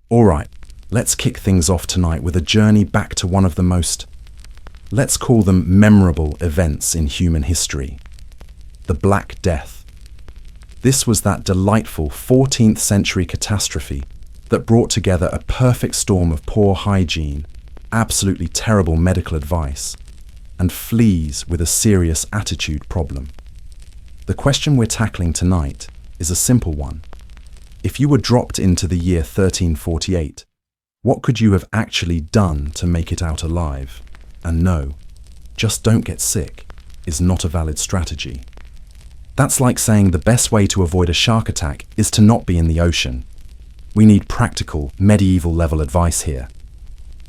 Alright, let's kick things off tonight with a journey back to one of the most, let's call them memorable events in human history. The Black Death. This was that delightful 14th century catastrophe that brought together a perfect storm of poor hygiene, absolutely terrible medical advice, and fleas with a serious attitude problem. The question we're tackling tonight is a simple one. If you were dropped into the year 1348, what could you have actually done to make it out alive? And no, just don't get sick is not a valid strategy. That's like saying the best way to avoid a shark attack is to not be in the ocean. We need practical, medieval level advice here.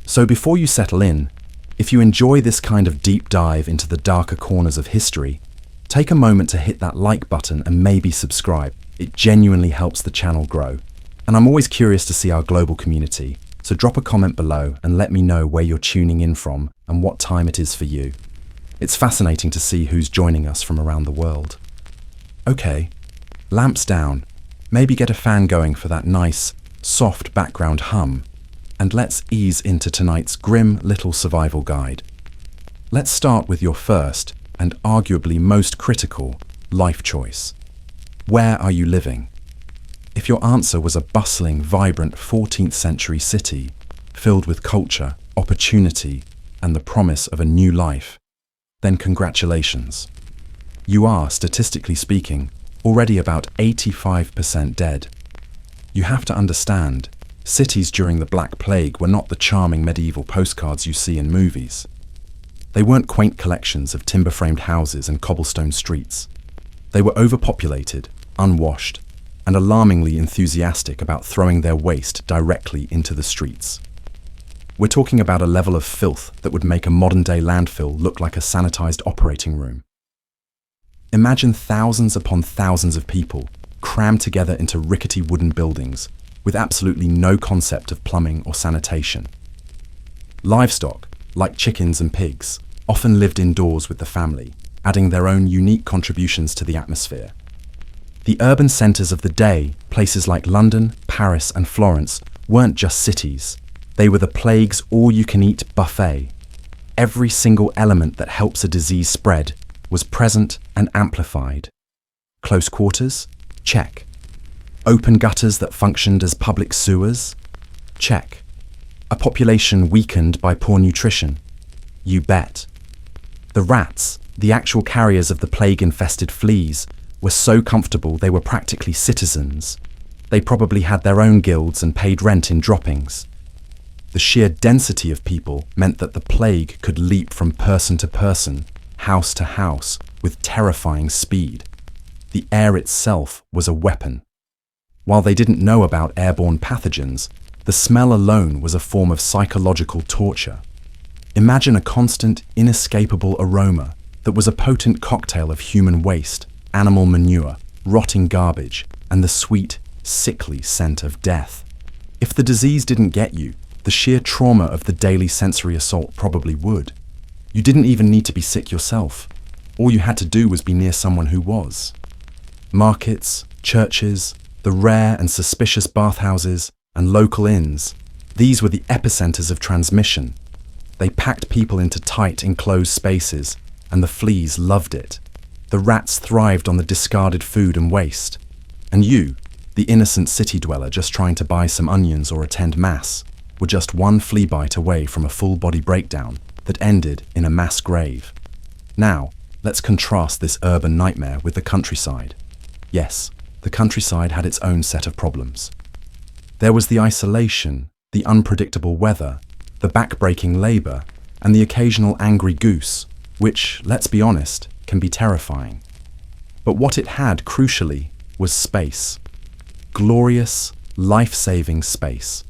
So before you settle in, if you enjoy this kind of deep dive into the darker corners of history, take a moment to hit that like button and maybe subscribe. It genuinely helps the channel grow. And I'm always curious to see our global community, so drop a comment below and let me know where you're tuning in from and what time it is for you. It's fascinating to see who's joining us from around the world. Okay, lamps down, maybe get a fan going for that nice, soft background hum, and let's ease into tonight's grim little survival guide. Let's start with your first, and arguably most critical, life choice. Where are you living? If your answer was a bustling, vibrant 14th century city, filled with culture, opportunity, and the promise of a new life, then congratulations. You are, statistically speaking, already about 85% dead. You have to understand, cities during the Black Plague were not the charming medieval postcards you see in movies. They weren't quaint collections of timber-framed houses and cobblestone streets. They were overpopulated, unwashed, and alarmingly enthusiastic about throwing their waste directly into the streets. We're talking about a level of filth that would make a modern-day landfill look like a sanitized operating room. Imagine thousands upon thousands of people crammed together into rickety wooden buildings with absolutely no concept of plumbing or sanitation. Livestock, like chickens and pigs, often lived indoors with the family, adding their own unique contributions to the atmosphere. The urban centres of the day, places like London, Paris and Florence, weren't just cities. They were the plague's all-you-can-eat buffet. Every single element that helps a disease spread was present and amplified. Close quarters? Check. Open gutters that functioned as public sewers? Check. A population weakened by poor nutrition? You bet. The rats, the actual carriers of the plague-infested fleas, were so comfortable they were practically citizens. They probably had their own guilds and paid rent in droppings. The sheer density of people meant that the plague could leap from person to person, house to house, with terrifying speed. The air itself was a weapon. While they didn't know about airborne pathogens, the smell alone was a form of psychological torture. Imagine a constant, inescapable aroma that was a potent cocktail of human waste, animal manure, rotting garbage, and the sweet, sickly scent of death. If the disease didn't get you, the sheer trauma of the daily sensory assault probably would. You didn't even need to be sick yourself. All you had to do was be near someone who was. Markets, churches, the rare and suspicious bathhouses, and local inns, these were the epicenters of transmission. They packed people into tight, enclosed spaces, and the fleas loved it. The rats thrived on the discarded food and waste. And you, the innocent city dweller just trying to buy some onions or attend mass, were just one flea bite away from a full-body breakdown that ended in a mass grave. Now, let's contrast this urban nightmare with the countryside. Yes, the countryside had its own set of problems. There was the isolation, the unpredictable weather, the back-breaking labour, and the occasional angry goose, which, let's be honest, can be terrifying. But what it had, crucially, was space. Glorious, life-saving space.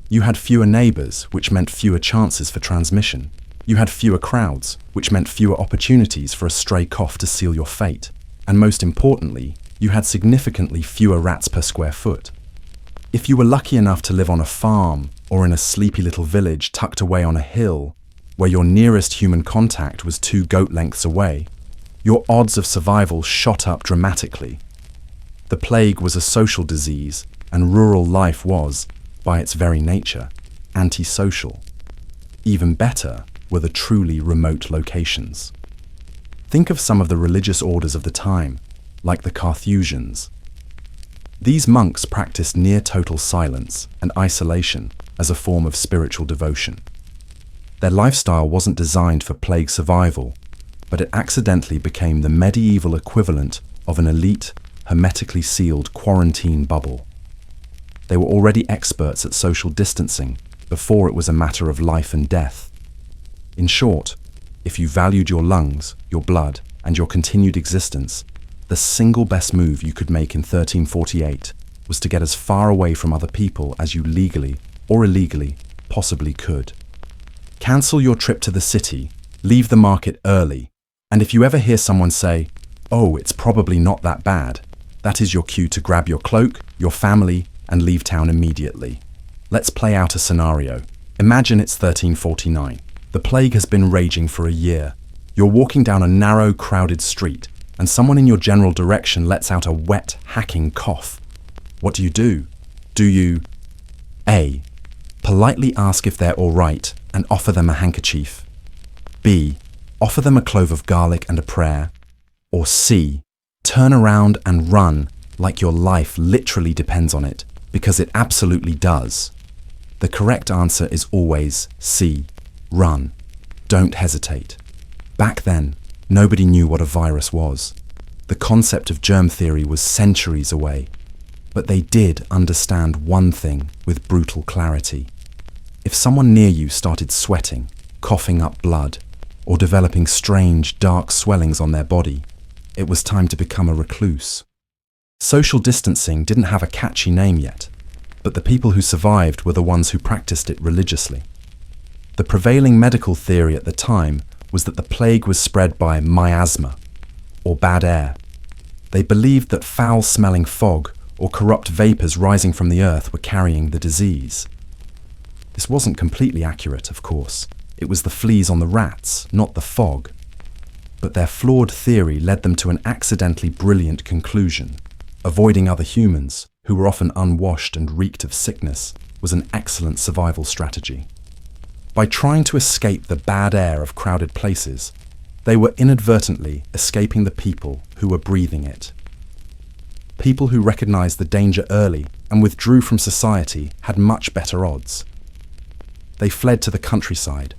You had fewer neighbours, which meant fewer chances for transmission. You had fewer crowds, which meant fewer opportunities for a stray cough to seal your fate. And most importantly, you had significantly fewer rats per square foot. If you were lucky enough to live on a farm or in a sleepy little village tucked away on a hill, where your nearest human contact was 2 goat lengths away, your odds of survival shot up dramatically. The plague was a social disease, and rural life was, by its very nature, antisocial. Even better were the truly remote locations. Think of some of the religious orders of the time, like the Carthusians. These monks practiced near total silence and isolation as a form of spiritual devotion. Their lifestyle wasn't designed for plague survival, but it accidentally became the medieval equivalent of an elite, hermetically sealed quarantine bubble. They were already experts at social distancing before it was a matter of life and death. In short, if you valued your lungs, your blood, and your continued existence, the single best move you could make in 1348 was to get as far away from other people as you legally or illegally possibly could. Cancel your trip to the city, leave the market early, and if you ever hear someone say, "Oh, it's probably not that bad," that is your cue to grab your cloak, your family, and leave town immediately. Let's play out a scenario. Imagine it's 1349. The plague has been raging for a year. You're walking down a narrow, crowded street, and someone in your general direction lets out a wet, hacking cough. What do? Do you A. Politely ask if they're all right and offer them a handkerchief? B. Offer them a clove of garlic and a prayer? Or C. Turn around and run like your life literally depends on it, because it absolutely does? The correct answer is always C. Run. Don't hesitate. Back then, nobody knew what a virus was. The concept of germ theory was centuries away. But they did understand one thing with brutal clarity. If someone near you started sweating, coughing up blood, or developing strange, dark swellings on their body, it was time to become a recluse. Social distancing didn't have a catchy name yet, but the people who survived were the ones who practiced it religiously. The prevailing medical theory at the time was that the plague was spread by miasma, or bad air. They believed that foul-smelling fog or corrupt vapors rising from the earth were carrying the disease. This wasn't completely accurate, of course. It was the fleas on the rats, not the fog. But their flawed theory led them to an accidentally brilliant conclusion. Avoiding other humans, who were often unwashed and reeked of sickness, was an excellent survival strategy. By trying to escape the bad air of crowded places, they were inadvertently escaping the people who were breathing it. People who recognized the danger early and withdrew from society had much better odds. They fled to the countryside,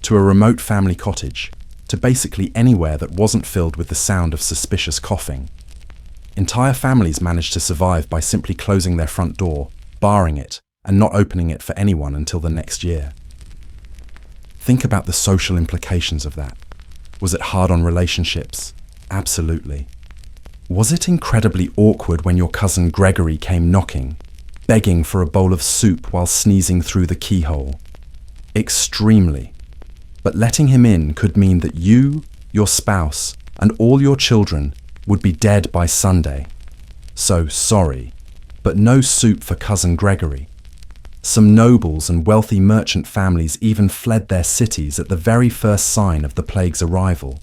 to a remote family cottage, to basically anywhere that wasn't filled with the sound of suspicious coughing. Entire families managed to survive by simply closing their front door, barring it, and not opening it for anyone until the next year. Think about the social implications of that. Was it hard on relationships? Absolutely. Was it incredibly awkward when your cousin Gregory came knocking, begging for a bowl of soup while sneezing through the keyhole? Extremely. But letting him in could mean that you, your spouse, and all your children would be dead by Sunday. So sorry, but no soup for cousin Gregory. Some nobles and wealthy merchant families even fled their cities at the very first sign of the plague's arrival.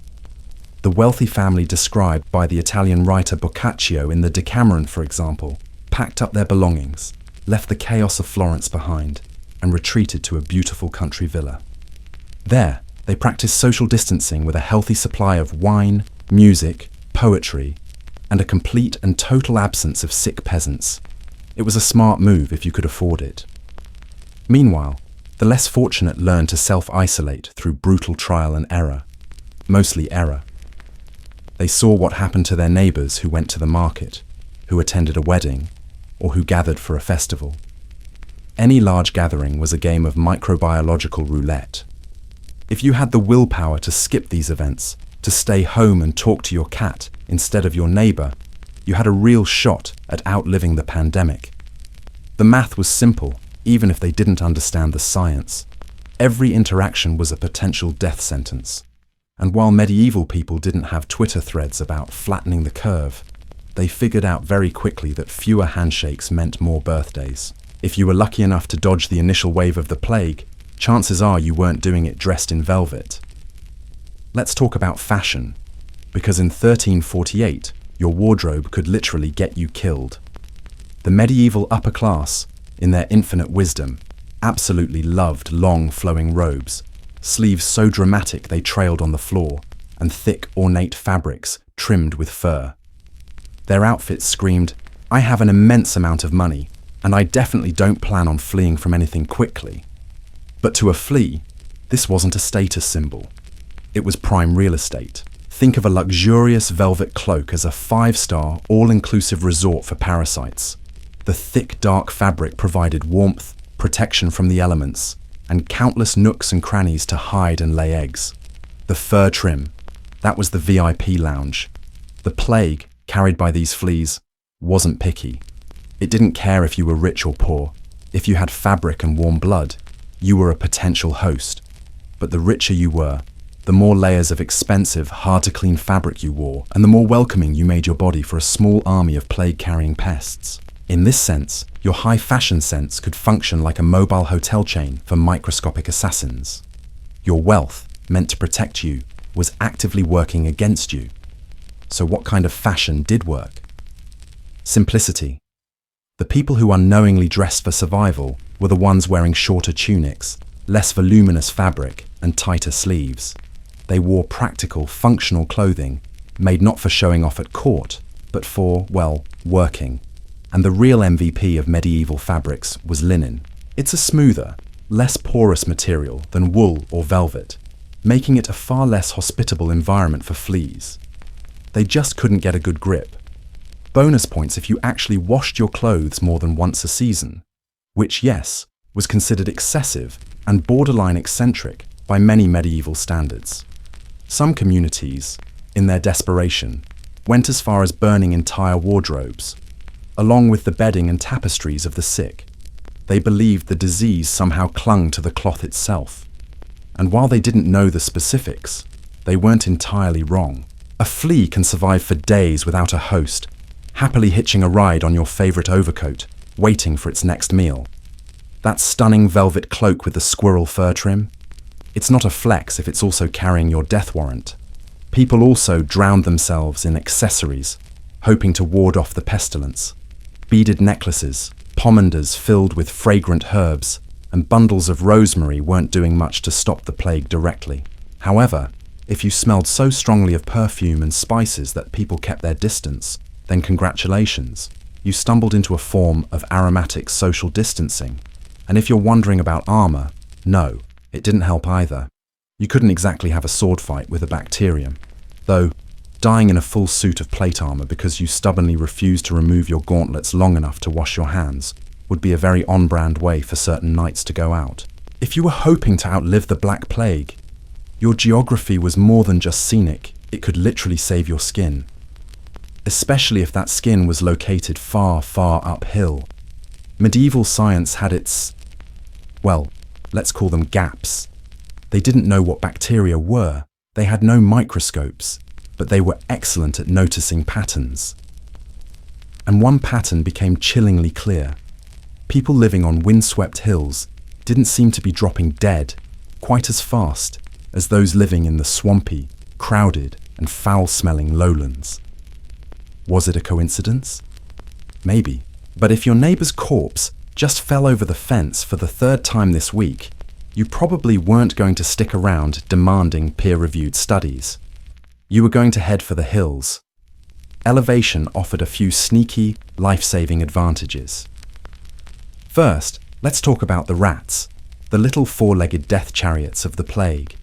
The wealthy family described by the Italian writer Boccaccio in the Decameron, for example, packed up their belongings, left the chaos of Florence behind, and retreated to a beautiful country villa. There, they practiced social distancing with a healthy supply of wine, music, poetry, and a complete and total absence of sick peasants. It was a smart move if you could afford it. Meanwhile, the less fortunate learned to self-isolate through brutal trial and error, mostly error. They saw what happened to their neighbors who went to the market, who attended a wedding, or who gathered for a festival. Any large gathering was a game of microbiological roulette. If you had the willpower to skip these events, to stay home and talk to your cat instead of your neighbor, you had a real shot at outliving the pandemic. The math was simple, even if they didn't understand the science. Every interaction was a potential death sentence. And while medieval people didn't have Twitter threads about flattening the curve, they figured out very quickly that fewer handshakes meant more birthdays. If you were lucky enough to dodge the initial wave of the plague, chances are you weren't doing it dressed in velvet. Let's talk about fashion, because in 1348, your wardrobe could literally get you killed. The medieval upper class, in their infinite wisdom, absolutely loved long flowing robes, sleeves so dramatic they trailed on the floor, and thick ornate fabrics trimmed with fur. Their outfits screamed, "I have an immense amount of money, and I definitely don't plan on fleeing from anything quickly." But to a flea, this wasn't a status symbol. It was prime real estate. Think of a luxurious velvet cloak as a 5-star, all-inclusive resort for parasites. The thick, dark fabric provided warmth, protection from the elements, and countless nooks and crannies to hide and lay eggs. The fur trim, that was the VIP lounge. The plague, carried by these fleas, wasn't picky. It didn't care if you were rich or poor. If you had fabric and warm blood, you were a potential host. But the richer you were, the more layers of expensive, hard-to-clean fabric you wore, and the more welcoming you made your body for a small army of plague-carrying pests. In this sense, your high fashion sense could function like a mobile hotel chain for microscopic assassins. Your wealth, meant to protect you, was actively working against you. So what kind of fashion did work? Simplicity. The people who unknowingly dressed for survival were the ones wearing shorter tunics, less voluminous fabric, and tighter sleeves. They wore practical, functional clothing, made not for showing off at court, but for, well, working. And the real MVP of medieval fabrics was linen. It's a smoother, less porous material than wool or velvet, making it a far less hospitable environment for fleas. They just couldn't get a good grip. Bonus points if you actually washed your clothes more than once a season, which, yes, was considered excessive and borderline eccentric by many medieval standards. Some communities, in their desperation, went as far as burning entire wardrobes, along with the bedding and tapestries of the sick. They believed the disease somehow clung to the cloth itself. And while they didn't know the specifics, they weren't entirely wrong. A flea can survive for days without a host, happily hitching a ride on your favorite overcoat, waiting for its next meal. That stunning velvet cloak with the squirrel fur trim? It's not a flex if it's also carrying your death warrant. People also drowned themselves in accessories, hoping to ward off the pestilence. Beaded necklaces, pomanders filled with fragrant herbs, and bundles of rosemary weren't doing much to stop the plague directly. However, if you smelled so strongly of perfume and spices that people kept their distance, then congratulations, you stumbled into a form of aromatic social distancing. And if you're wondering about armor, no, it didn't help either. You couldn't exactly have a sword fight with a bacterium. Though, dying in a full suit of plate armor because you stubbornly refused to remove your gauntlets long enough to wash your hands would be a very on-brand way for certain knights to go out. If you were hoping to outlive the Black Plague, your geography was more than just scenic, it could literally save your skin. Especially if that skin was located far, far uphill. Medieval science had its, well, let's call them gaps. They didn't know what bacteria were, they had no microscopes, but they were excellent at noticing patterns. And one pattern became chillingly clear. People living on windswept hills didn't seem to be dropping dead quite as fast as those living in the swampy, crowded, and foul-smelling lowlands. Was it a coincidence? Maybe. But if your neighbor's corpse just fell over the fence for the 3rd time this week, you probably weren't going to stick around demanding peer-reviewed studies. You were going to head for the hills. Elevation offered a few sneaky, life-saving advantages. First, let's talk about the rats, the little 4-legged death chariots of the plague.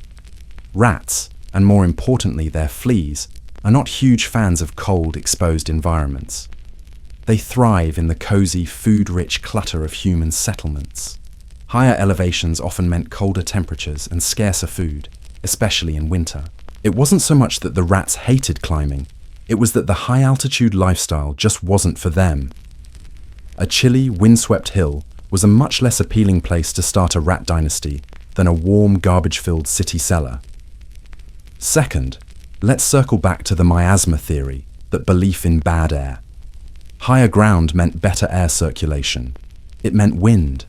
Rats, and more importantly their fleas, are not huge fans of cold, exposed environments. They thrive in the cozy, food-rich clutter of human settlements. Higher elevations often meant colder temperatures and scarcer food, especially in winter. It wasn't so much that the rats hated climbing, it was that the high-altitude lifestyle just wasn't for them. A chilly, windswept hill was a much less appealing place to start a rat dynasty than a warm, garbage-filled city cellar. Second, let's circle back to the miasma theory, that belief in bad air. Higher ground meant better air circulation. It meant wind.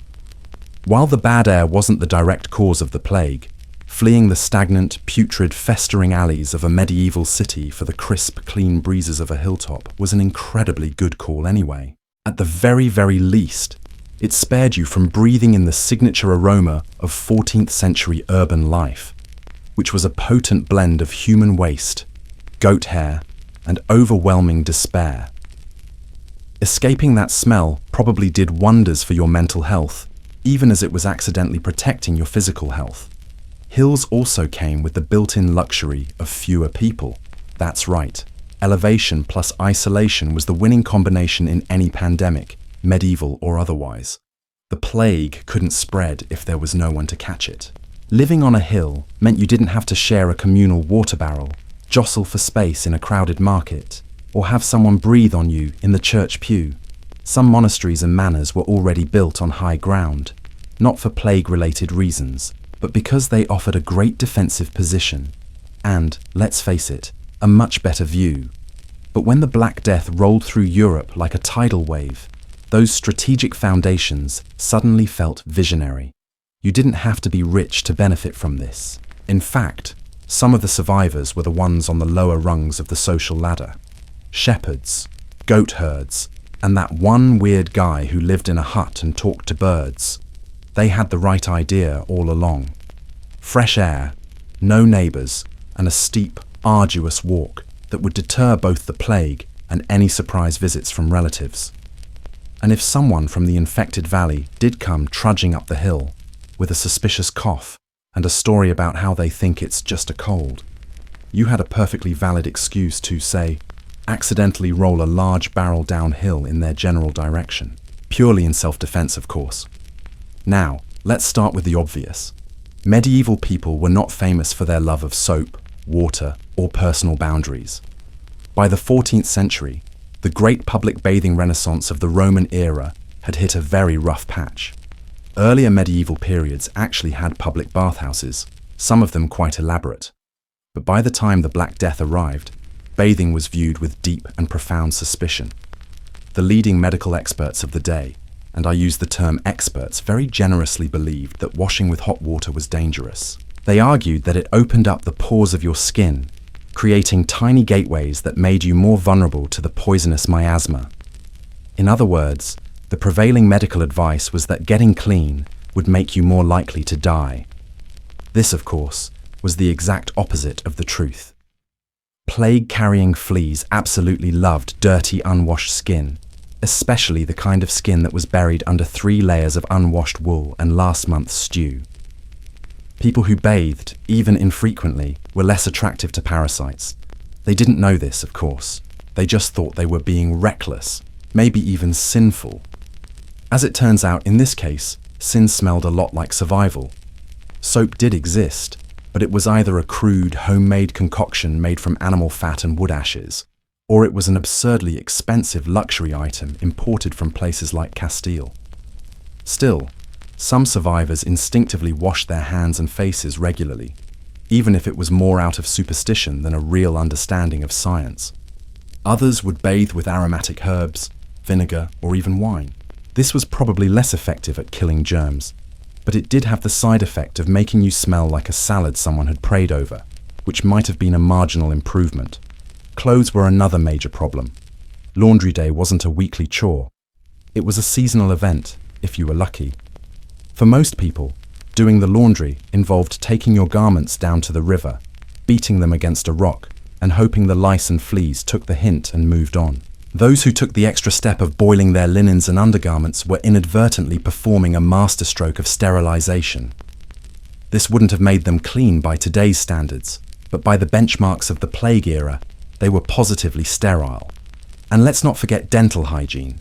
While the bad air wasn't the direct cause of the plague, fleeing the stagnant, putrid, festering alleys of a medieval city for the crisp, clean breezes of a hilltop was an incredibly good call anyway. At the very, very least, It spared you from breathing in the signature aroma of 14th century urban life, which was a potent blend of human waste, goat hair, and overwhelming despair. Escaping that smell probably did wonders for your mental health, even as it was accidentally protecting your physical health. Hills also came with the built-in luxury of fewer people. That's right. Elevation plus isolation was the winning combination in any pandemic, medieval or otherwise. The plague couldn't spread if there was no one to catch it. Living on a hill meant you didn't have to share a communal water barrel, jostle for space in a crowded market, or have someone breathe on you in the church pew. Some monasteries and manors were already built on high ground, not for plague-related reasons, but because they offered a great defensive position and, let's face it, a much better view. But when the Black Death rolled through Europe like a tidal wave, those strategic foundations suddenly felt visionary. You didn't have to be rich to benefit from this. In fact, some of the survivors were the ones on the lower rungs of the social ladder. Shepherds, goat herds, and that one weird guy who lived in a hut and talked to birds. They had the right idea all along. Fresh air, no neighbours, and a steep, arduous walk that would deter both the plague and any surprise visits from relatives. And if someone from the infected valley did come trudging up the hill with a suspicious cough and a story about how they think it's just a cold, you had a perfectly valid excuse to, say, accidentally roll a large barrel downhill in their general direction, purely in self-defense, of course. Now, let's start with the obvious. Medieval people were not famous for their love of soap, water, or personal boundaries. By the 14th century, the great public bathing renaissance of the Roman era had hit a very rough patch. Earlier medieval periods actually had public bathhouses, some of them quite elaborate. But by the time the Black Death arrived, bathing was viewed with deep and profound suspicion. The leading medical experts of the day, and I use the term experts, very generously believed that washing with hot water was dangerous. They argued that it opened up the pores of your skin, creating tiny gateways that made you more vulnerable to the poisonous miasma. In other words, the prevailing medical advice was that getting clean would make you more likely to die. This, of course, was the exact opposite of the truth. Plague-carrying fleas absolutely loved dirty, unwashed skin, especially the kind of skin that was buried under 3 layers of unwashed wool and last month's stew. People who bathed, even infrequently, were less attractive to parasites. They didn't know this, of course. They just thought they were being reckless, maybe even sinful. As it turns out, in this case, sin smelled a lot like survival. Soap did exist, but it was either a crude, homemade concoction made from animal fat and wood ashes, or it was an absurdly expensive luxury item imported from places like Castile. Still, some survivors instinctively washed their hands and faces regularly, even if it was more out of superstition than a real understanding of science. Others would bathe with aromatic herbs, vinegar, or even wine. This was probably less effective at killing germs, but it did have the side effect of making you smell like a salad someone had prayed over, which might have been a marginal improvement. Clothes were another major problem. Laundry day wasn't a weekly chore. It was a seasonal event, if you were lucky. For most people, doing the laundry involved taking your garments down to the river, beating them against a rock, and hoping the lice and fleas took the hint and moved on. Those who took the extra step of boiling their linens and undergarments were inadvertently performing a masterstroke of sterilization. This wouldn't have made them clean by today's standards, but by the benchmarks of the plague era, they were positively sterile. And let's not forget dental hygiene.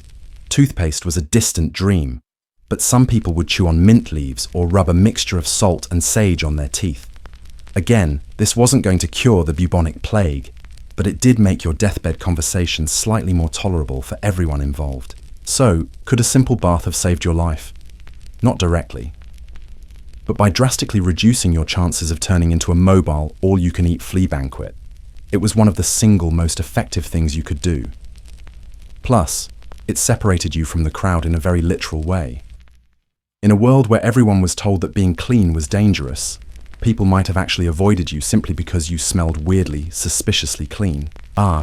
Toothpaste was a distant dream, but some people would chew on mint leaves or rub a mixture of salt and sage on their teeth. Again, this wasn't going to cure the bubonic plague, but it did make your deathbed conversations slightly more tolerable for everyone involved. So, could a simple bath have saved your life? Not directly. But by drastically reducing your chances of turning into a mobile, all-you-can-eat flea banquet, it was one of the single most effective things you could do. Plus, it separated you from the crowd in a very literal way. In a world where everyone was told that being clean was dangerous, people might have actually avoided you simply because you smelled weirdly, suspiciously clean.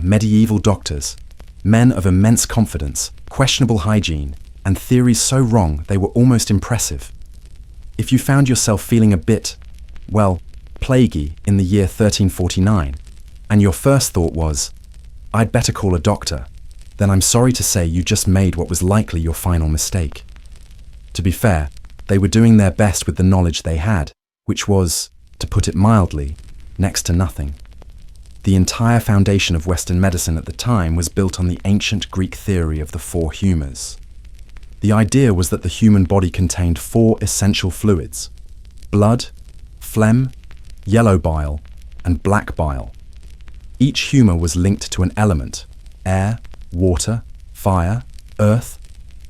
Medieval doctors, men of immense confidence, questionable hygiene, and theories so wrong they were almost impressive. If you found yourself feeling a bit, well, plaguey in the year 1349, and your first thought was, "I'd better call a doctor," then I'm sorry to say you just made what was likely your final mistake. To be fair, they were doing their best with the knowledge they had, which was, to put it mildly, next to nothing. The entire foundation of Western medicine at the time was built on the ancient Greek theory of the four humours. The idea was that the human body contained four essential fluids: blood, phlegm, yellow bile, and black bile. Each humour was linked to an element: air, water, fire, earth,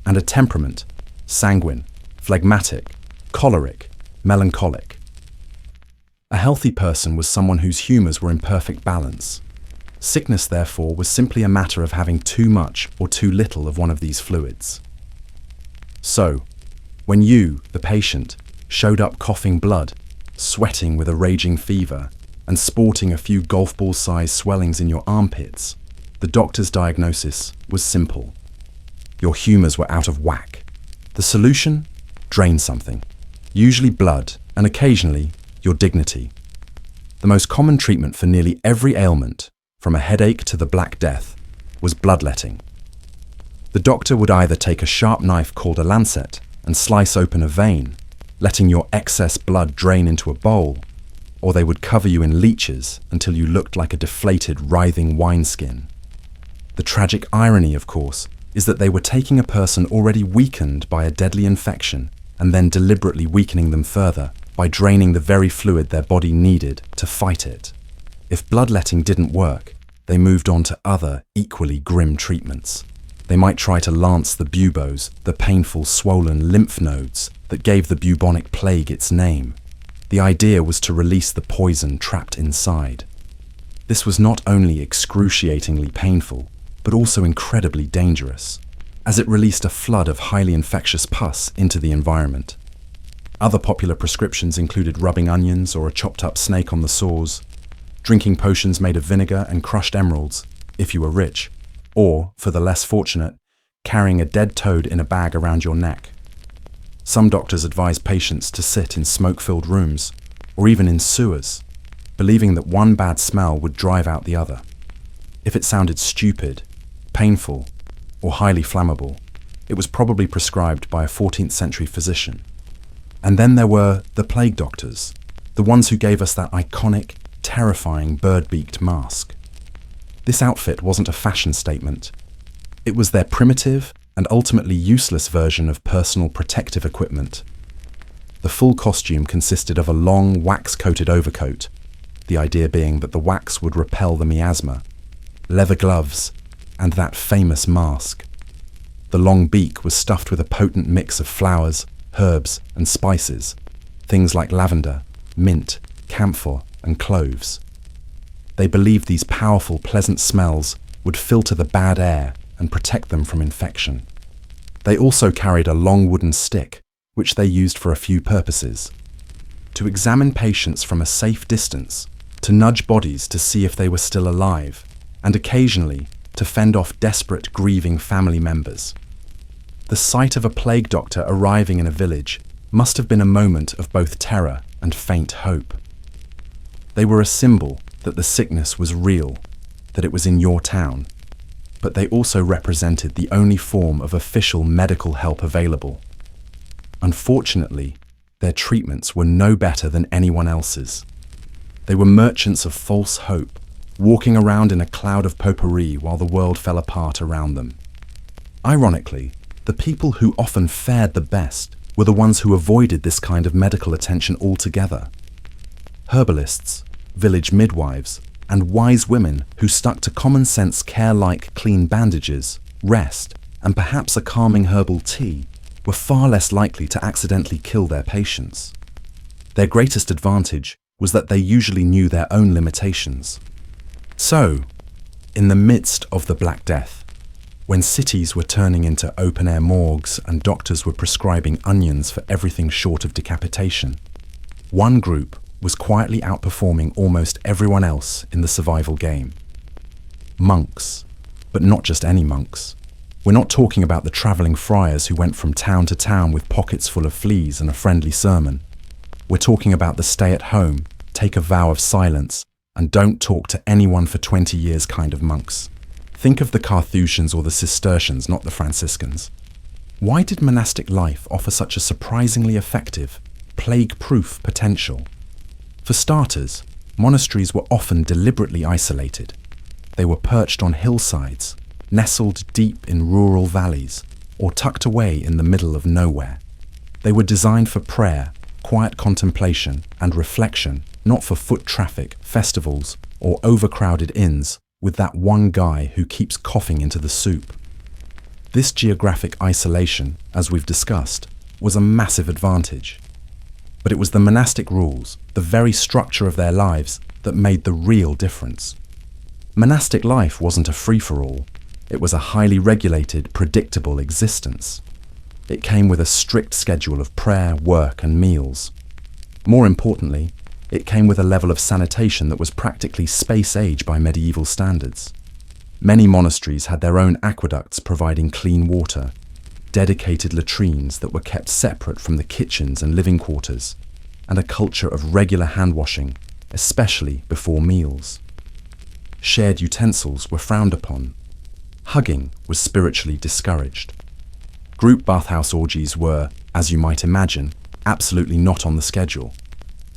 and a temperament: sanguine, phlegmatic, choleric, melancholic. A healthy person was someone whose humours were in perfect balance. Sickness, therefore, was simply a matter of having too much or too little of one of these fluids. So, when you, the patient, showed up coughing blood, sweating with a raging fever, and sporting a few golf ball-sized swellings in your armpits, the doctor's diagnosis was simple. Your humours were out of whack. The solution? Drain something, usually blood, and occasionally your dignity. The most common treatment for nearly every ailment, from a headache to the Black Death, was bloodletting. The doctor would either take a sharp knife called a lancet and slice open a vein, letting your excess blood drain into a bowl, or they would cover you in leeches until you looked like a deflated, writhing wineskin. The tragic irony, of course, is that they were taking a person already weakened by a deadly infection and then deliberately weakening them further by draining the very fluid their body needed to fight it. If bloodletting didn't work, they moved on to other, equally grim treatments. They might try to lance the buboes, the painful, swollen lymph nodes that gave the bubonic plague its name. The idea was to release the poison trapped inside. This was not only excruciatingly painful, but also incredibly dangerous, as it released a flood of highly infectious pus into the environment. Other popular prescriptions included rubbing onions or a chopped-up snake on the sores, drinking potions made of vinegar and crushed emeralds, if you were rich, or, for the less fortunate, carrying a dead toad in a bag around your neck. Some doctors advised patients to sit in smoke-filled rooms, or even in sewers, believing that one bad smell would drive out the other. If it sounded stupid, painful, or highly flammable, it was probably prescribed by a 14th century physician. And then there were the plague doctors, the ones who gave us that iconic, terrifying bird-beaked mask. This outfit wasn't a fashion statement. It was their primitive and ultimately useless version of personal protective equipment. The full costume consisted of a long, wax-coated overcoat, the idea being that the wax would repel the miasma, leather gloves, and that famous mask. The long beak was stuffed with a potent mix of flowers, herbs, and spices, things like lavender, mint, camphor, and cloves. They believed these powerful, pleasant smells would filter the bad air and protect them from infection. They also carried a long wooden stick, which they used for a few purposes: to examine patients from a safe distance, to nudge bodies to see if they were still alive, and occasionally to fend off desperate, grieving family members. The sight of a plague doctor arriving in a village must have been a moment of both terror and faint hope. They were a symbol that the sickness was real, that it was in your town, but they also represented the only form of official medical help available. Unfortunately, their treatments were no better than anyone else's. They were merchants of false hope, walking around in a cloud of potpourri while the world fell apart around them. Ironically, the people who often fared the best were the ones who avoided this kind of medical attention altogether. Herbalists, village midwives, and wise women who stuck to common sense care like clean bandages, rest, and perhaps a calming herbal tea were far less likely to accidentally kill their patients. Their greatest advantage was that they usually knew their own limitations. So, in the midst of the Black Death, when cities were turning into open-air morgues and doctors were prescribing onions for everything short of decapitation, one group was quietly outperforming almost everyone else in the survival game. Monks, but not just any monks. We're not talking about the travelling friars who went from town to town with pockets full of fleas and a friendly sermon. We're talking about the stay-at-home, take a vow of silence, and don't talk to anyone for 20 years kind of monks. Think of the Carthusians or the Cistercians, not the Franciscans. Why did monastic life offer such a surprisingly effective, plague-proof potential? For starters, monasteries were often deliberately isolated. They were perched on hillsides, nestled deep in rural valleys, or tucked away in the middle of nowhere. They were designed for prayer, quiet contemplation, and reflection, not for foot traffic, festivals, or overcrowded inns with that one guy who keeps coughing into the soup. This geographic isolation, as we've discussed, was a massive advantage. But it was the monastic rules, the very structure of their lives, that made the real difference. Monastic life wasn't a free-for-all. It was a highly regulated, predictable existence. It came with a strict schedule of prayer, work, and meals. More importantly, it came with a level of sanitation that was practically space-age by medieval standards. Many monasteries had their own aqueducts providing clean water, dedicated latrines that were kept separate from the kitchens and living quarters, and a culture of regular hand-washing, especially before meals. Shared utensils were frowned upon. Hugging was spiritually discouraged. Group bathhouse orgies were, as you might imagine, absolutely not on the schedule.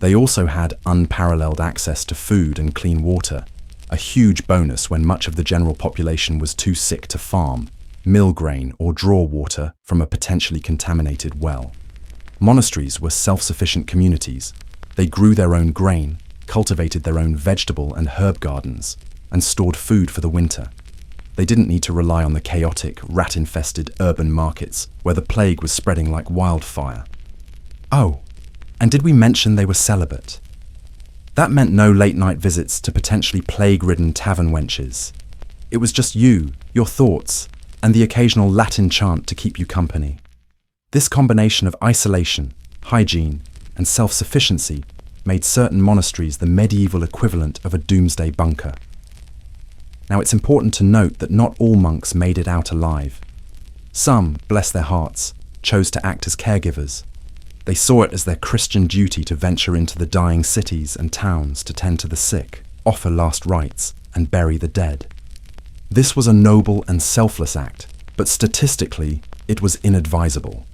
They also had unparalleled access to food and clean water, a huge bonus when much of the general population was too sick to farm, mill grain, or draw water from a potentially contaminated well. Monasteries were self-sufficient communities. They grew their own grain, cultivated their own vegetable and herb gardens, and stored food for the winter. They didn't need to rely on the chaotic, rat-infested urban markets where the plague was spreading like wildfire. Oh, and did we mention they were celibate? That meant no late-night visits to potentially plague-ridden tavern wenches. It was just you, your thoughts, and the occasional Latin chant to keep you company. This combination of isolation, hygiene, and self-sufficiency made certain monasteries the medieval equivalent of a doomsday bunker. Now, it's important to note that not all monks made it out alive. Some, bless their hearts, chose to act as caregivers. They saw it as their Christian duty to venture into the dying cities and towns to tend to the sick, offer last rites, and bury the dead. This was a noble and selfless act, but statistically, it was inadvisable.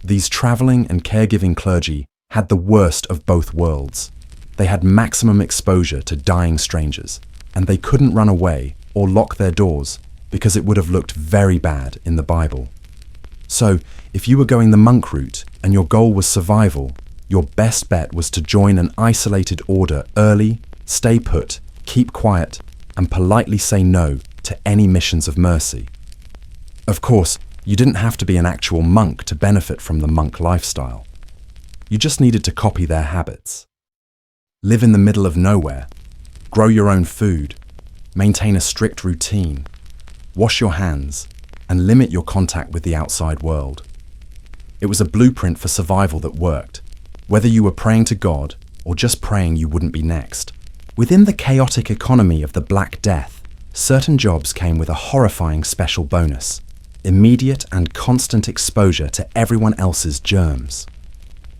These traveling and caregiving clergy had the worst of both worlds. They had maximum exposure to dying strangers, and they couldn't run away or lock their doors because it would have looked very bad in the Bible. So, if you were going the monk route and your goal was survival, your best bet was to join an isolated order early, stay put, keep quiet, and politely say no to any missions of mercy. Of course, you didn't have to be an actual monk to benefit from the monk lifestyle. You just needed to copy their habits. Live in the middle of nowhere, grow your own food, maintain a strict routine, wash your hands, and limit your contact with the outside world. It was a blueprint for survival that worked, whether you were praying to God or just praying you wouldn't be next. Within the chaotic economy of the Black Death, certain jobs came with a horrifying special bonus: immediate and constant exposure to everyone else's germs.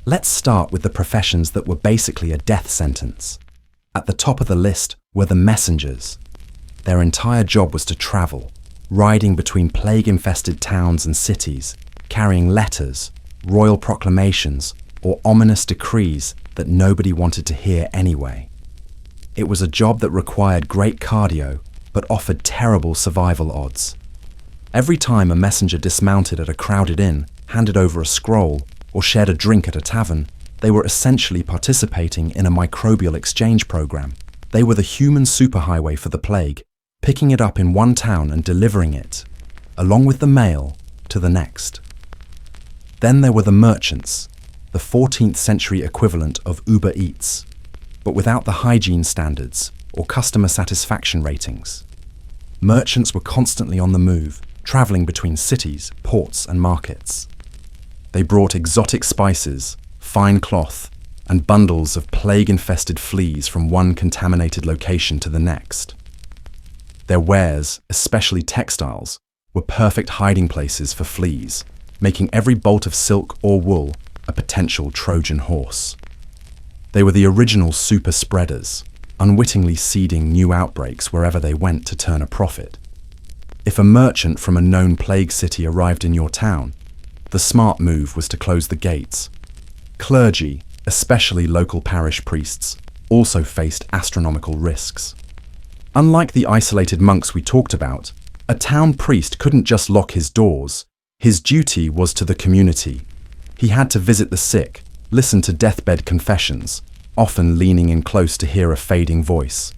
Let's start with the professions that were basically a death sentence. At the top of the list were the messengers. Their entire job was to travel, riding between plague-infested towns and cities, carrying letters, royal proclamations, or ominous decrees that nobody wanted to hear anyway. It was a job that required great cardio, but offered terrible survival odds. Every time a messenger dismounted at a crowded inn, handed over a scroll, or shared a drink at a tavern, they were essentially participating in a microbial exchange program. They were the human superhighway for the plague, picking it up in one town and delivering it, along with the mail, to the next. Then there were the merchants, the 14th century equivalent of Uber Eats, but without the hygiene standards or customer satisfaction ratings. Merchants were constantly on the move, traveling between cities, ports, and markets. They brought exotic spices, fine cloth, and bundles of plague-infested fleas from one contaminated location to the next. Their wares, especially textiles, were perfect hiding places for fleas, making every bolt of silk or wool a potential Trojan horse. They were the original super spreaders, unwittingly seeding new outbreaks wherever they went to turn a profit. If a merchant from a known plague city arrived in your town, the smart move was to close the gates. Clergy, especially local parish priests, also faced astronomical risks. Unlike the isolated monks we talked about, a town priest couldn't just lock his doors. His duty was to the community. He had to visit the sick, listen to deathbed confessions, often leaning in close to hear a fading voice,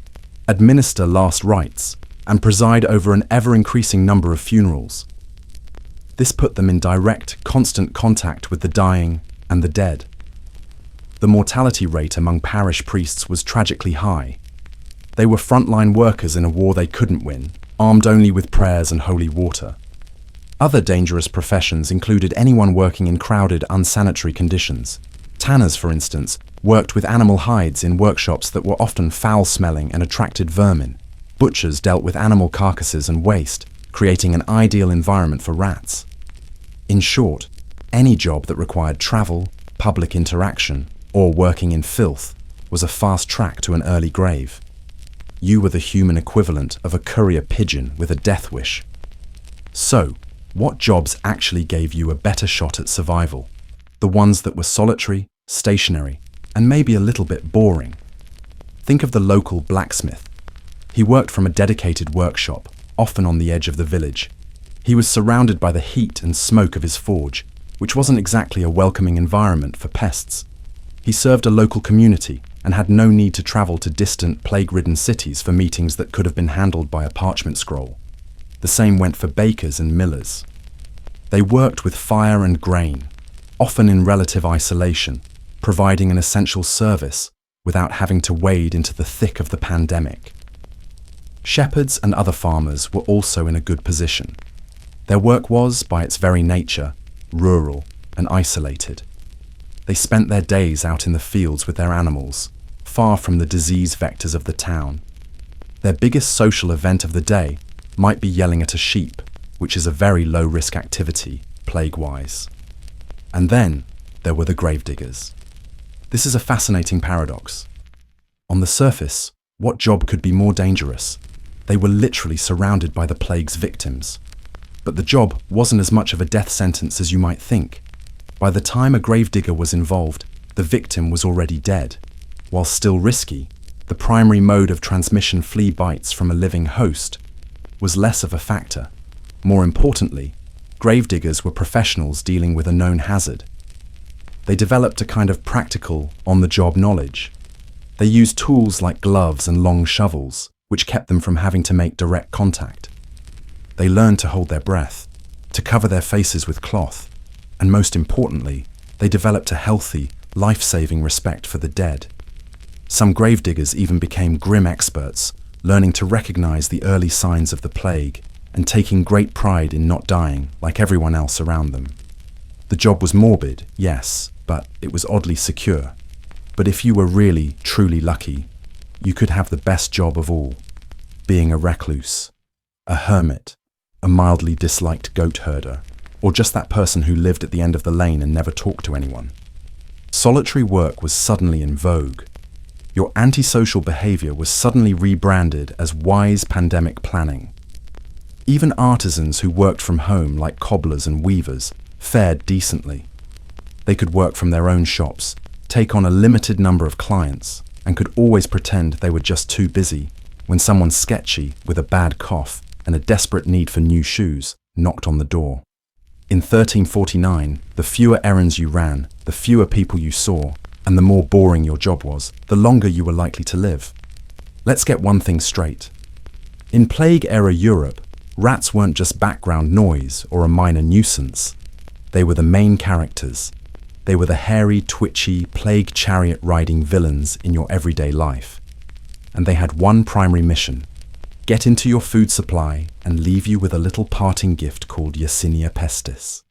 administer last rites, and preside over an ever-increasing number of funerals. This put them in direct, constant contact with the dying and the dead. The mortality rate among parish priests was tragically high. They were frontline workers in a war they couldn't win, armed only with prayers and holy water. Other dangerous professions included anyone working in crowded, unsanitary conditions. Tanners, for instance, worked with animal hides in workshops that were often foul-smelling and attracted vermin. Butchers dealt with animal carcasses and waste, creating an ideal environment for rats. In short, any job that required travel, public interaction, or working in filth was a fast track to an early grave. You were the human equivalent of a courier pigeon with a death wish. So, what jobs actually gave you a better shot at survival? The ones that were solitary, stationary, and maybe a little bit boring. Think of the local blacksmith. He worked from a dedicated workshop, often on the edge of the village. He was surrounded by the heat and smoke of his forge, which wasn't exactly a welcoming environment for pests. He served a local community and had no need to travel to distant, plague-ridden cities for meetings that could have been handled by a parchment scroll. The same went for bakers and millers. They worked with fire and grain, often in relative isolation, providing an essential service without having to wade into the thick of the pandemic. Shepherds and other farmers were also in a good position. Their work was, by its very nature, rural and isolated. They spent their days out in the fields with their animals, far from the disease vectors of the town. Their biggest social event of the day might be yelling at a sheep, which is a very low-risk activity, plague-wise. And then there were the gravediggers. This is a fascinating paradox. On the surface, what job could be more dangerous? They were literally surrounded by the plague's victims. But the job wasn't as much of a death sentence as you might think. By the time a gravedigger was involved, the victim was already dead. While still risky, the primary mode of transmission, flea bites from a living host, was less of a factor. More importantly, gravediggers were professionals dealing with a known hazard. They developed a kind of practical, on-the-job knowledge. They used tools like gloves and long shovels, which kept them from having to make direct contact. They learned to hold their breath, to cover their faces with cloth, and most importantly, they developed a healthy, life-saving respect for the dead. Some gravediggers even became grim experts, learning to recognize the early signs of the plague and taking great pride in not dying like everyone else around them. The job was morbid, yes, but it was oddly secure. But if you were really, truly lucky, you could have the best job of all, being a recluse, a hermit, a mildly disliked goat herder, or just that person who lived at the end of the lane and never talked to anyone. Solitary work was suddenly in vogue. Your antisocial behavior was suddenly rebranded as wise pandemic planning. Even artisans who worked from home, like cobblers and weavers, fared decently. They could work from their own shops, take on a limited number of clients, and could always pretend they were just too busy when someone sketchy with a bad cough and a desperate need for new shoes knocked on the door. In 1349, the fewer errands you ran, the fewer people you saw, and the more boring your job was, the longer you were likely to live. Let's get one thing straight. In Plague-era Europe, rats weren't just background noise or a minor nuisance. They were the main characters. They were the hairy, twitchy, plague chariot-riding villains in your everyday life. And they had one primary mission: get into your food supply and leave you with a little parting gift called Yersinia pestis.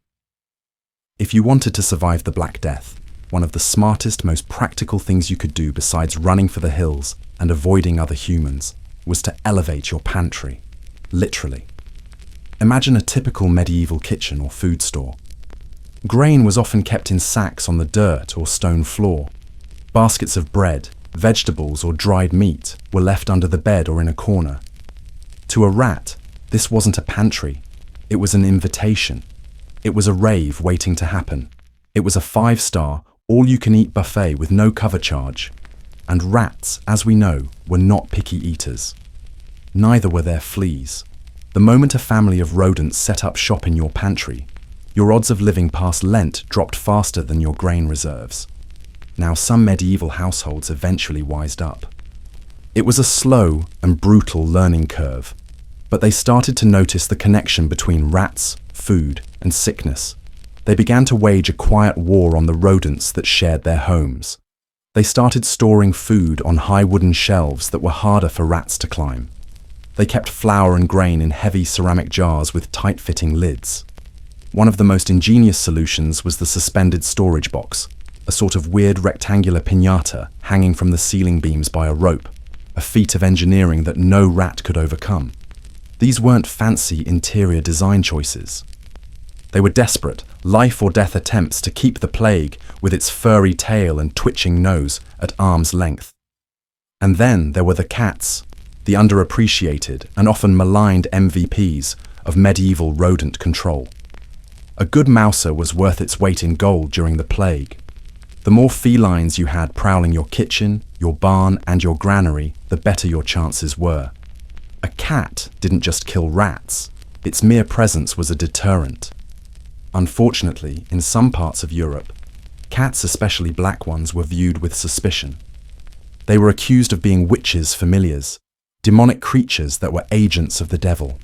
If you wanted to survive the Black Death, one of the smartest, most practical things you could do besides running for the hills and avoiding other humans was to elevate your pantry, literally. Imagine a typical medieval kitchen or food store. Grain was often kept in sacks on the dirt or stone floor. Baskets of bread, vegetables, or dried meat were left under the bed or in a corner. To a rat, this wasn't a pantry. It was an invitation. It was a rave waiting to happen. It was a 5-star, all-you-can-eat buffet with no cover charge. And rats, as we know, were not picky eaters. Neither were their fleas. The moment a family of rodents set up shop in your pantry, your odds of living past Lent dropped faster than your grain reserves. Now, some medieval households eventually wised up. It was a slow and brutal learning curve, but they started to notice the connection between rats, food, and sickness. They began to wage a quiet war on the rodents that shared their homes. They started storing food on high wooden shelves that were harder for rats to climb. They kept flour and grain in heavy ceramic jars with tight-fitting lids. One of the most ingenious solutions was the suspended storage box, a sort of weird rectangular piñata hanging from the ceiling beams by a rope, a feat of engineering that no rat could overcome. These weren't fancy interior design choices. They were desperate, life-or-death attempts to keep the plague, with its furry tail and twitching nose, at arm's length. And then there were the cats, the underappreciated and often maligned MVPs of medieval rodent control. A good mouser was worth its weight in gold during the plague. The more felines you had prowling your kitchen, your barn, and your granary, the better your chances were. A cat didn't just kill rats. Its mere presence was a deterrent. Unfortunately, in some parts of Europe, cats, especially black ones, were viewed with suspicion. They were accused of being witches' familiars, demonic creatures that were agents of the devil.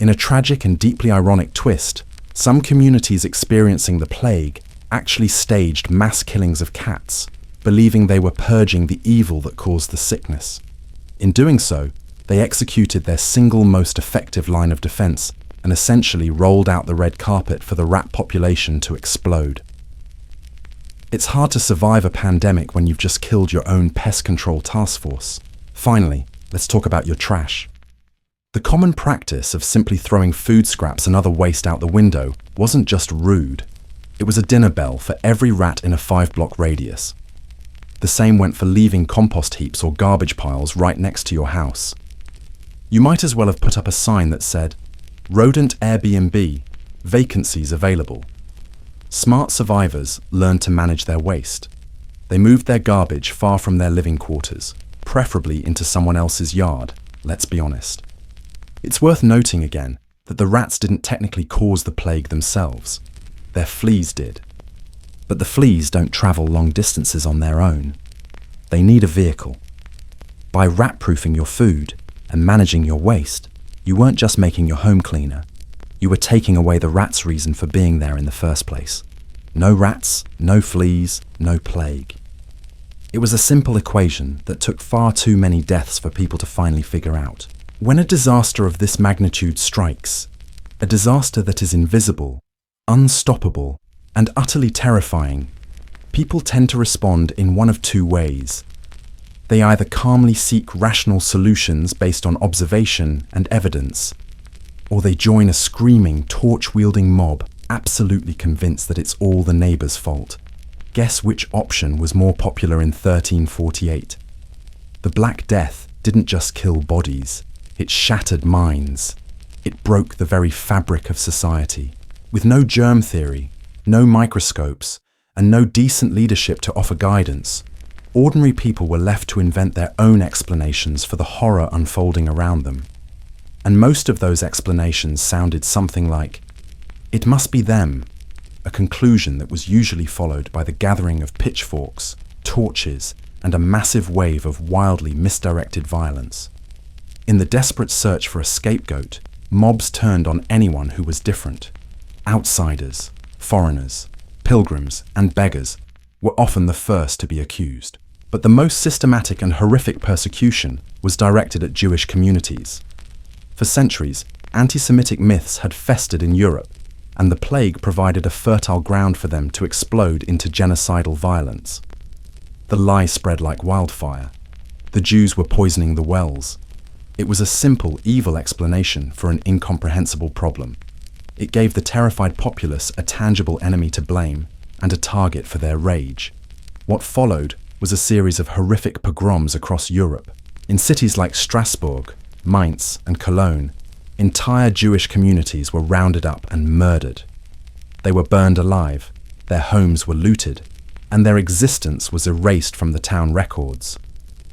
In a tragic and deeply ironic twist, some communities experiencing the plague actually staged mass killings of cats, believing they were purging the evil that caused the sickness. In doing so, they executed their single most effective line of defense and essentially rolled out the red carpet for the rat population to explode. It's hard to survive a pandemic when you've just killed your own pest control task force. Finally, let's talk about your trash. The common practice of simply throwing food scraps and other waste out the window wasn't just rude. It was a dinner bell for every rat in a 5-block radius. The same went for leaving compost heaps or garbage piles right next to your house. You might as well have put up a sign that said, "Rodent Airbnb, vacancies available." Smart survivors learned to manage their waste. They moved their garbage far from their living quarters, preferably into someone else's yard, let's be honest. It's worth noting again that the rats didn't technically cause the plague themselves. Their fleas did. But the fleas don't travel long distances on their own. They need a vehicle. By rat-proofing your food and managing your waste, you weren't just making your home cleaner. You were taking away the rat's reason for being there in the first place. No rats, no fleas, no plague. It was a simple equation that took far too many deaths for people to finally figure out. When a disaster of this magnitude strikes, a disaster that is invisible, unstoppable, and utterly terrifying, people tend to respond in one of two ways. They either calmly seek rational solutions based on observation and evidence, or they join a screaming, torch-wielding mob, absolutely convinced that it's all the neighbour's fault. Guess which option was more popular in 1348? The Black Death didn't just kill bodies, it shattered minds. It broke the very fabric of society. With no germ theory, no microscopes, and no decent leadership to offer guidance, ordinary people were left to invent their own explanations for the horror unfolding around them. And most of those explanations sounded something like, "It must be them," a conclusion that was usually followed by the gathering of pitchforks, torches, and a massive wave of wildly misdirected violence. In the desperate search for a scapegoat, mobs turned on anyone who was different. Outsiders, foreigners, pilgrims, and beggars were often the first to be accused. But the most systematic and horrific persecution was directed at Jewish communities. For centuries, anti-Semitic myths had festered in Europe, and the plague provided a fertile ground for them to explode into genocidal violence. The lie spread like wildfire. The Jews were poisoning the wells. It was a simple, evil explanation for an incomprehensible problem. It gave the terrified populace a tangible enemy to blame and a target for their rage. What followed was a series of horrific pogroms across Europe. In cities like Strasbourg, Mainz, and Cologne, entire Jewish communities were rounded up and murdered. They were burned alive, their homes were looted, and their existence was erased from the town records.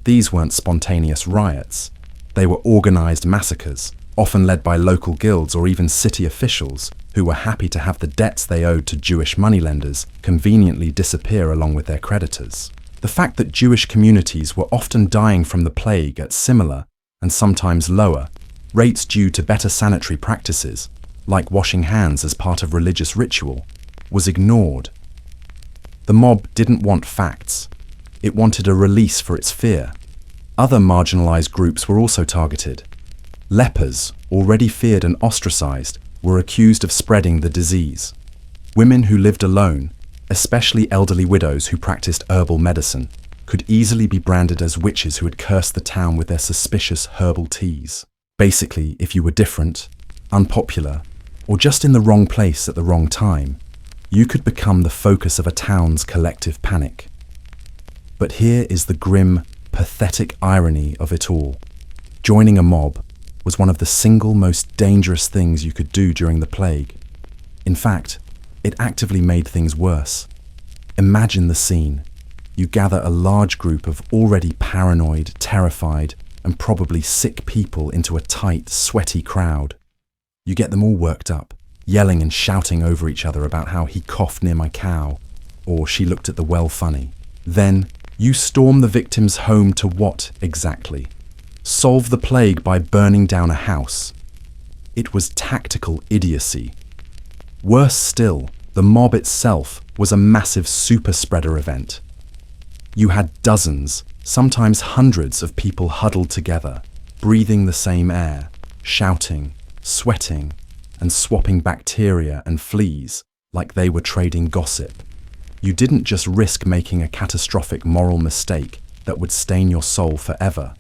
These weren't spontaneous riots. They were organized massacres, often led by local guilds or even city officials who were happy to have the debts they owed to Jewish moneylenders conveniently disappear along with their creditors. The fact that Jewish communities were often dying from the plague at similar, and sometimes lower, rates due to better sanitary practices, like washing hands as part of religious ritual, was ignored. The mob didn't want facts. It wanted a release for its fear. Other marginalized groups were also targeted. Lepers, already feared and ostracized, were accused of spreading the disease. Women who lived alone, especially elderly widows who practiced herbal medicine, could easily be branded as witches who had cursed the town with their suspicious herbal teas. Basically, if you were different, unpopular, or just in the wrong place at the wrong time, you could become the focus of a town's collective panic. But here is the grim, pathetic irony of it all. Joining a mob was one of the single most dangerous things you could do during the plague. In fact, it actively made things worse. Imagine the scene. You gather a large group of already paranoid, terrified, and probably sick people into a tight, sweaty crowd. You get them all worked up, yelling and shouting over each other about how he coughed near my cow, or she looked at the well funny. Then, you storm the victim's home to what exactly? Solve the plague by burning down a house. It was tactical idiocy. Worse still, the mob itself was a massive super spreader event. You had dozens, sometimes hundreds of people huddled together, breathing the same air, shouting, sweating, and swapping bacteria and fleas like they were trading gossip. You didn't just risk making a catastrophic moral mistake that would stain your soul forever.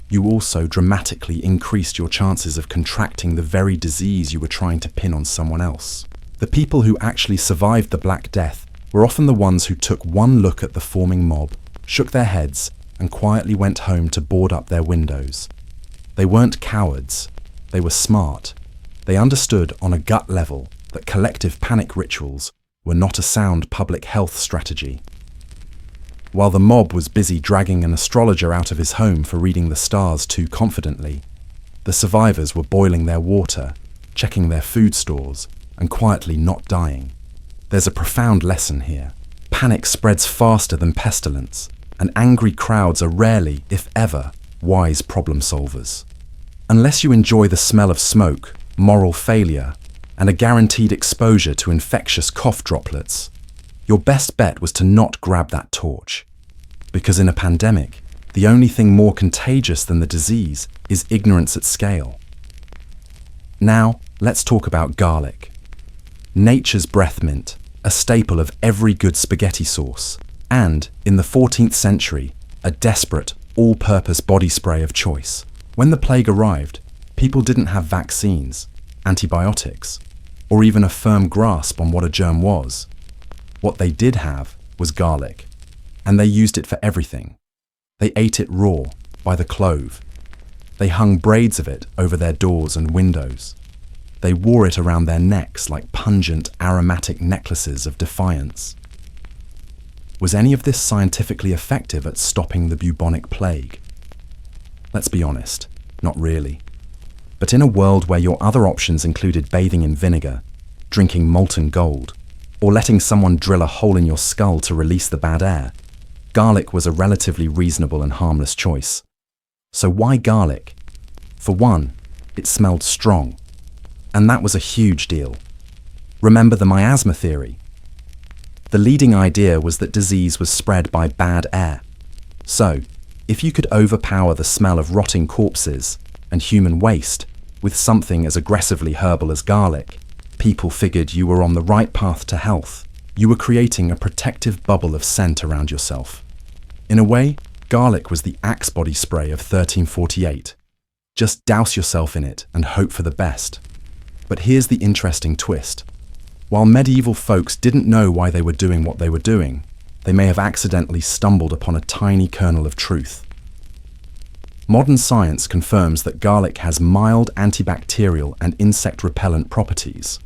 You also dramatically increased your chances of contracting the very disease you were trying to pin on someone else. The people who actually survived the Black Death were often the ones who took one look at the forming mob, shook their heads, and quietly went home to board up their windows. They weren't cowards. They were smart. They understood on a gut level that collective panic rituals were not a sound public health strategy. While the mob was busy dragging an astrologer out of his home for reading the stars too confidently, the survivors were boiling their water, checking their food stores, and quietly not dying. There's a profound lesson here. Panic spreads faster than pestilence, and angry crowds are rarely, if ever, wise problem solvers. Unless you enjoy the smell of smoke, moral failure, and a guaranteed exposure to infectious cough droplets, your best bet was to not grab that torch. Because in a pandemic, the only thing more contagious than the disease is ignorance at scale. Now, let's talk about garlic. Nature's breath mint, a staple of every good spaghetti sauce, and, in the 14th century, a desperate, all-purpose body spray of choice. When the plague arrived, people didn't have vaccines, antibiotics, or even a firm grasp on what a germ was. What they did have was garlic, and they used it for everything. They ate it raw, by the clove. They hung braids of it over their doors and windows. They wore it around their necks like pungent, aromatic necklaces of defiance. Was any of this scientifically effective at stopping the bubonic plague? Let's be honest, not really. But in a world where your other options included bathing in vinegar, drinking molten gold, or letting someone drill a hole in your skull to release the bad air, garlic was a relatively reasonable and harmless choice. So why garlic? For one, it smelled strong. And that was a huge deal. Remember the miasma theory? The leading idea was that disease was spread by bad air. So, if you could overpower the smell of rotting corpses and human waste with something as aggressively herbal as garlic, people figured you were on the right path to health. You were creating a protective bubble of scent around yourself. In a way, garlic was the Axe body spray of 1348. Just douse yourself in it and hope for the best. But here's the interesting twist. While medieval folks didn't know why they were doing what they were doing, they may have accidentally stumbled upon a tiny kernel of truth. Modern science confirms that garlic has mild antibacterial and insect repellent properties.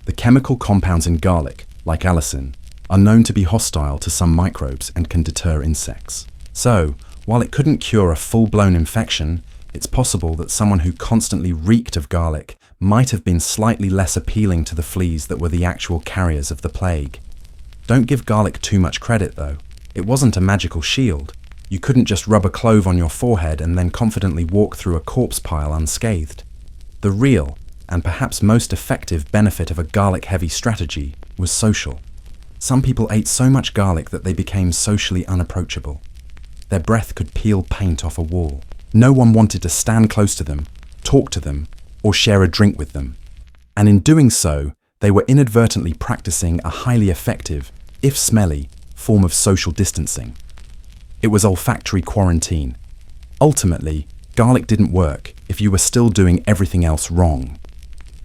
The chemical compounds in garlic, like allicin, are known to be hostile to some microbes and can deter insects. So, while it couldn't cure a full-blown infection, it's possible that someone who constantly reeked of garlic might have been slightly less appealing to the fleas that were the actual carriers of the plague. Don't give garlic too much credit, though. It wasn't a magical shield. You couldn't just rub a clove on your forehead and then confidently walk through a corpse pile unscathed. The real, and perhaps most effective benefit of a garlic-heavy strategy was social. Some people ate so much garlic that they became socially unapproachable. Their breath could peel paint off a wall. No one wanted to stand close to them, talk to them, or share a drink with them. And in doing so, they were inadvertently practicing a highly effective, if smelly, form of social distancing. It was olfactory quarantine. Ultimately, garlic didn't work if you were still doing everything else wrong.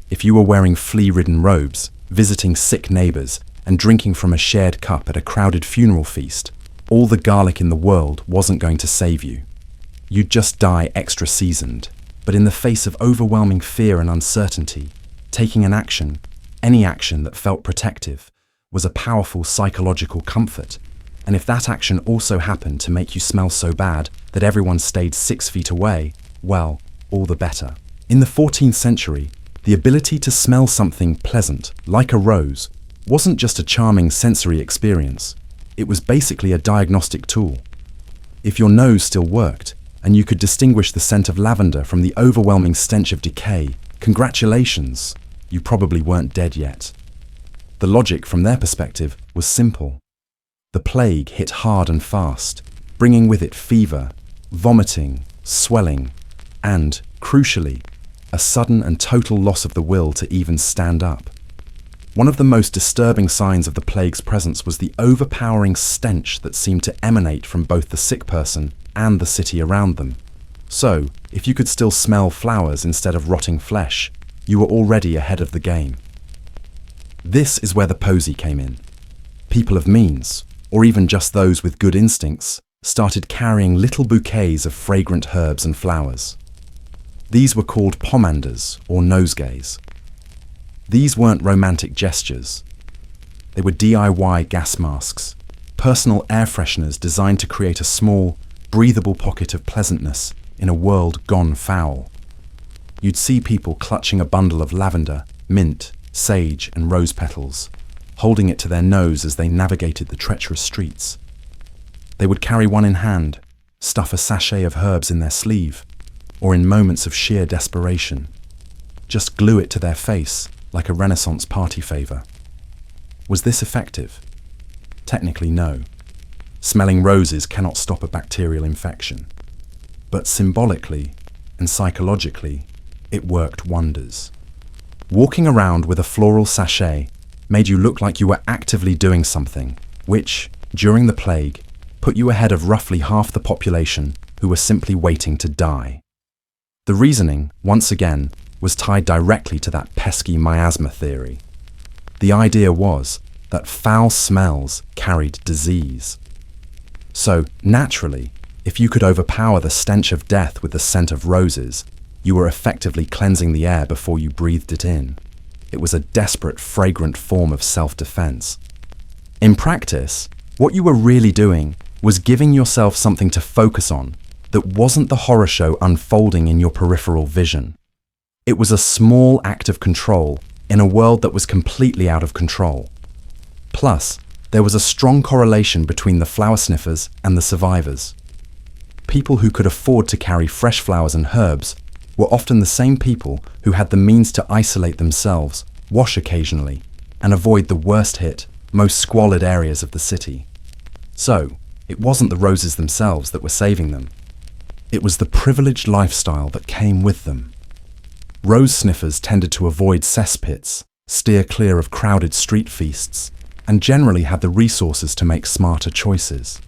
If you were wearing flea-ridden robes, visiting sick neighbors, and drinking from a shared cup at a crowded funeral feast, all the garlic in the world wasn't going to save you. You'd just die extra seasoned. But in the face of overwhelming fear and uncertainty, taking an action, any action that felt protective, was a powerful psychological comfort. And if that action also happened to make you smell so bad that everyone stayed 6 feet away, well, all the better. In the 14th century, the ability to smell something pleasant, like a rose, wasn't just a charming sensory experience. It was basically a diagnostic tool. If your nose still worked, and you could distinguish the scent of lavender from the overwhelming stench of decay, congratulations, you probably weren't dead yet. The logic from their perspective was simple. The plague hit hard and fast, bringing with it fever, vomiting, swelling, and, crucially, a sudden and total loss of the will to even stand up. One of the most disturbing signs of the plague's presence was the overpowering stench that seemed to emanate from both the sick person and the city around them. So, if you could still smell flowers instead of rotting flesh, you were already ahead of the game. This is where the posy came in. People of means, or even just those with good instincts, started carrying little bouquets of fragrant herbs and flowers. These were called pomanders, or nosegays. These weren't romantic gestures. They were DIY gas masks, personal air fresheners designed to create a small, breathable pocket of pleasantness in a world gone foul. You'd see people clutching a bundle of lavender, mint, sage, and rose petals, holding it to their nose as they navigated the treacherous streets. They would carry one in hand, stuff a sachet of herbs in their sleeve, or in moments of sheer desperation, just glue it to their face like a Renaissance party favor. Was this effective? Technically, no. Smelling roses cannot stop a bacterial infection. But symbolically and psychologically, it worked wonders. Walking around with a floral sachet made you look like you were actively doing something, which, during the plague, put you ahead of roughly half the population who were simply waiting to die. The reasoning, once again, was tied directly to that pesky miasma theory. The idea was that foul smells carried disease. So, naturally, if you could overpower the stench of death with the scent of roses, you were effectively cleansing the air before you breathed it in. It was a desperate, fragrant form of self-defense. In practice, what you were really doing was giving yourself something to focus on that wasn't the horror show unfolding in your peripheral vision. It was a small act of control in a world that was completely out of control. Plus, there was a strong correlation between the flower sniffers and the survivors. People who could afford to carry fresh flowers and herbs were often the same people who had the means to isolate themselves, wash occasionally, and avoid the worst hit, most squalid areas of the city. So, it wasn't the roses themselves that were saving them. It was the privileged lifestyle that came with them. Rose sniffers tended to avoid cesspits, steer clear of crowded street feasts, and generally had the resources to make smarter choices.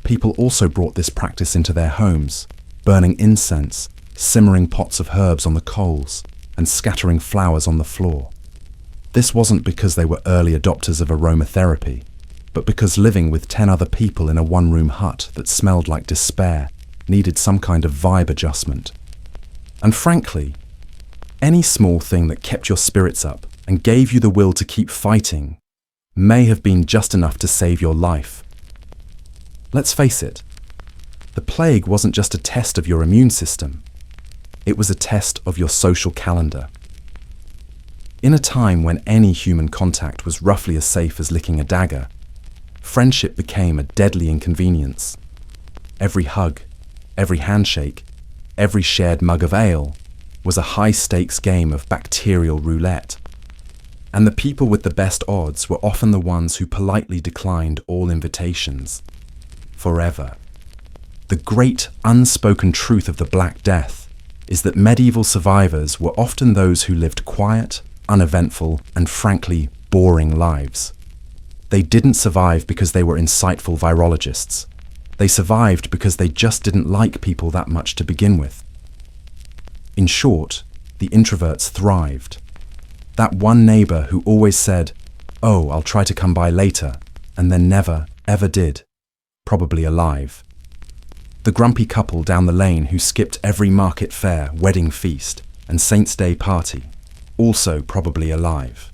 People also brought this practice into their homes, burning incense, simmering pots of herbs on the coals, and scattering flowers on the floor. This wasn't because they were early adopters of aromatherapy, but because living with 10 other people in a one-room hut that smelled like despair needed some kind of vibe adjustment. And frankly, any small thing that kept your spirits up and gave you the will to keep fighting may have been just enough to save your life. Let's face it, the plague wasn't just a test of your immune system. It was a test of your social calendar. In a time when any human contact was roughly as safe as licking a dagger, friendship became a deadly inconvenience. Every hug, every handshake, every shared mug of ale was a high-stakes game of bacterial roulette. And the people with the best odds were often the ones who politely declined all invitations. Forever. The great unspoken truth of the Black Death is that medieval survivors were often those who lived quiet, uneventful, and frankly, boring lives. They didn't survive because they were insightful virologists. They survived because they just didn't like people that much to begin with. In short, the introverts thrived. That one neighbor who always said, "Oh, I'll try to come by later," and then never, ever did. Probably alive. The grumpy couple down the lane who skipped every market fair, wedding feast, and Saints' Day party. Also probably alive.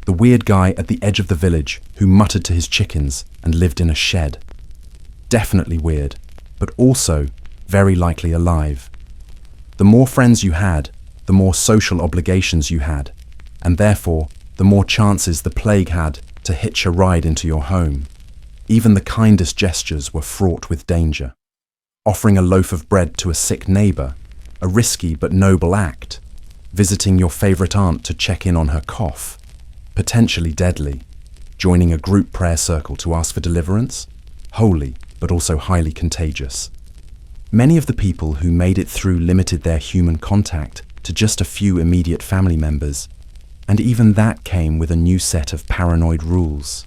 The weird guy at the edge of the village who muttered to his chickens and lived in a shed. Definitely weird, but also very likely alive. The more friends you had, the more social obligations you had, and therefore the more chances the plague had to hitch a ride into your home. Even the kindest gestures were fraught with danger. Offering a loaf of bread to a sick neighbor, a risky but noble act. Visiting your favorite aunt to check in on her cough, potentially deadly. Joining a group prayer circle to ask for deliverance, holy but also highly contagious. Many of the people who made it through limited their human contact to just a few immediate family members, and even that came with a new set of paranoid rules.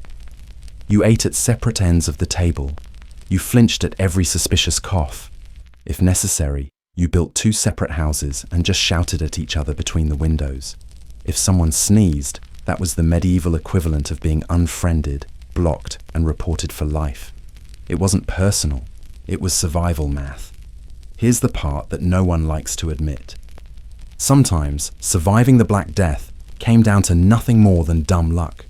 You ate at separate ends of the table. You flinched at every suspicious cough. If necessary, you built 2 separate houses and just shouted at each other between the windows. If someone sneezed, that was the medieval equivalent of being unfriended, blocked, and reported for life. It wasn't personal, it was survival math. Here's the part that no one likes to admit. Sometimes, surviving the Black Death came down to nothing more than dumb luck.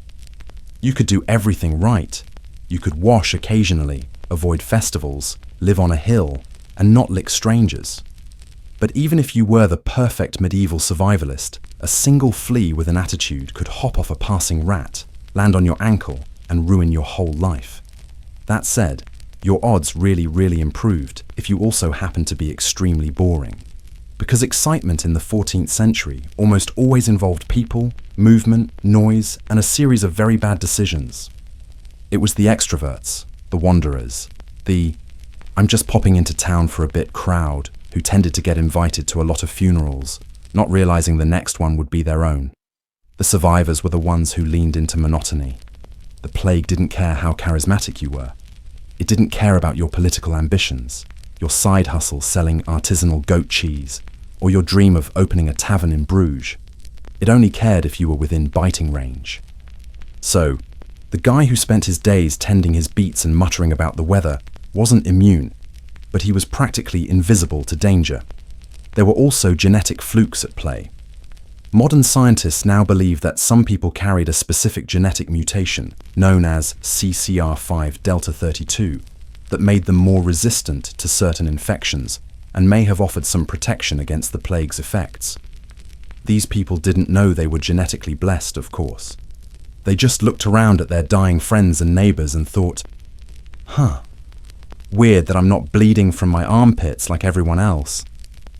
You could do everything right. You could wash occasionally, avoid festivals, live on a hill, and not lick strangers. But even if you were the perfect medieval survivalist, a single flea with an attitude could hop off a passing rat, land on your ankle, and ruin your whole life. That said, your odds really improved if you also happened to be extremely boring. Because excitement in the 14th century almost always involved people, movement, noise, and a series of very bad decisions. It was the extroverts, the wanderers, the "I'm just popping into town for a bit" crowd who tended to get invited to a lot of funerals, not realizing the next one would be their own. The survivors were the ones who leaned into monotony. The plague didn't care how charismatic you were. It didn't care about your political ambitions, your side hustle selling artisanal goat cheese, or your dream of opening a tavern in Bruges. It only cared if you were within biting range. So, the guy who spent his days tending his beets and muttering about the weather wasn't immune, but he was practically invisible to danger. There were also genetic flukes at play. Modern scientists now believe that some people carried a specific genetic mutation, known as CCR5 delta 32, that made them more resistant to certain infections and may have offered some protection against the plague's effects. These people didn't know they were genetically blessed, of course. They just looked around at their dying friends and neighbors and thought, weird that I'm not bleeding from my armpits like everyone else.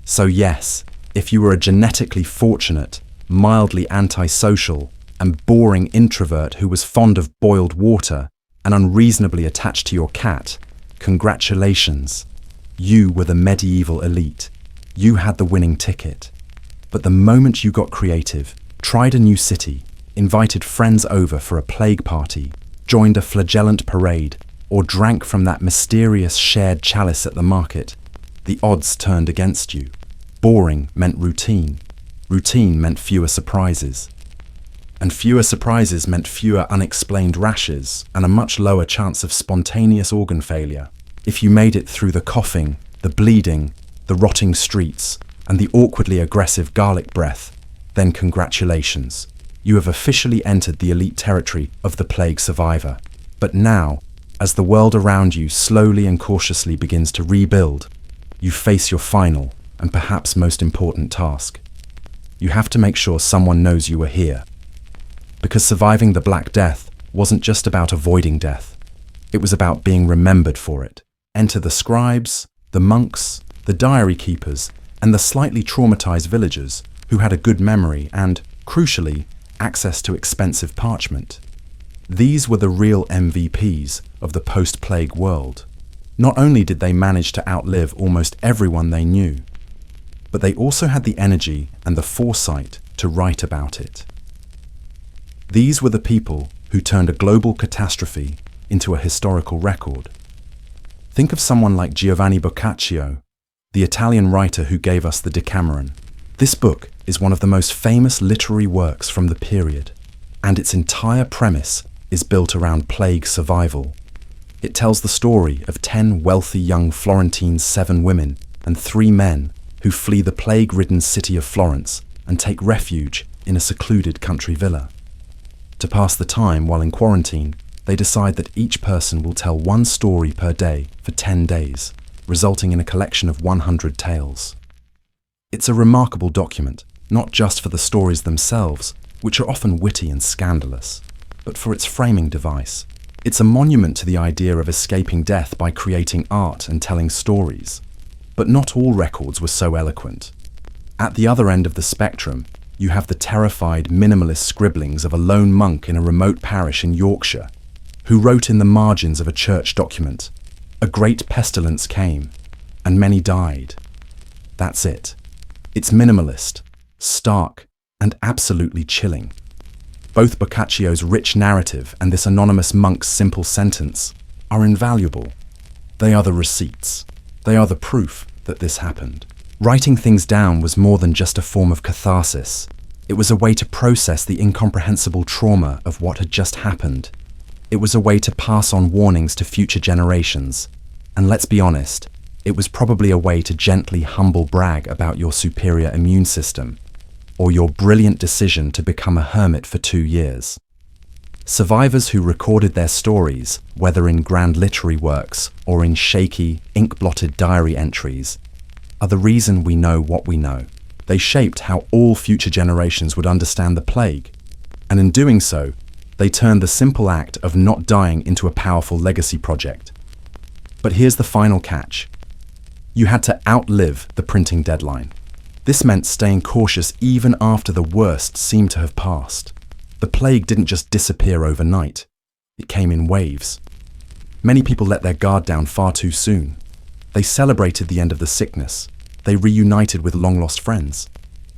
So yes, if you were a genetically fortunate, mildly antisocial, and boring introvert who was fond of boiled water and unreasonably attached to your cat, congratulations. You were the medieval elite. You had the winning ticket. But the moment you got creative, tried a new city, invited friends over for a plague party, joined a flagellant parade, or drank from that mysterious shared chalice at the market, the odds turned against you. Boring meant routine. Routine meant fewer surprises. And fewer surprises meant fewer unexplained rashes and a much lower chance of spontaneous organ failure. If you made it through the coughing, the bleeding, the rotting streets, and the awkwardly aggressive garlic breath, then congratulations. You have officially entered the elite territory of the plague survivor. But now, as the world around you slowly and cautiously begins to rebuild, you face your final and perhaps most important task. You have to make sure someone knows you are here. Because surviving the Black Death wasn't just about avoiding death. It was about being remembered for it. Enter the scribes, the monks, the diary keepers, and the slightly traumatized villagers who had a good memory and, crucially, access to expensive parchment. These were the real MVPs of the post-plague world. Not only did they manage to outlive almost everyone they knew, but they also had the energy and the foresight to write about it. These were the people who turned a global catastrophe into a historical record. Think of someone like Giovanni Boccaccio, the Italian writer who gave us the Decameron. This book is one of the most famous literary works from the period, and its entire premise is built around plague survival. It tells the story of 10 wealthy young Florentine 7 women and 3 men who flee the plague-ridden city of Florence and take refuge in a secluded country villa. To pass the time while in quarantine, they decide that each person will tell one story per day for 10 days, resulting in a collection of 100 tales. It's a remarkable document, not just for the stories themselves, which are often witty and scandalous, but for its framing device. It's a monument to the idea of escaping death by creating art and telling stories. But not all records were so eloquent. At the other end of the spectrum, you have the terrified minimalist scribblings of a lone monk in a remote parish in Yorkshire, who wrote in the margins of a church document, "A great pestilence came, and many died." That's it. It's minimalist, stark, and absolutely chilling. Both Boccaccio's rich narrative and this anonymous monk's simple sentence are invaluable. They are the receipts. They are the proof that this happened. Writing things down was more than just a form of catharsis. It was a way to process the incomprehensible trauma of what had just happened. It was a way to pass on warnings to future generations. And let's be honest, it was probably a way to gently humble brag about your superior immune system, or your brilliant decision to become a hermit for 2 years. Survivors who recorded their stories, whether in grand literary works or in shaky, ink-blotted diary entries, are the reason we know what we know. They shaped how all future generations would understand the plague, and in doing so, they turned the simple act of not dying into a powerful legacy project. But here's the final catch. You had to outlive the printing deadline. This meant staying cautious even after the worst seemed to have passed. The plague didn't just disappear overnight. It came in waves. Many people let their guard down far too soon. They celebrated the end of the sickness. They reunited with long-lost friends.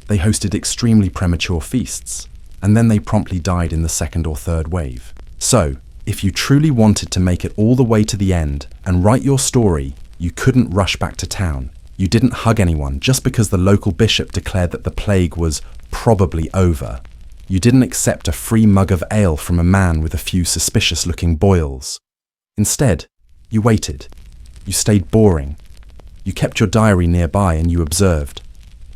They hosted extremely premature feasts. And then they promptly died in the second or third wave. So, if you truly wanted to make it all the way to the end and write your story, you couldn't rush back to town. You didn't hug anyone just because the local bishop declared that the plague was probably over. You didn't accept a free mug of ale from a man with a few suspicious-looking boils. Instead, you waited. You stayed boring. You kept your diary nearby and you observed.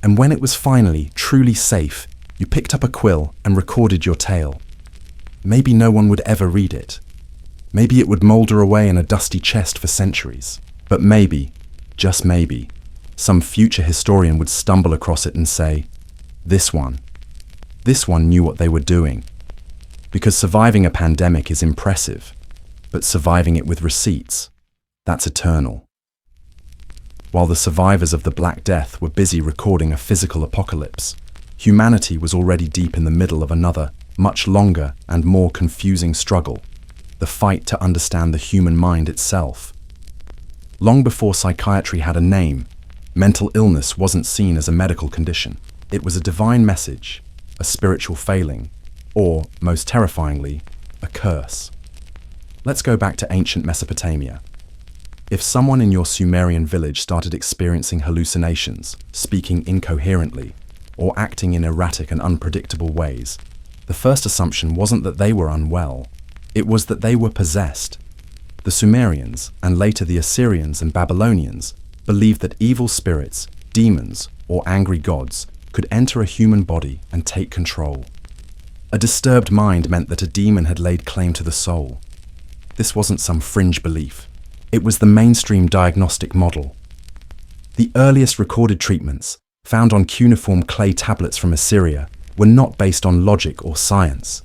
And when it was finally truly safe, you picked up a quill and recorded your tale. Maybe no one would ever read it. Maybe it would moulder away in a dusty chest for centuries. But maybe, just maybe, some future historian would stumble across it and say, this one knew what they were doing. Because surviving a pandemic is impressive, but surviving it with receipts, that's eternal. While the survivors of the Black Death were busy recording a physical apocalypse, humanity was already deep in the middle of another, much longer and more confusing struggle, the fight to understand the human mind itself. Long before psychiatry had a name, mental illness wasn't seen as a medical condition. It was a divine message, a spiritual failing, or, most terrifyingly, a curse. Let's go back to ancient Mesopotamia. If someone in your Sumerian village started experiencing hallucinations, speaking incoherently, or acting in erratic and unpredictable ways, the first assumption wasn't that they were unwell, it was that they were possessed. The Sumerians, and later the Assyrians and Babylonians, believed that evil spirits, demons, or angry gods could enter a human body and take control. A disturbed mind meant that a demon had laid claim to the soul. This wasn't some fringe belief. It was the mainstream diagnostic model. The earliest recorded treatments, found on cuneiform clay tablets from Assyria, were not based on logic or science.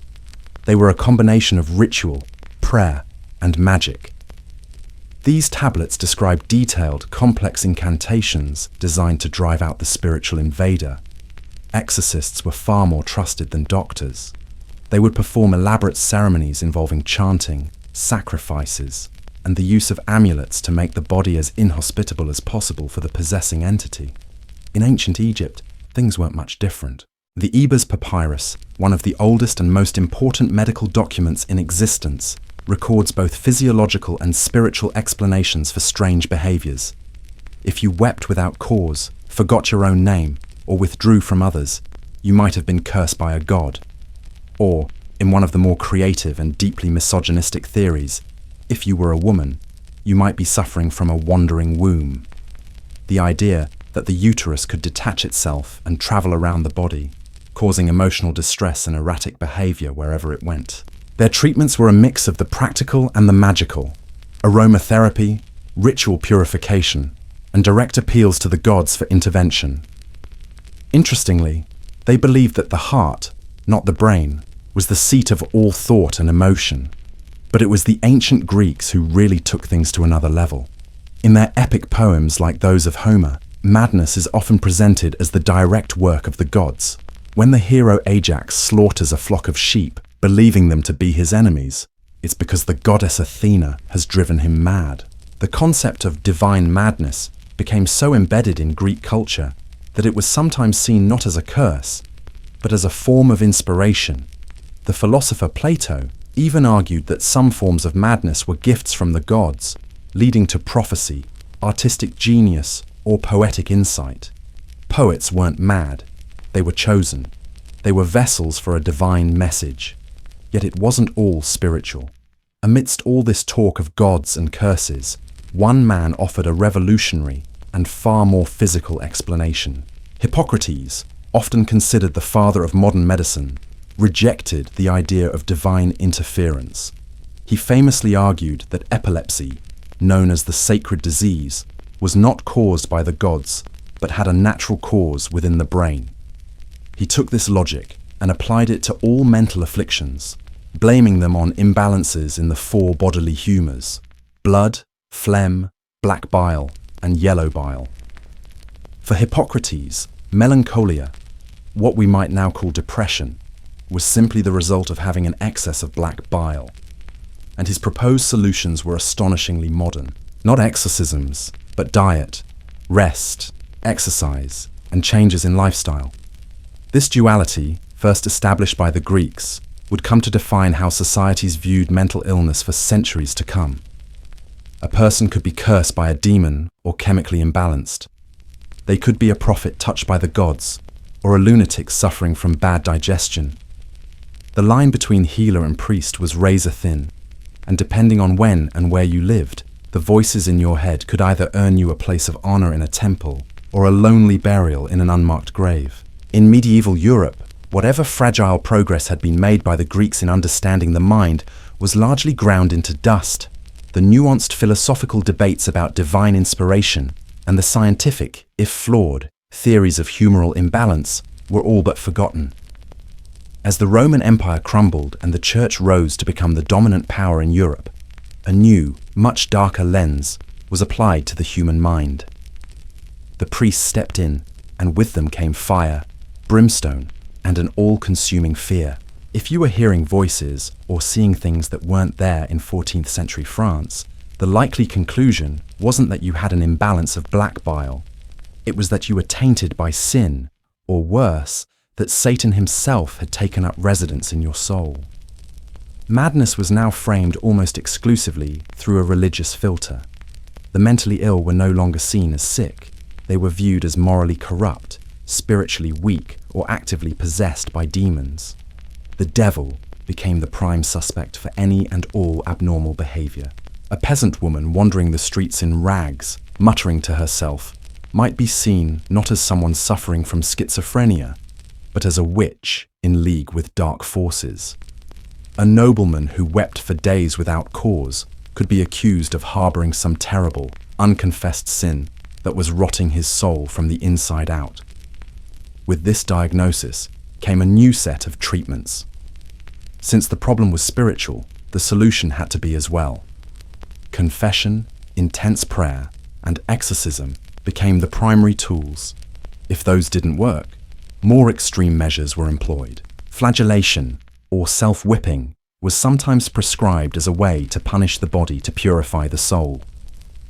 They were a combination of ritual, prayer, and magic. These tablets describe detailed, complex incantations designed to drive out the spiritual invader. Exorcists were far more trusted than doctors. They would perform elaborate ceremonies involving chanting, sacrifices, and the use of amulets to make the body as inhospitable as possible for the possessing entity. In ancient Egypt, things weren't much different. The Ebers Papyrus, one of the oldest and most important medical documents in existence, records both physiological and spiritual explanations for strange behaviors. If you wept without cause, forgot your own name, or withdrew from others, you might have been cursed by a god. Or, in one of the more creative and deeply misogynistic theories, if you were a woman, you might be suffering from a wandering womb. The idea that the uterus could detach itself and travel around the body, causing emotional distress and erratic behavior wherever it went. Their treatments were a mix of the practical and the magical, aromatherapy, ritual purification, and direct appeals to the gods for intervention. Interestingly, they believed that the heart, not the brain, was the seat of all thought and emotion. But it was the ancient Greeks who really took things to another level. In their epic poems like those of Homer, madness is often presented as the direct work of the gods. When the hero Ajax slaughters a flock of sheep, believing them to be his enemies, it's because the goddess Athena has driven him mad. The concept of divine madness became so embedded in Greek culture that it was sometimes seen not as a curse, but as a form of inspiration. The philosopher Plato even argued that some forms of madness were gifts from the gods, leading to prophecy, artistic genius, or poetic insight. Poets weren't mad. They were chosen. They were vessels for a divine message. Yet it wasn't all spiritual. Amidst all this talk of gods and curses, one man offered a revolutionary and far more physical explanation. Hippocrates, often considered the father of modern medicine, rejected the idea of divine interference. He famously argued that epilepsy, known as the sacred disease, was not caused by the gods, but had a natural cause within the brain. He took this logic and applied it to all mental afflictions, blaming them on imbalances in the four bodily humours: blood, phlegm, black bile, and yellow bile. For Hippocrates, melancholia, what we might now call depression, was simply the result of having an excess of black bile. And his proposed solutions were astonishingly modern. Not exorcisms, but diet, rest, exercise, and changes in lifestyle. This duality, first established by the Greeks, would come to define how societies viewed mental illness for centuries to come. A person could be cursed by a demon or chemically imbalanced. They could be a prophet touched by the gods, or a lunatic suffering from bad digestion. The line between healer and priest was razor thin, and depending on when and where you lived, the voices in your head could either earn you a place of honor in a temple or a lonely burial in an unmarked grave. In medieval Europe, whatever fragile progress had been made by the Greeks in understanding the mind was largely ground into dust. The nuanced philosophical debates about divine inspiration and the scientific, if flawed, theories of humoral imbalance were all but forgotten. As the Roman Empire crumbled and the Church rose to become the dominant power in Europe, a new, much darker lens was applied to the human mind. The priests stepped in, and with them came fire, brimstone, and an all-consuming fear. If you were hearing voices or seeing things that weren't there in 14th century France, the likely conclusion wasn't that you had an imbalance of black bile. It was that you were tainted by sin, or worse, that Satan himself had taken up residence in your soul. Madness was now framed almost exclusively through a religious filter. The mentally ill were no longer seen as sick. They were viewed as morally corrupt, spiritually weak, or actively possessed by demons. The devil became the prime suspect for any and all abnormal behavior. A peasant woman wandering the streets in rags, muttering to herself, might be seen not as someone suffering from schizophrenia, but as a witch in league with dark forces. A nobleman who wept for days without cause could be accused of harboring some terrible, unconfessed sin that was rotting his soul from the inside out. With this diagnosis came a new set of treatments. Since the problem was spiritual, the solution had to be as well. Confession, intense prayer, and exorcism became the primary tools. If those didn't work, more extreme measures were employed. Flagellation, or self-whipping, was sometimes prescribed as a way to punish the body to purify the soul.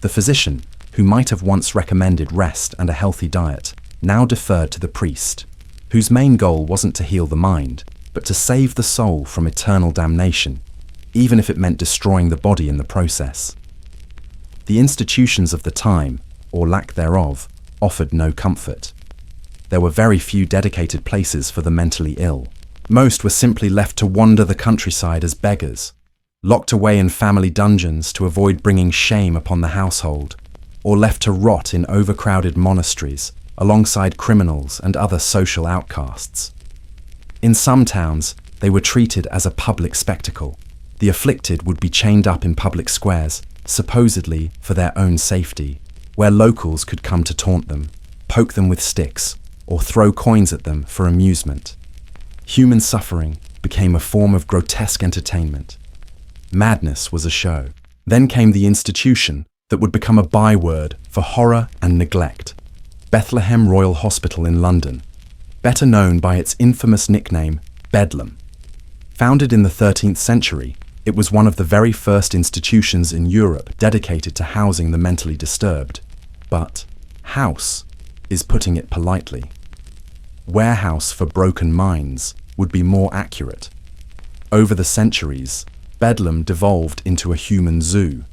The physician, who might have once recommended rest and a healthy diet, now deferred to the priest, whose main goal wasn't to heal the mind, but to save the soul from eternal damnation, even if it meant destroying the body in the process. The institutions of the time, or lack thereof, offered no comfort. There were very few dedicated places for the mentally ill. Most were simply left to wander the countryside as beggars, locked away in family dungeons to avoid bringing shame upon the household, or left to rot in overcrowded monasteries alongside criminals and other social outcasts. In some towns, they were treated as a public spectacle. The afflicted would be chained up in public squares, supposedly for their own safety, where locals could come to taunt them, poke them with sticks, or throw coins at them for amusement. Human suffering became a form of grotesque entertainment. Madness was a show. Then came the institution that would become a byword for horror and neglect. Bethlehem Royal Hospital in London, better known by its infamous nickname, Bedlam. Founded in the 13th century, it was one of the very first institutions in Europe dedicated to housing the mentally disturbed. But house is putting it politely. Warehouse for broken minds would be more accurate. Over the centuries, Bedlam devolved into a human zoo.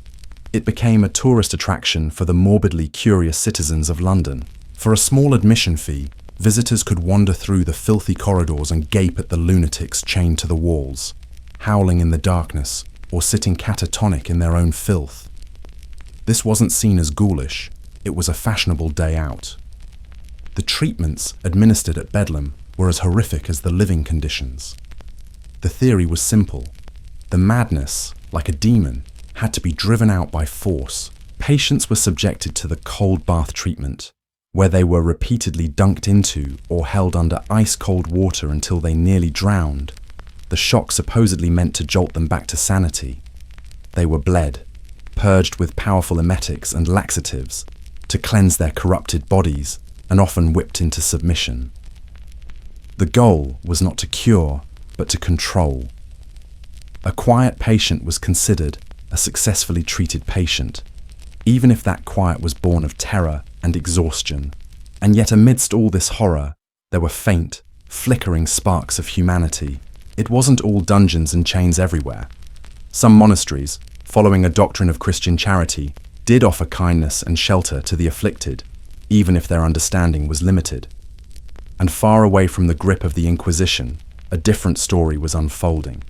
It became a tourist attraction for the morbidly curious citizens of London. For a small admission fee, visitors could wander through the filthy corridors and gape at the lunatics chained to the walls, howling in the darkness or sitting catatonic in their own filth. This wasn't seen as ghoulish, it was a fashionable day out. The treatments administered at Bedlam were as horrific as the living conditions. The theory was simple. The madness, like a demon, had to be driven out by force. Patients were subjected to the cold bath treatment, where they were repeatedly dunked into or held under ice-cold water until they nearly drowned. The shock supposedly meant to jolt them back to sanity. They were bled, purged with powerful emetics and laxatives to cleanse their corrupted bodies, and often whipped into submission. The goal was not to cure, but to control. A quiet patient was considered a successfully treated patient, even if that quiet was born of terror and exhaustion. And yet amidst all this horror, there were faint, flickering sparks of humanity. It wasn't all dungeons and chains everywhere. Some monasteries, following a doctrine of Christian charity, did offer kindness and shelter to the afflicted, even if their understanding was limited. And far away from the grip of the Inquisition, a different story was unfolding.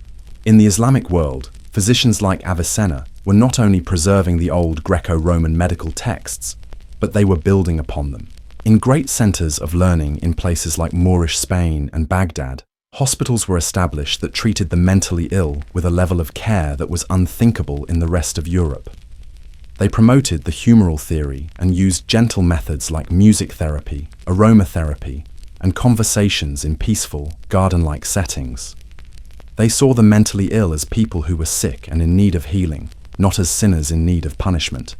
In the Islamic world, physicians like Avicenna were not only preserving the old Greco-Roman medical texts, but they were building upon them. In great centers of learning in places like Moorish Spain and Baghdad, hospitals were established that treated the mentally ill with a level of care that was unthinkable in the rest of Europe. They promoted the humoral theory and used gentle methods like music therapy, aromatherapy, and conversations in peaceful, garden-like settings. They saw the mentally ill as people who were sick and in need of healing, not as sinners in need of punishment.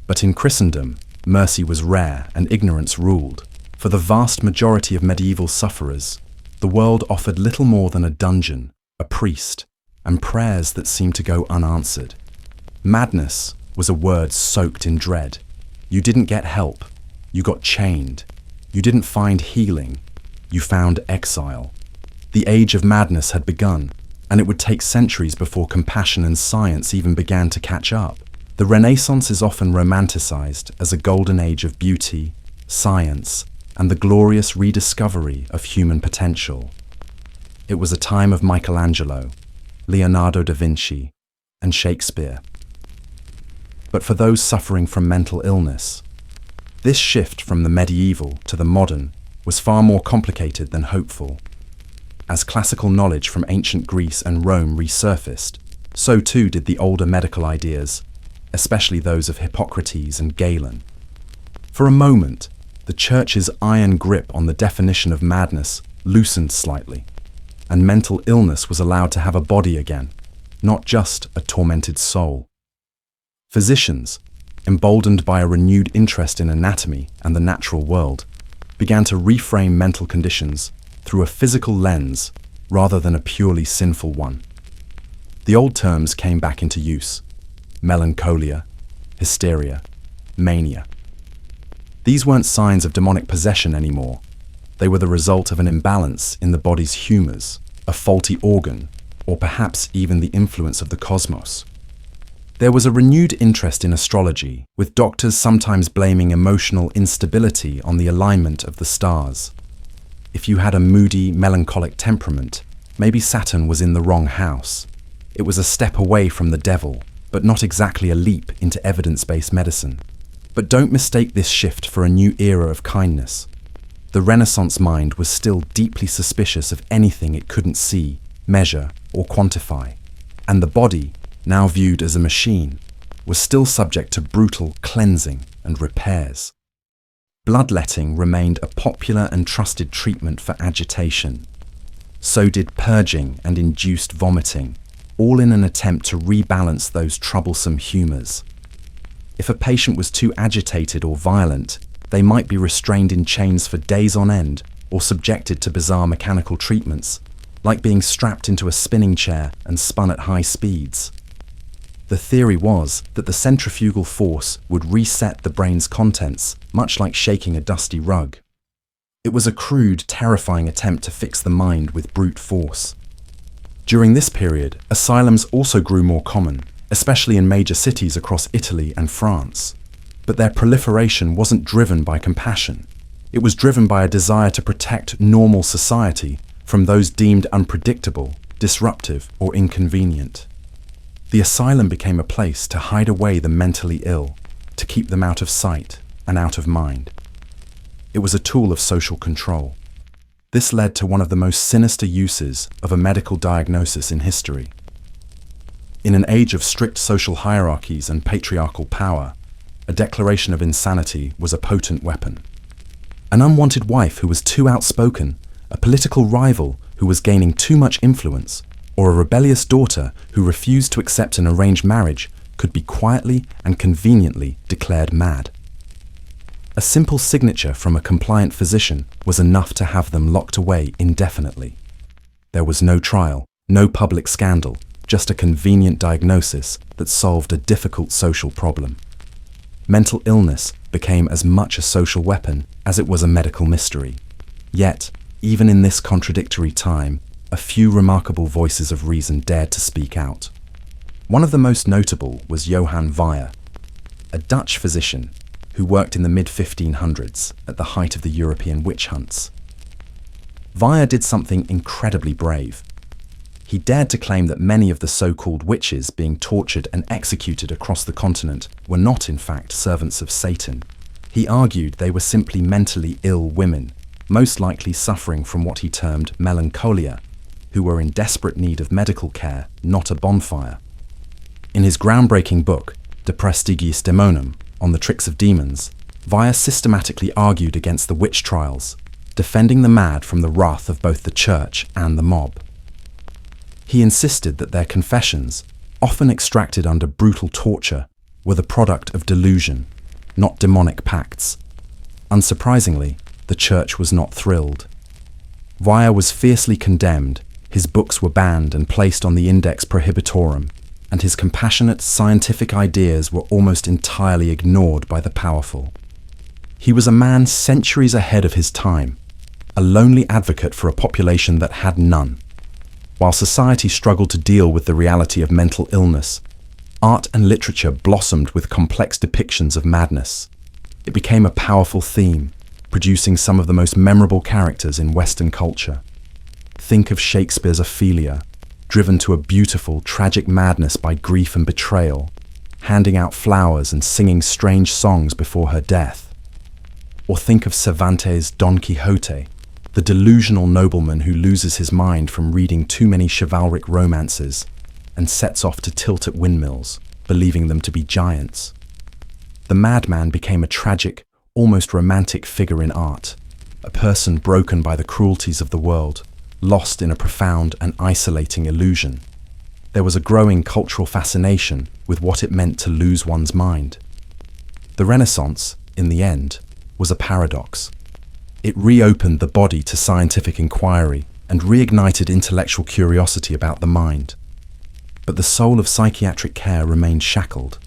But in Christendom, mercy was rare and ignorance ruled. For the vast majority of medieval sufferers, the world offered little more than a dungeon, a priest, and prayers that seemed to go unanswered. Madness was a word soaked in dread. You didn't get help, you got chained. You didn't find healing, you found exile. The age of madness had begun, and it would take centuries before compassion and science even began to catch up. The Renaissance is often romanticized as a golden age of beauty, science, and the glorious rediscovery of human potential. It was a time of Michelangelo, Leonardo da Vinci, and Shakespeare. But for those suffering from mental illness, this shift from the medieval to the modern was far more complicated than hopeful. As classical knowledge from ancient Greece and Rome resurfaced, so too did the older medical ideas, especially those of Hippocrates and Galen. For a moment, the Church's iron grip on the definition of madness loosened slightly, and mental illness was allowed to have a body again, not just a tormented soul. Physicians, emboldened by a renewed interest in anatomy and the natural world, began to reframe mental conditions through a physical lens rather than a purely sinful one. The old terms came back into use: melancholia, hysteria, mania. These weren't signs of demonic possession anymore. They were the result of an imbalance in the body's humors, a faulty organ, or perhaps even the influence of the cosmos. There was a renewed interest in astrology, with doctors sometimes blaming emotional instability on the alignment of the stars. If you had a moody, melancholic temperament, maybe Saturn was in the wrong house. It was a step away from the devil, but not exactly a leap into evidence-based medicine. But don't mistake this shift for a new era of kindness. The Renaissance mind was still deeply suspicious of anything it couldn't see, measure, or quantify, and the body, now viewed as a machine, was still subject to brutal cleansing and repairs. Bloodletting remained a popular and trusted treatment for agitation. So did purging and induced vomiting, all in an attempt to rebalance those troublesome humors. If a patient was too agitated or violent, they might be restrained in chains for days on end or subjected to bizarre mechanical treatments, like being strapped into a spinning chair and spun at high speeds. The theory was that the centrifugal force would reset the brain's contents, much like shaking a dusty rug. It was a crude, terrifying attempt to fix the mind with brute force. During this period, asylums also grew more common, especially in major cities across Italy and France. But their proliferation wasn't driven by compassion. It was driven by a desire to protect normal society from those deemed unpredictable, disruptive, or inconvenient. The asylum became a place to hide away the mentally ill, to keep them out of sight and out of mind. It was a tool of social control. This led to one of the most sinister uses of a medical diagnosis in history. In an age of strict social hierarchies and patriarchal power, a declaration of insanity was a potent weapon. An unwanted wife who was too outspoken, a political rival who was gaining too much influence, or a rebellious daughter who refused to accept an arranged marriage could be quietly and conveniently declared mad. A simple signature from a compliant physician was enough to have them locked away indefinitely. There was no trial, no public scandal, just a convenient diagnosis that solved a difficult social problem. Mental illness became as much a social weapon as it was a medical mystery. Yet, even in this contradictory time, a few remarkable voices of reason dared to speak out. One of the most notable was Johann Weyer, a Dutch physician who worked in the mid-1500s at the height of the European witch hunts. Weyer did something incredibly brave. He dared to claim that many of the so-called witches being tortured and executed across the continent were not in fact servants of Satan. He argued they were simply mentally ill women, most likely suffering from what he termed melancholia, who were in desperate need of medical care, not a bonfire. In his groundbreaking book, De Praestigiis Daemonum, on the tricks of demons, Weyer systematically argued against the witch trials, defending the mad from the wrath of both the church and the mob. He insisted that their confessions, often extracted under brutal torture, were the product of delusion, not demonic pacts. Unsurprisingly, the church was not thrilled. Weyer was fiercely condemned, his books were banned and placed on the Index Prohibitorum, and his compassionate scientific ideas were almost entirely ignored by the powerful. He was a man centuries ahead of his time, a lonely advocate for a population that had none. While society struggled to deal with the reality of mental illness, art and literature blossomed with complex depictions of madness. It became a powerful theme, producing some of the most memorable characters in Western culture. Think of Shakespeare's Ophelia, driven to a beautiful, tragic madness by grief and betrayal, handing out flowers and singing strange songs before her death. Or think of Cervantes' Don Quixote, the delusional nobleman who loses his mind from reading too many chivalric romances and sets off to tilt at windmills, believing them to be giants. The madman became a tragic, almost romantic figure in art, a person broken by the cruelties of the world, lost in a profound and isolating illusion. There was a growing cultural fascination with what it meant to lose one's mind. The Renaissance, in the end, was a paradox. It reopened the body to scientific inquiry and reignited intellectual curiosity about the mind. But the soul of psychiatric care remained shackled.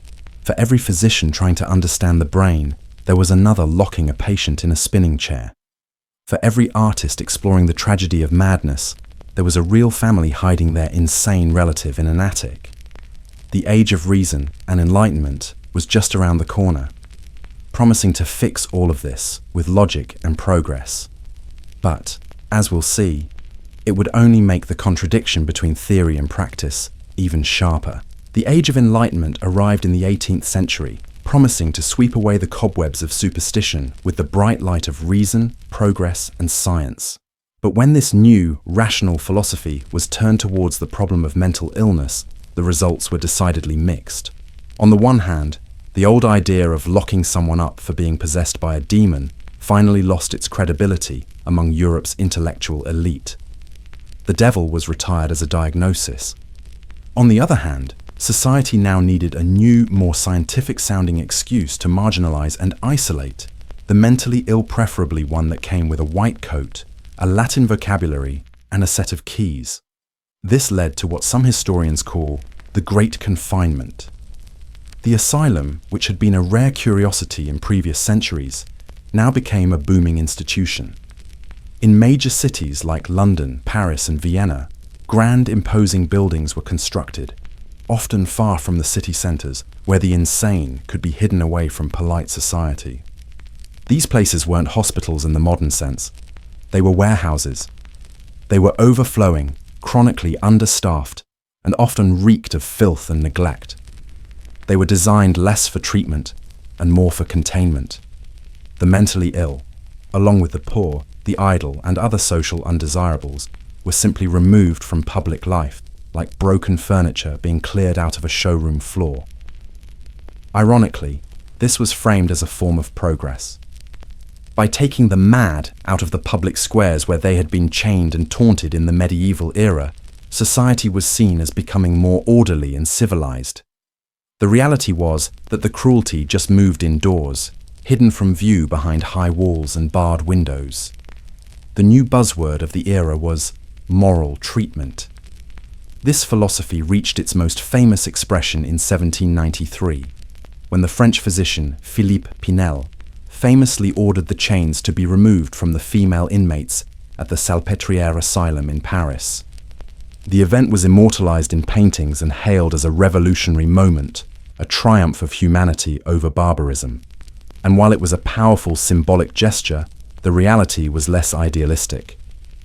For every physician trying to understand the brain, there was another locking a patient in a spinning chair. For every artist exploring the tragedy of madness, there was a real family hiding their insane relative in an attic. The age of reason and enlightenment was just around the corner, promising to fix all of this with logic and progress. But, as we'll see, it would only make the contradiction between theory and practice even sharper. The Age of Enlightenment arrived in the 18th century, promising to sweep away the cobwebs of superstition with the bright light of reason, progress, and science. But when this new, rational philosophy was turned towards the problem of mental illness, the results were decidedly mixed. On the one hand, the old idea of locking someone up for being possessed by a demon finally lost its credibility among Europe's intellectual elite. The devil was retired as a diagnosis. On the other hand, society now needed a new, more scientific-sounding excuse to marginalize and isolate the mentally ill, preferably one that came with a white coat, a Latin vocabulary, and a set of keys. This led to what some historians call the Great Confinement. The asylum, which had been a rare curiosity in previous centuries, now became a booming institution. In major cities like London, Paris, and Vienna, grand, imposing buildings were constructed, often far from the city centres, where the insane could be hidden away from polite society. These places weren't hospitals in the modern sense. They were warehouses. They were overflowing, chronically understaffed, and often reeked of filth and neglect. They were designed less for treatment and more for containment. The mentally ill, along with the poor, the idle, and other social undesirables, were simply removed from public life, like broken furniture being cleared out of a showroom floor. Ironically, this was framed as a form of progress. By taking the mad out of the public squares where they had been chained and taunted in the medieval era, society was seen as becoming more orderly and civilized. The reality was that the cruelty just moved indoors, hidden from view behind high walls and barred windows. The new buzzword of the era was moral treatment. This philosophy reached its most famous expression in 1793, when the French physician Philippe Pinel famously ordered the chains to be removed from the female inmates at the Salpêtrière Asylum in Paris. The event was immortalized in paintings and hailed as a revolutionary moment, a triumph of humanity over barbarism. And while it was a powerful symbolic gesture, the reality was less idealistic.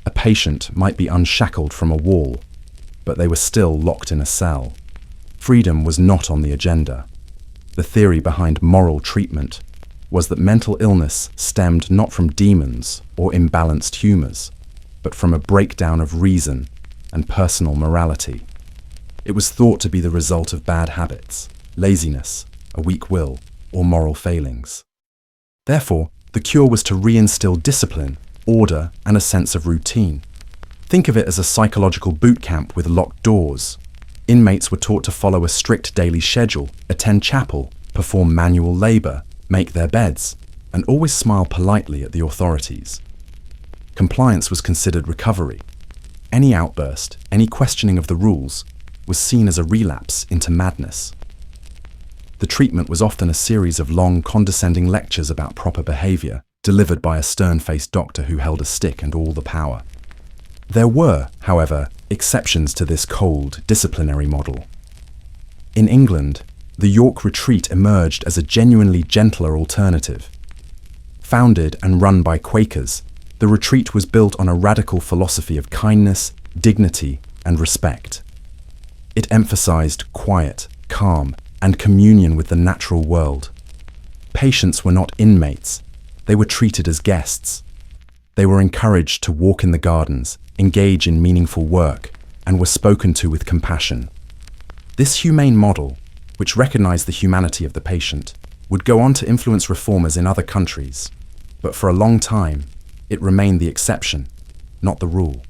A patient might be unshackled from a wall, but they were still locked in a cell. Freedom was not on the agenda. The theory behind moral treatment was that mental illness stemmed not from demons or imbalanced humors, but from a breakdown of reason and personal morality. It was thought to be the result of bad habits, laziness, a weak will, or moral failings. Therefore, the cure was to reinstill discipline, order, and a sense of routine. Think of it as a psychological boot camp with locked doors. Inmates were taught to follow a strict daily schedule, attend chapel, perform manual labor, make their beds, and always smile politely at the authorities. Compliance was considered recovery. Any outburst, any questioning of the rules, was seen as a relapse into madness. The treatment was often a series of long, condescending lectures about proper behavior, delivered by a stern-faced doctor who held a stick and all the power. There were, however, exceptions to this cold, disciplinary model. In England, the York Retreat emerged as a genuinely gentler alternative. Founded and run by Quakers, the retreat was built on a radical philosophy of kindness, dignity, and respect. It emphasized quiet, calm, and communion with the natural world. Patients were not inmates, they were treated as guests. They were encouraged to walk in the gardens, engage in meaningful work, and were spoken to with compassion. This humane model, which recognized the humanity of the patient, would go on to influence reformers in other countries, but for a long time, it remained the exception, not the rule.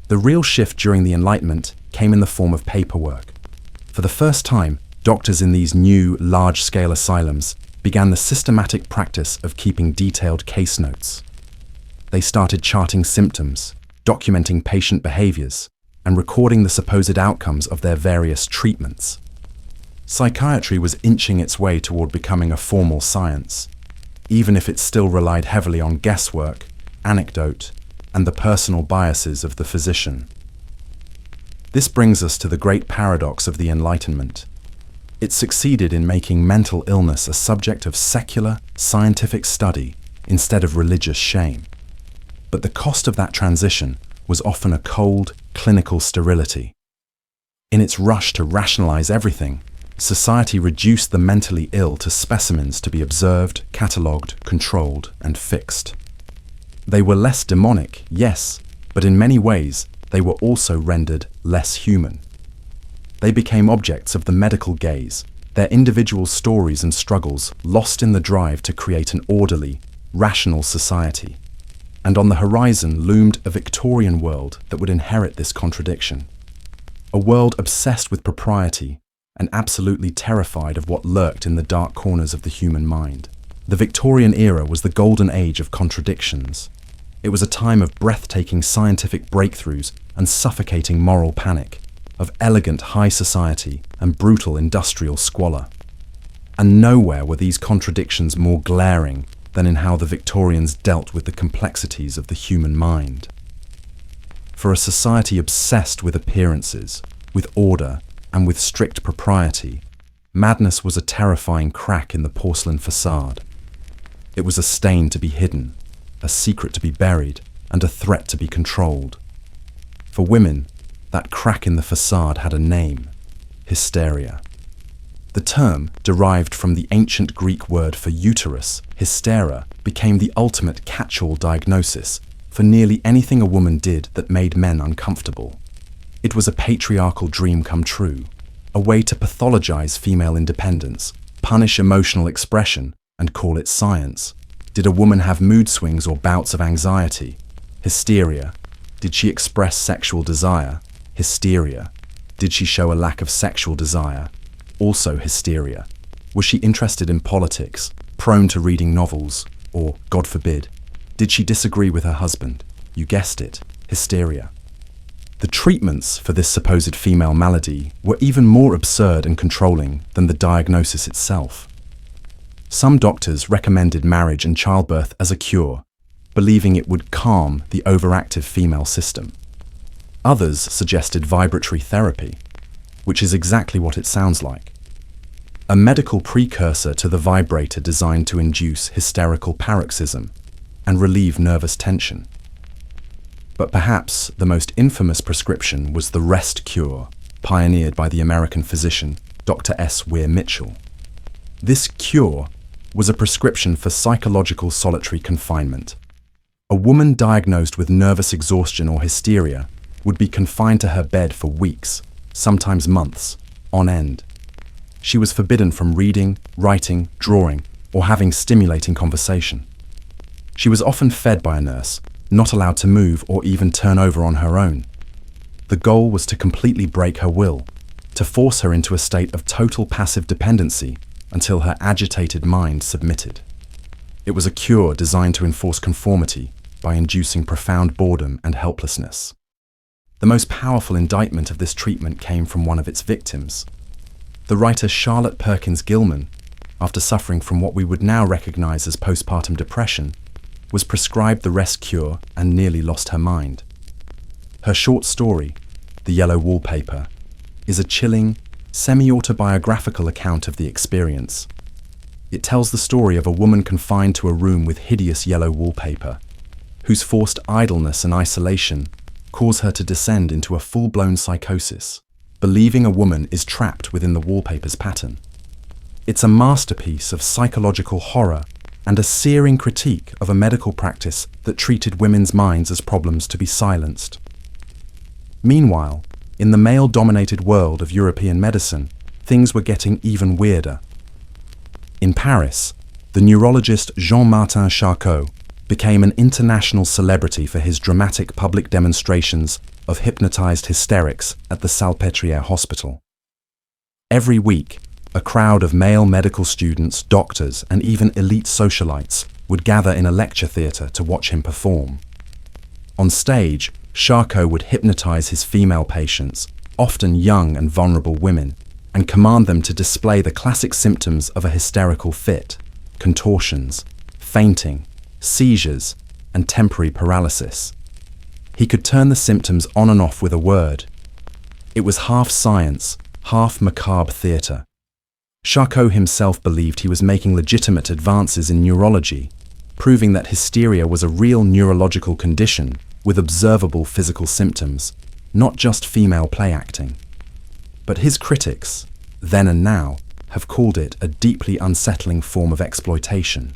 The real shift during the Enlightenment came in the form of paperwork. For the first time, doctors in these new, large-scale asylums began the systematic practice of keeping detailed case notes. They started charting symptoms, documenting patient behaviors, and recording the supposed outcomes of their various treatments. Psychiatry was inching its way toward becoming a formal science, even if it still relied heavily on guesswork, anecdote, and the personal biases of the physician. This brings us to the great paradox of the Enlightenment. It succeeded in making mental illness a subject of secular, scientific study instead of religious shame. But the cost of that transition was often a cold, clinical sterility. In its rush to rationalize everything, society reduced the mentally ill to specimens to be observed, catalogued, controlled, and fixed. They were less demonic, yes, but in many ways, they were also rendered less human. They became objects of the medical gaze, their individual stories and struggles lost in the drive to create an orderly, rational society. And on the horizon loomed a Victorian world that would inherit this contradiction. A world obsessed with propriety and absolutely terrified of what lurked in the dark corners of the human mind. The Victorian era was the golden age of contradictions. It was a time of breathtaking scientific breakthroughs and suffocating moral panic, of elegant high society and brutal industrial squalor. And nowhere were these contradictions more glaring than in how the Victorians dealt with the complexities of the human mind. For a society obsessed with appearances, with order, and with strict propriety, madness was a terrifying crack in the porcelain facade. It was a stain to be hidden, a secret to be buried, and a threat to be controlled. For women, that crack in the facade had a name: hysteria. The term, derived from the ancient Greek word for uterus, hystera, became the ultimate catch-all diagnosis for nearly anything a woman did that made men uncomfortable. It was a patriarchal dream come true, a way to pathologize female independence, punish emotional expression, and call it science. Did a woman have mood swings or bouts of anxiety? Hysteria. Did she express sexual desire? Hysteria. Did she show a lack of sexual desire? Also hysteria. Was she interested in politics, prone to reading novels, or, God forbid, did she disagree with her husband? You guessed it, hysteria. The treatments for this supposed female malady were even more absurd and controlling than the diagnosis itself. Some doctors recommended marriage and childbirth as a cure, believing it would calm the overactive female system. Others suggested vibratory therapy, which is exactly what it sounds like. A medical precursor to the vibrator designed to induce hysterical paroxysm and relieve nervous tension. But perhaps the most infamous prescription was the rest cure, pioneered by the American physician Dr. S. Weir Mitchell. This cure was a prescription for psychological solitary confinement. A woman diagnosed with nervous exhaustion or hysteria would be confined to her bed for weeks, sometimes months, on end. She was forbidden from reading, writing, drawing, or having stimulating conversation. She was often fed by a nurse, not allowed to move or even turn over on her own. The goal was to completely break her will, to force her into a state of total passive dependency until her agitated mind submitted. It was a cure designed to enforce conformity by inducing profound boredom and helplessness. The most powerful indictment of this treatment came from one of its victims. The writer Charlotte Perkins Gilman, after suffering from what we would now recognize as postpartum depression, was prescribed the rest cure and nearly lost her mind. Her short story, The Yellow Wallpaper, is a chilling, semi-autobiographical account of the experience. It tells the story of a woman confined to a room with hideous yellow wallpaper, whose forced idleness and isolation cause her to descend into a full-blown psychosis, believing a woman is trapped within the wallpaper's pattern. It's a masterpiece of psychological horror and a searing critique of a medical practice that treated women's minds as problems to be silenced. Meanwhile, in the male-dominated world of European medicine, things were getting even weirder. In Paris, the neurologist Jean-Martin Charcot became an international celebrity for his dramatic public demonstrations of hypnotized hysterics at the Salpêtrière Hospital. Every week, a crowd of male medical students, doctors, and even elite socialites would gather in a lecture theatre to watch him perform. On stage, Charcot would hypnotize his female patients, often young and vulnerable women, and command them to display the classic symptoms of a hysterical fit: contortions, fainting, seizures, and temporary paralysis. He could turn the symptoms on and off with a word. It was half science, half macabre theatre. Charcot himself believed he was making legitimate advances in neurology, proving that hysteria was a real neurological condition with observable physical symptoms, not just female play acting. But his critics, then and now, have called it a deeply unsettling form of exploitation.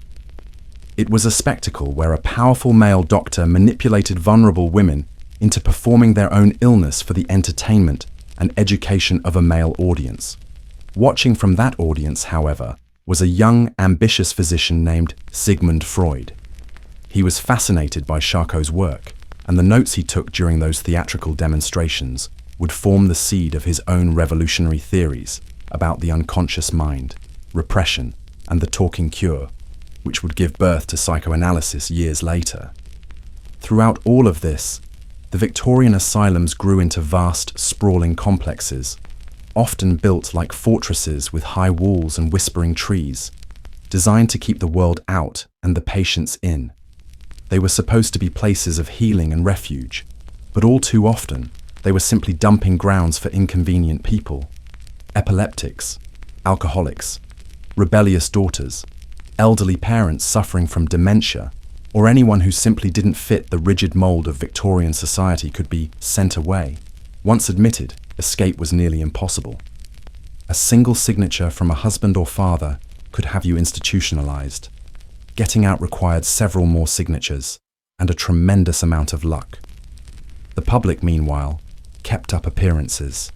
It was a spectacle where a powerful male doctor manipulated vulnerable women into performing their own illness for the entertainment and education of a male audience. Watching from that audience, however, was a young, ambitious physician named Sigmund Freud. He was fascinated by Charcot's work, and the notes he took during those theatrical demonstrations would form the seed of his own revolutionary theories about the unconscious mind, repression, and the talking cure, which would give birth to psychoanalysis years later. Throughout all of this, the Victorian asylums grew into vast, sprawling complexes, often built like fortresses with high walls and whispering trees, designed to keep the world out and the patients in. They were supposed to be places of healing and refuge, but all too often, they were simply dumping grounds for inconvenient people: epileptics, alcoholics, rebellious daughters, elderly parents suffering from dementia, or anyone who simply didn't fit the rigid mold of Victorian society could be sent away. Once admitted, escape was nearly impossible. A single signature from a husband or father could have you institutionalized. Getting out required several more signatures and a tremendous amount of luck. The public, meanwhile, kept up appearances.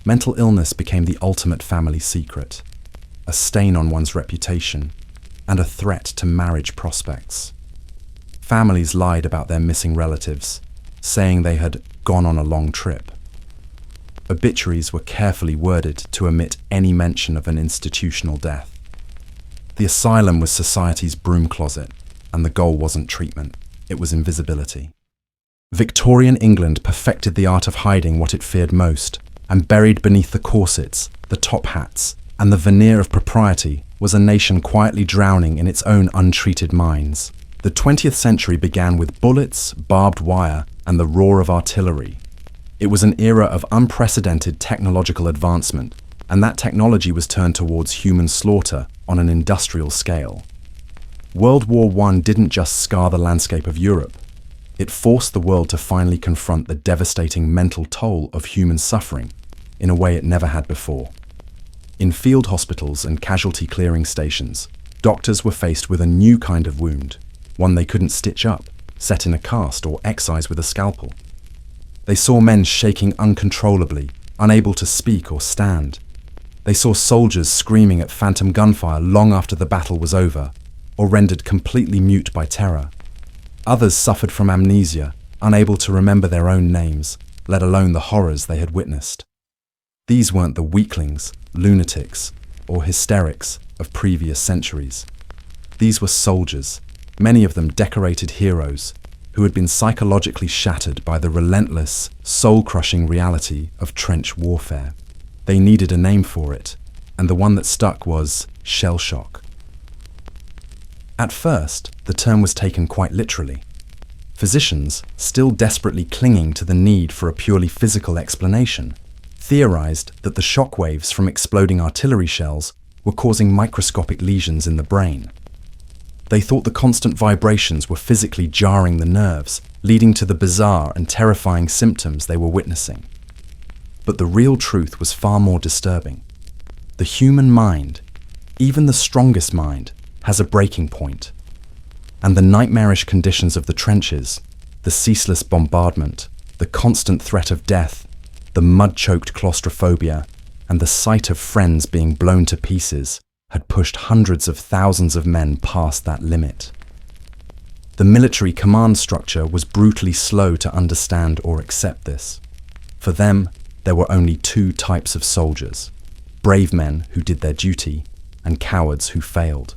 Mental illness became the ultimate family secret, a stain on one's reputation, and a threat to marriage prospects. Families lied about their missing relatives, saying they had gone on a long trip. Obituaries were carefully worded to omit any mention of an institutional death. The asylum was society's broom closet, and the goal wasn't treatment, it was invisibility. Victorian England perfected the art of hiding what it feared most, and buried beneath the corsets, the top hats, and the veneer of propriety was a nation quietly drowning in its own untreated minds. The 20th century began with bullets, barbed wire, and the roar of artillery. It was an era of unprecedented technological advancement, and that technology was turned towards human slaughter on an industrial scale. World War I didn't just scar the landscape of Europe. It forced the world to finally confront the devastating mental toll of human suffering in a way it never had before. In field hospitals and casualty clearing stations, doctors were faced with a new kind of wound, one they couldn't stitch up, set in a cast, or excise with a scalpel. They saw men shaking uncontrollably, unable to speak or stand. They saw soldiers screaming at phantom gunfire long after the battle was over, or rendered completely mute by terror. Others suffered from amnesia, unable to remember their own names, let alone the horrors they had witnessed. These weren't the weaklings, lunatics, or hysterics of previous centuries. These were soldiers, many of them decorated heroes, who had been psychologically shattered by the relentless, soul-crushing reality of trench warfare. They needed a name for it, and the one that stuck was shell shock. At first, the term was taken quite literally. Physicians, still desperately clinging to the need for a purely physical explanation, theorized that the shock waves from exploding artillery shells were causing microscopic lesions in the brain. They thought the constant vibrations were physically jarring the nerves, leading to the bizarre and terrifying symptoms they were witnessing. But the real truth was far more disturbing. The human mind, even the strongest mind, has a breaking point. And the nightmarish conditions of the trenches, the ceaseless bombardment, the constant threat of death, the mud-choked claustrophobia, and the sight of friends being blown to pieces had pushed hundreds of thousands of men past that limit. The military command structure was brutally slow to understand or accept this. For them, there were only two types of soldiers: brave men who did their duty and cowards who failed.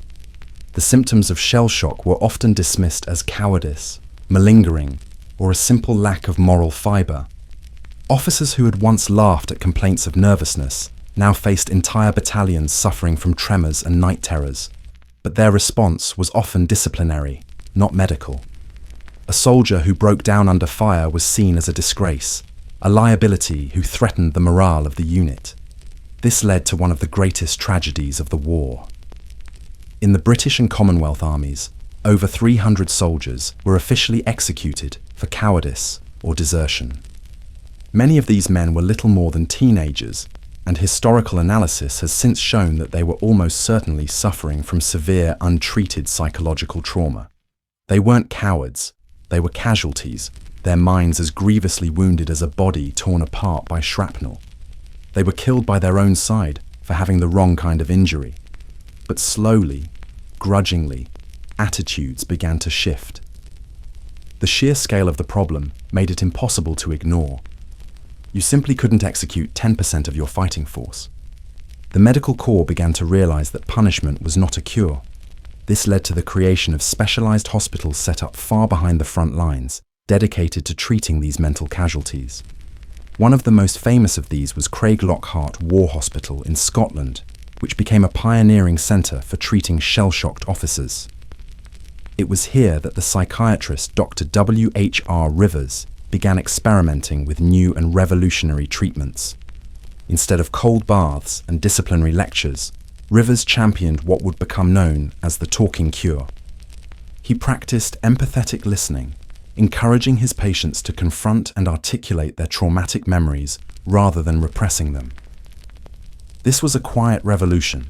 The symptoms of shell shock were often dismissed as cowardice, malingering, or a simple lack of moral fiber. Officers who had once laughed at complaints of nervousness now faced entire battalions suffering from tremors and night terrors, but their response was often disciplinary, not medical. A soldier who broke down under fire was seen as a disgrace, a liability who threatened the morale of the unit. This led to one of the greatest tragedies of the war. In the British and Commonwealth armies, over 300 soldiers were officially executed for cowardice or desertion. Many of these men were little more than teenagers, and historical analysis has since shown that they were almost certainly suffering from severe, untreated psychological trauma. They weren't cowards, they were casualties, their minds as grievously wounded as a body torn apart by shrapnel. They were killed by their own side for having the wrong kind of injury. But slowly, grudgingly, attitudes began to shift. The sheer scale of the problem made it impossible to ignore. You simply couldn't execute 10% of your fighting force. The medical corps began to realize that punishment was not a cure. This led to the creation of specialized hospitals set up far behind the front lines, dedicated to treating these mental casualties. One of the most famous of these was Craiglockhart War Hospital in Scotland, which became a pioneering centre for treating shell-shocked officers. It was here that the psychiatrist Dr. W.H.R. Rivers began experimenting with new and revolutionary treatments. Instead of cold baths and disciplinary lectures, Rivers championed what would become known as the talking cure. He practiced empathetic listening, encouraging his patients to confront and articulate their traumatic memories rather than repressing them. This was a quiet revolution.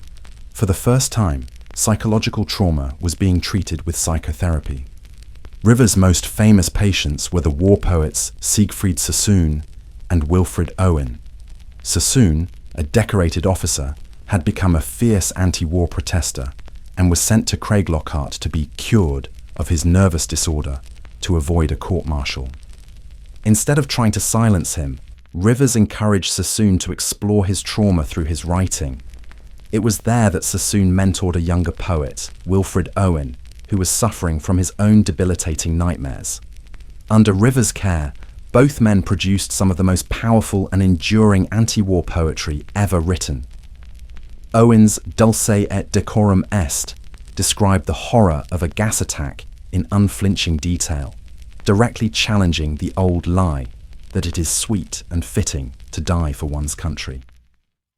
For the first time, psychological trauma was being treated with psychotherapy. Rivers' most famous patients were the war poets Siegfried Sassoon and Wilfred Owen. Sassoon, a decorated officer, had become a fierce anti-war protester and was sent to Craiglockhart to be cured of his nervous disorder to avoid a court-martial. Instead of trying to silence him, Rivers encouraged Sassoon to explore his trauma through his writing. It was there that Sassoon mentored a younger poet, Wilfred Owen, who was suffering from his own debilitating nightmares. Under Rivers' care, both men produced some of the most powerful and enduring anti-war poetry ever written. Owen's Dulce et decorum est described the horror of a gas attack in unflinching detail, directly challenging the old lie that it is sweet and fitting to die for one's country.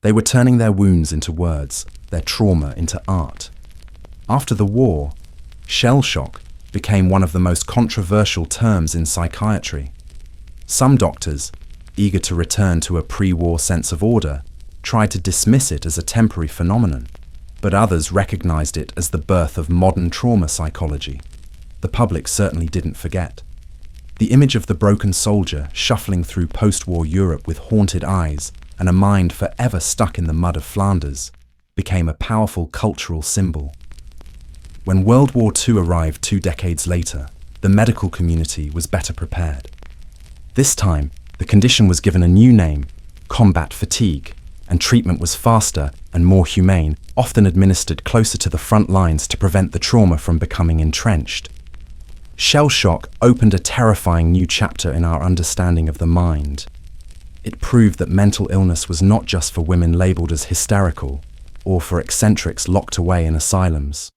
They were turning their wounds into words, their trauma into art. After the war, shell shock became one of the most controversial terms in psychiatry. Some doctors, eager to return to a pre-war sense of order, tried to dismiss it as a temporary phenomenon, but others recognized it as the birth of modern trauma psychology. The public certainly didn't forget. The image of the broken soldier shuffling through post-war Europe with haunted eyes and a mind forever stuck in the mud of Flanders became a powerful cultural symbol. When World War II arrived 2 decades later, the medical community was better prepared. This time, the condition was given a new name, combat fatigue, and treatment was faster and more humane, often administered closer to the front lines to prevent the trauma from becoming entrenched. Shell shock opened a terrifying new chapter in our understanding of the mind. It proved that mental illness was not just for women labelled as hysterical or for eccentrics locked away in asylums.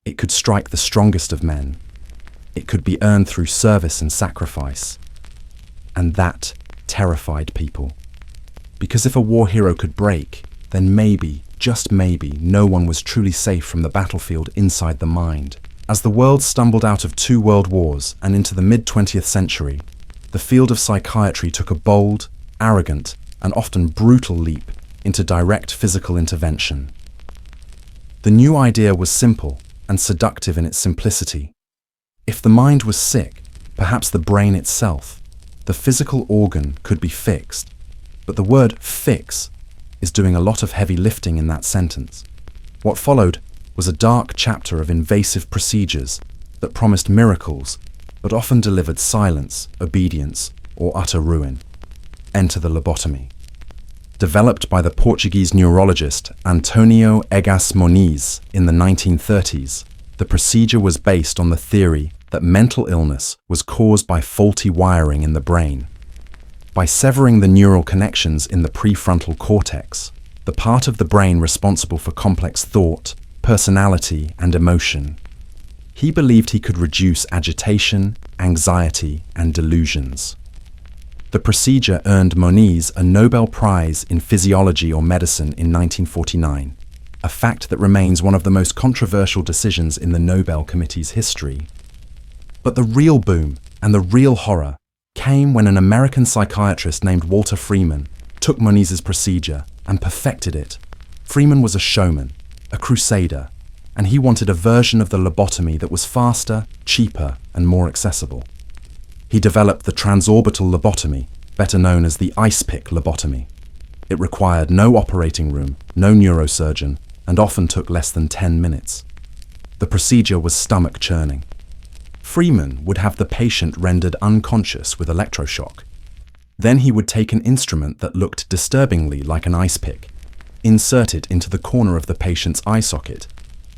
It could strike the strongest of men. It could be earned through service and sacrifice. And that terrified people. Because if a war hero could break, then maybe, just maybe, no one was truly safe from the battlefield inside the mind. As the world stumbled out of 2 world wars and into the mid-20th century, the field of psychiatry took a bold, arrogant, and often brutal leap into direct physical intervention. The new idea was simple and seductive in its simplicity. If the mind was sick, perhaps the brain itself, the physical organ, could be fixed. But the word fix is doing a lot of heavy lifting in that sentence. What followed was a dark chapter of invasive procedures that promised miracles, but often delivered silence, obedience, or utter ruin. Enter the lobotomy. Developed by the Portuguese neurologist Antonio Egas Moniz in the 1930s, the procedure was based on the theory that mental illness was caused by faulty wiring in the brain. By severing the neural connections in the prefrontal cortex, the part of the brain responsible for complex thought, personality, and emotion, he believed he could reduce agitation, anxiety, and delusions. The procedure earned Moniz a Nobel Prize in Physiology or Medicine in 1949, a fact that remains one of the most controversial decisions in the Nobel Committee's history. But the real boom and the real horror came when an American psychiatrist named Walter Freeman took Moniz's procedure and perfected it. Freeman was a showman, a crusader, and he wanted a version of the lobotomy that was faster, cheaper, and more accessible. He developed the transorbital lobotomy, better known as the ice pick lobotomy. It required no operating room, no neurosurgeon, and often took less than 10 minutes. The procedure was stomach churning. Freeman would have the patient rendered unconscious with electroshock. Then he would take an instrument that looked disturbingly like an ice pick, insert it into the corner of the patient's eye socket,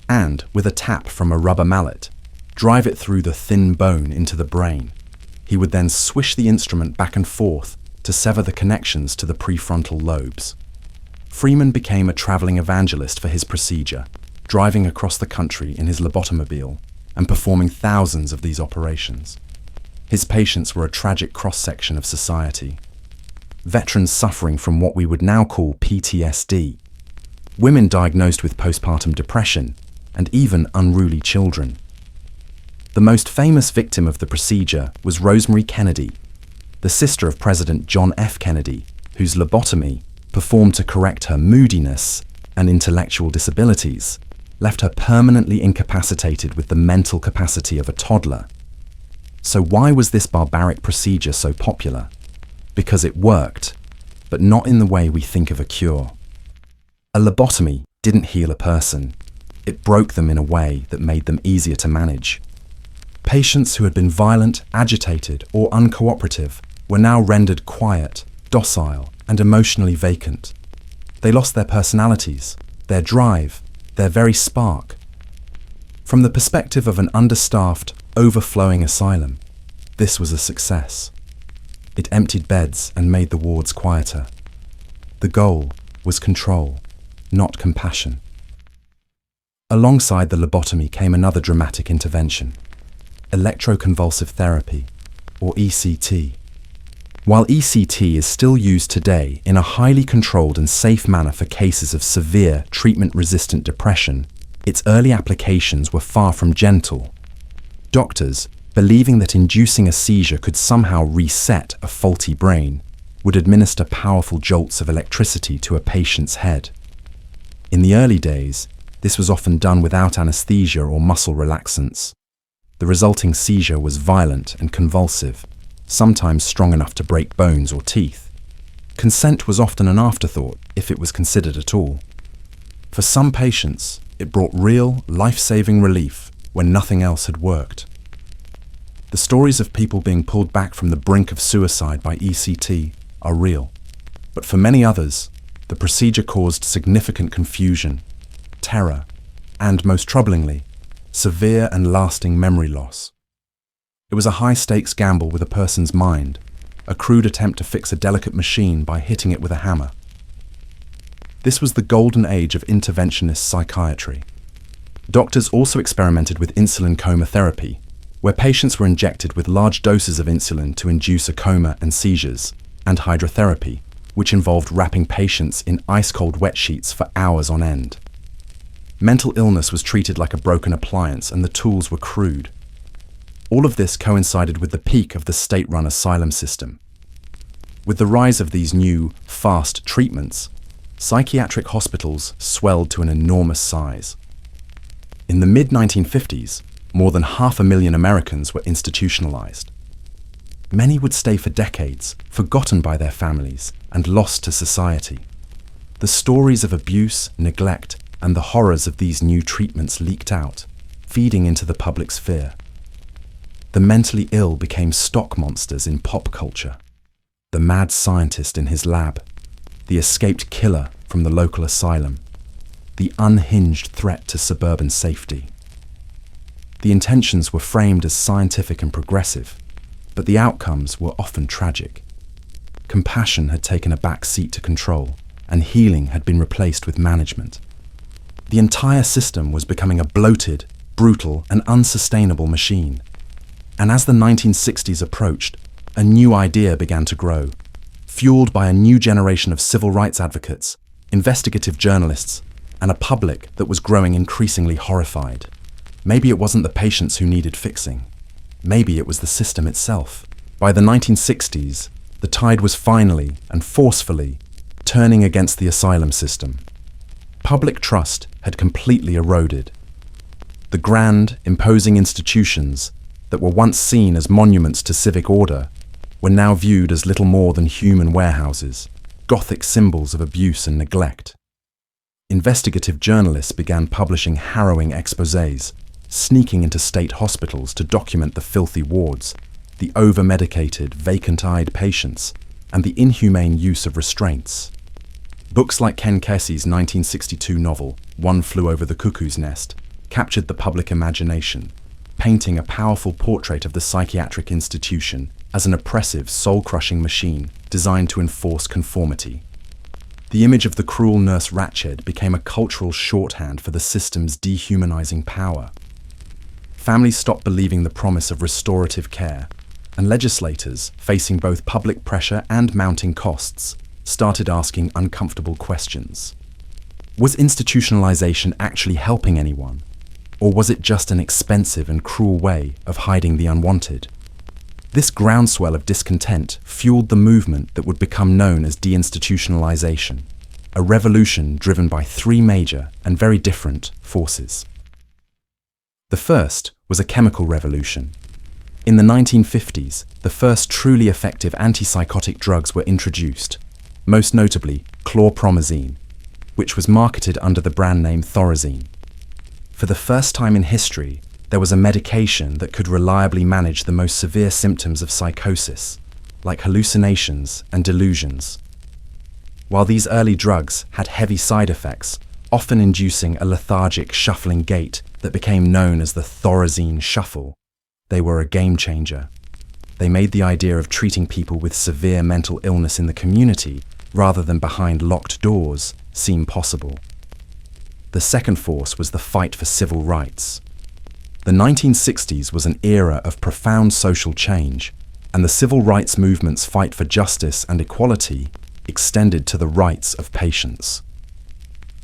and, with a tap from a rubber mallet, drive it through the thin bone into the brain. He would then swish the instrument back and forth to sever the connections to the prefrontal lobes. Freeman became a traveling evangelist for his procedure, driving across the country in his lobotomobile and performing thousands of these operations. His patients were a tragic cross-section of society. Veterans suffering from what we would now call PTSD, women diagnosed with postpartum depression, and even unruly children. The most famous victim of the procedure was Rosemary Kennedy, the sister of President John F. Kennedy, whose lobotomy, performed to correct her moodiness and intellectual disabilities, left her permanently incapacitated with the mental capacity of a toddler. So why was this barbaric procedure so popular? Because it worked, but not in the way we think of a cure. A lobotomy didn't heal a person. It broke them in a way that made them easier to manage. Patients who had been violent, agitated, or uncooperative were now rendered quiet, docile, and emotionally vacant. They lost their personalities, their drive, their very spark. From the perspective of an understaffed, overflowing asylum, this was a success. It emptied beds and made the wards quieter. The goal was control, not compassion. Alongside the lobotomy came another dramatic intervention: electroconvulsive therapy, or ECT. While ECT is still used today in a highly controlled and safe manner for cases of severe treatment-resistant depression, its early applications were far from gentle. Doctors, believing that inducing a seizure could somehow reset a faulty brain, would administer powerful jolts of electricity to a patient's head. In the early days, this was often done without anesthesia or muscle relaxants. The resulting seizure was violent and convulsive, sometimes strong enough to break bones or teeth. Consent was often an afterthought, if it was considered at all. For some patients, it brought real, life-saving relief when nothing else had worked. The stories of people being pulled back from the brink of suicide by ECT are real, but for many others, the procedure caused significant confusion, terror, and, most troublingly, severe and lasting memory loss. It was a high-stakes gamble with a person's mind, a crude attempt to fix a delicate machine by hitting it with a hammer. This was the golden age of interventionist psychiatry. Doctors also experimented with insulin coma therapy, where patients were injected with large doses of insulin to induce a coma and seizures, and hydrotherapy, which involved wrapping patients in ice-cold wet sheets for hours on end. Mental illness was treated like a broken appliance, and the tools were crude. All of this coincided with the peak of the state-run asylum system. With the rise of these new, fast treatments, psychiatric hospitals swelled to an enormous size. In the mid-1950s, more than 500,000 Americans were institutionalized. Many would stay for decades, forgotten by their families and lost to society. The stories of abuse, neglect, and the horrors of these new treatments leaked out, feeding into the public sphere. The mentally ill became stock monsters in pop culture. The mad scientist in his lab, the escaped killer from the local asylum, the unhinged threat to suburban safety. The intentions were framed as scientific and progressive, but the outcomes were often tragic. Compassion had taken a back seat to control, and healing had been replaced with management. The entire system was becoming a bloated, brutal, and unsustainable machine. And as the 1960s approached, a new idea began to grow, fueled by a new generation of civil rights advocates, investigative journalists, and a public that was growing increasingly horrified. Maybe it wasn't the patients who needed fixing. Maybe it was the system itself. By the 1960s, the tide was finally and forcefully turning against the asylum system. Public trust had completely eroded. The grand, imposing institutions that were once seen as monuments to civic order were now viewed as little more than human warehouses, Gothic symbols of abuse and neglect. Investigative journalists began publishing harrowing exposés, sneaking into state hospitals to document the filthy wards, the over-medicated, vacant-eyed patients, and the inhumane use of restraints. Books like Ken Kesey's 1962 novel, One Flew Over the Cuckoo's Nest, captured the public imagination, painting a powerful portrait of the psychiatric institution as an oppressive, soul-crushing machine designed to enforce conformity. The image of the cruel nurse Ratched became a cultural shorthand for the system's dehumanizing power. Families stopped believing the promise of restorative care, and legislators, facing both public pressure and mounting costs, started asking uncomfortable questions. Was institutionalization actually helping anyone? Or was it just an expensive and cruel way of hiding the unwanted? This groundswell of discontent fueled the movement that would become known as deinstitutionalization, a revolution driven by three major and very different forces. The first was a chemical revolution. In the 1950s, the first truly effective antipsychotic drugs were introduced, most notably chlorpromazine, which was marketed under the brand name Thorazine. For the first time in history, there was a medication that could reliably manage the most severe symptoms of psychosis, like hallucinations and delusions. While these early drugs had heavy side effects, often inducing a lethargic, shuffling gait that became known as the Thorazine shuffle, they were a game changer. They made the idea of treating people with severe mental illness in the community, rather than behind locked doors, seem possible. The second force was the fight for civil rights. The 1960s was an era of profound social change, and the civil rights movement's fight for justice and equality extended to the rights of patients.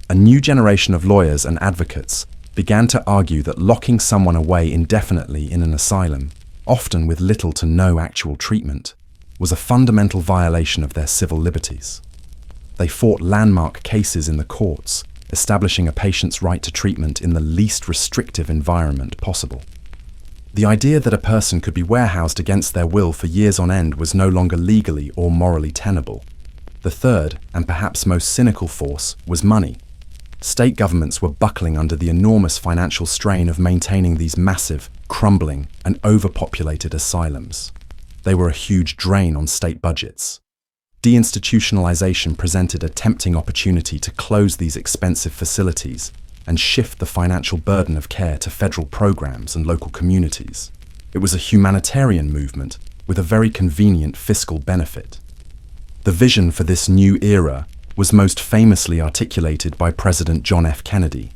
A new generation of lawyers and advocates began to argue that locking someone away indefinitely in an asylum, often with little to no actual treatment, was a fundamental violation of their civil liberties. They fought landmark cases in the courts, establishing a patient's right to treatment in the least restrictive environment possible. The idea that a person could be warehoused against their will for years on end was no longer legally or morally tenable. The third, and perhaps most cynical force, was money. State governments were buckling under the enormous financial strain of maintaining these massive, crumbling, and overpopulated asylums. They were a huge drain on state budgets. Deinstitutionalization presented a tempting opportunity to close these expensive facilities and shift the financial burden of care to federal programs and local communities. It was a humanitarian movement with a very convenient fiscal benefit. The vision for this new era was most famously articulated by President John F. Kennedy.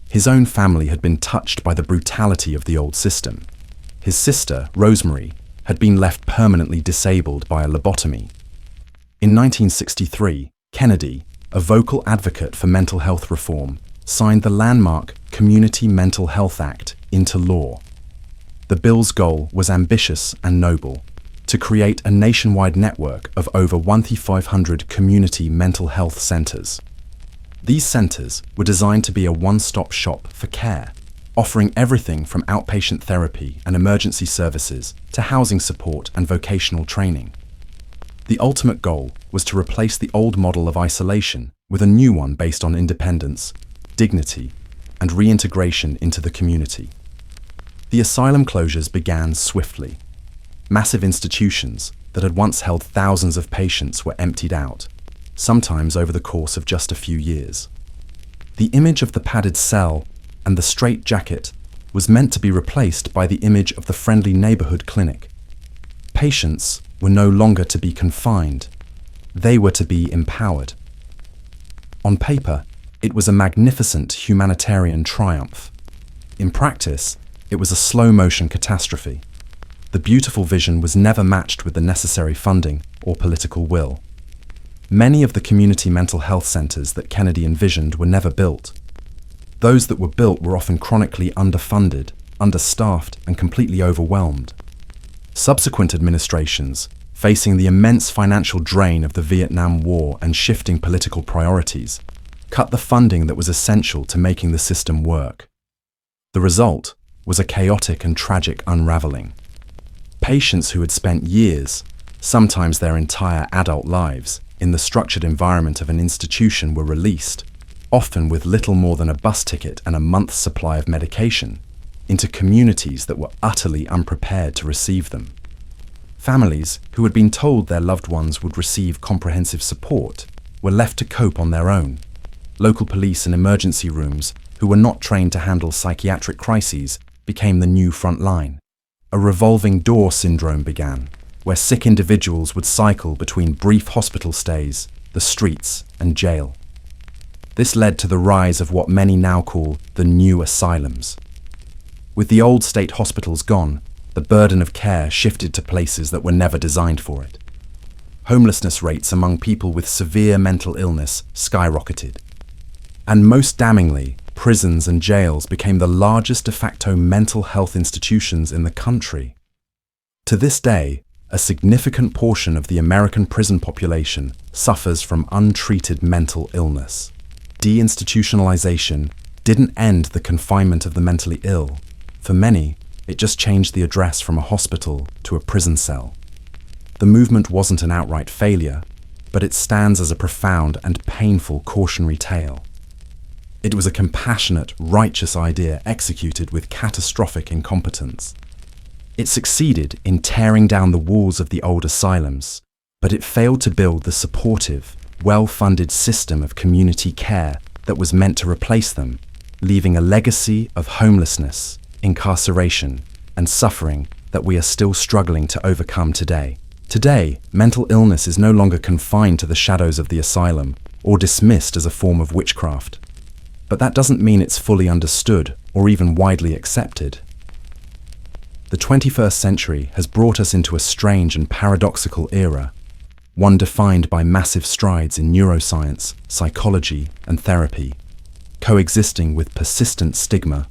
His own family had been touched by the brutality of the old system. His sister, Rosemary, had been left permanently disabled by a lobotomy. In 1963, Kennedy, a vocal advocate for mental health reform, signed the landmark Community Mental Health Act into law. The bill's goal was ambitious and noble: to create a nationwide network of over 1,500 community mental health centers. These centers were designed to be a one-stop shop for care, offering everything from outpatient therapy and emergency services to housing support and vocational training. The ultimate goal was to replace the old model of isolation with a new one based on independence, dignity, and reintegration into the community. The asylum closures began swiftly. Massive institutions that had once held thousands of patients were emptied out, sometimes over the course of just a few years. The image of the padded cell and the straitjacket was meant to be replaced by the image of the friendly neighborhood clinic. Patients were no longer to be confined. They were to be empowered. On paper, it was a magnificent humanitarian triumph. In practice, it was a slow-motion catastrophe. The beautiful vision was never matched with the necessary funding or political will. Many of the community mental health centers that Kennedy envisioned were never built. Those that were built were often chronically underfunded, understaffed, and completely overwhelmed. Subsequent administrations, facing the immense financial drain of the Vietnam War and shifting political priorities, cut the funding that was essential to making the system work. The result was a chaotic and tragic unraveling. Patients who had spent years, sometimes their entire adult lives, in the structured environment of an institution were released, often with little more than a bus ticket and a month's supply of medication, into communities that were utterly unprepared to receive them. Families who had been told their loved ones would receive comprehensive support were left to cope on their own. Local police and emergency rooms, who were not trained to handle psychiatric crises, became the new front line. A revolving door syndrome began, where sick individuals would cycle between brief hospital stays, the streets, and jail. This led to the rise of what many now call the new asylums. With the old state hospitals gone, the burden of care shifted to places that were never designed for it. Homelessness rates among people with severe mental illness skyrocketed. And most damningly, prisons and jails became the largest de facto mental health institutions in the country. To this day, a significant portion of the American prison population suffers from untreated mental illness. Deinstitutionalization didn't end the confinement of the mentally ill. For many, it just changed the address from a hospital to a prison cell. The movement wasn't an outright failure, but it stands as a profound and painful cautionary tale. It was a compassionate, righteous idea executed with catastrophic incompetence. It succeeded in tearing down the walls of the old asylums, but it failed to build the supportive, well-funded system of community care that was meant to replace them, leaving a legacy of homelessness, incarceration, and suffering that we are still struggling to overcome today. Today, mental illness is no longer confined to the shadows of the asylum or dismissed as a form of witchcraft. But that doesn't mean it's fully understood or even widely accepted. The 21st century has brought us into a strange and paradoxical era, one defined by massive strides in neuroscience, psychology, and therapy, coexisting with persistent stigma,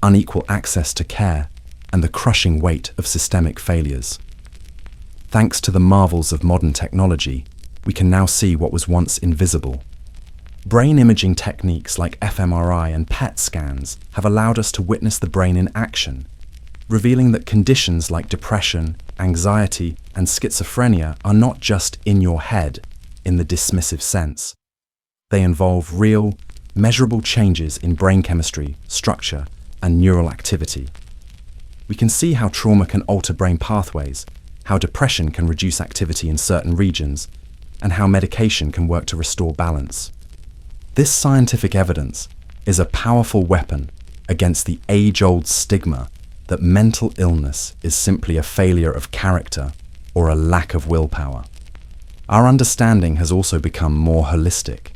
unequal access to care, and the crushing weight of systemic failures. Thanks to the marvels of modern technology, we can now see what was once invisible. Brain imaging techniques like fMRI and PET scans have allowed us to witness the brain in action, revealing that conditions like depression, anxiety, and schizophrenia are not just in your head in the dismissive sense. They involve real, measurable changes in brain chemistry, structure, and neural activity. We can see how trauma can alter brain pathways, how depression can reduce activity in certain regions, and how medication can work to restore balance. This scientific evidence is a powerful weapon against the age-old stigma that mental illness is simply a failure of character or a lack of willpower. Our understanding has also become more holistic.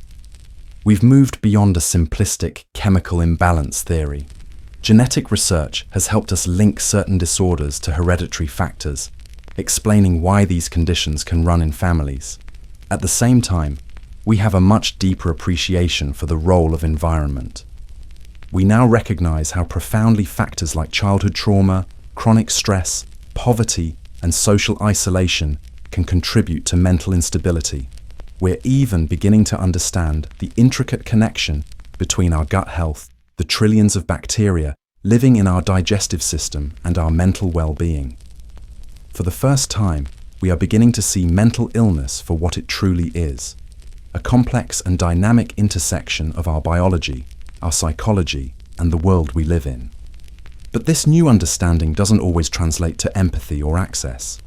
We've moved beyond a simplistic chemical imbalance theory. Genetic research has helped us link certain disorders to hereditary factors, explaining why these conditions can run in families. At the same time, we have a much deeper appreciation for the role of environment. We now recognize how profoundly factors like childhood trauma, chronic stress, poverty, and social isolation can contribute to mental instability. We're even beginning to understand the intricate connection between our gut health, the trillions of bacteria living in our digestive system, and our mental well-being. For the first time, we are beginning to see mental illness for what it truly is, a complex and dynamic intersection of our biology, our psychology, and the world we live in. But this new understanding doesn't always translate to empathy or access.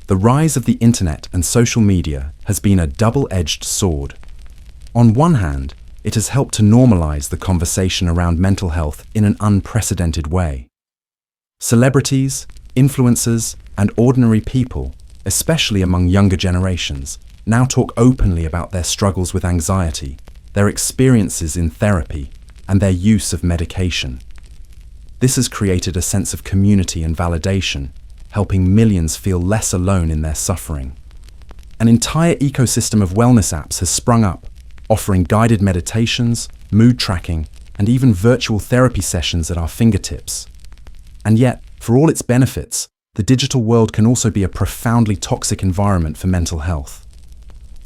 The rise of the internet and social media has been a double-edged sword. On one hand, it has helped to normalize the conversation around mental health in an unprecedented way. Celebrities, influencers, and ordinary people, especially among younger generations, now talk openly about their struggles with anxiety, their experiences in therapy, and their use of medication. This has created a sense of community and validation, helping millions feel less alone in their suffering. An entire ecosystem of wellness apps has sprung up, offering guided meditations, mood tracking, and even virtual therapy sessions at our fingertips. And yet, for all its benefits, the digital world can also be a profoundly toxic environment for mental health.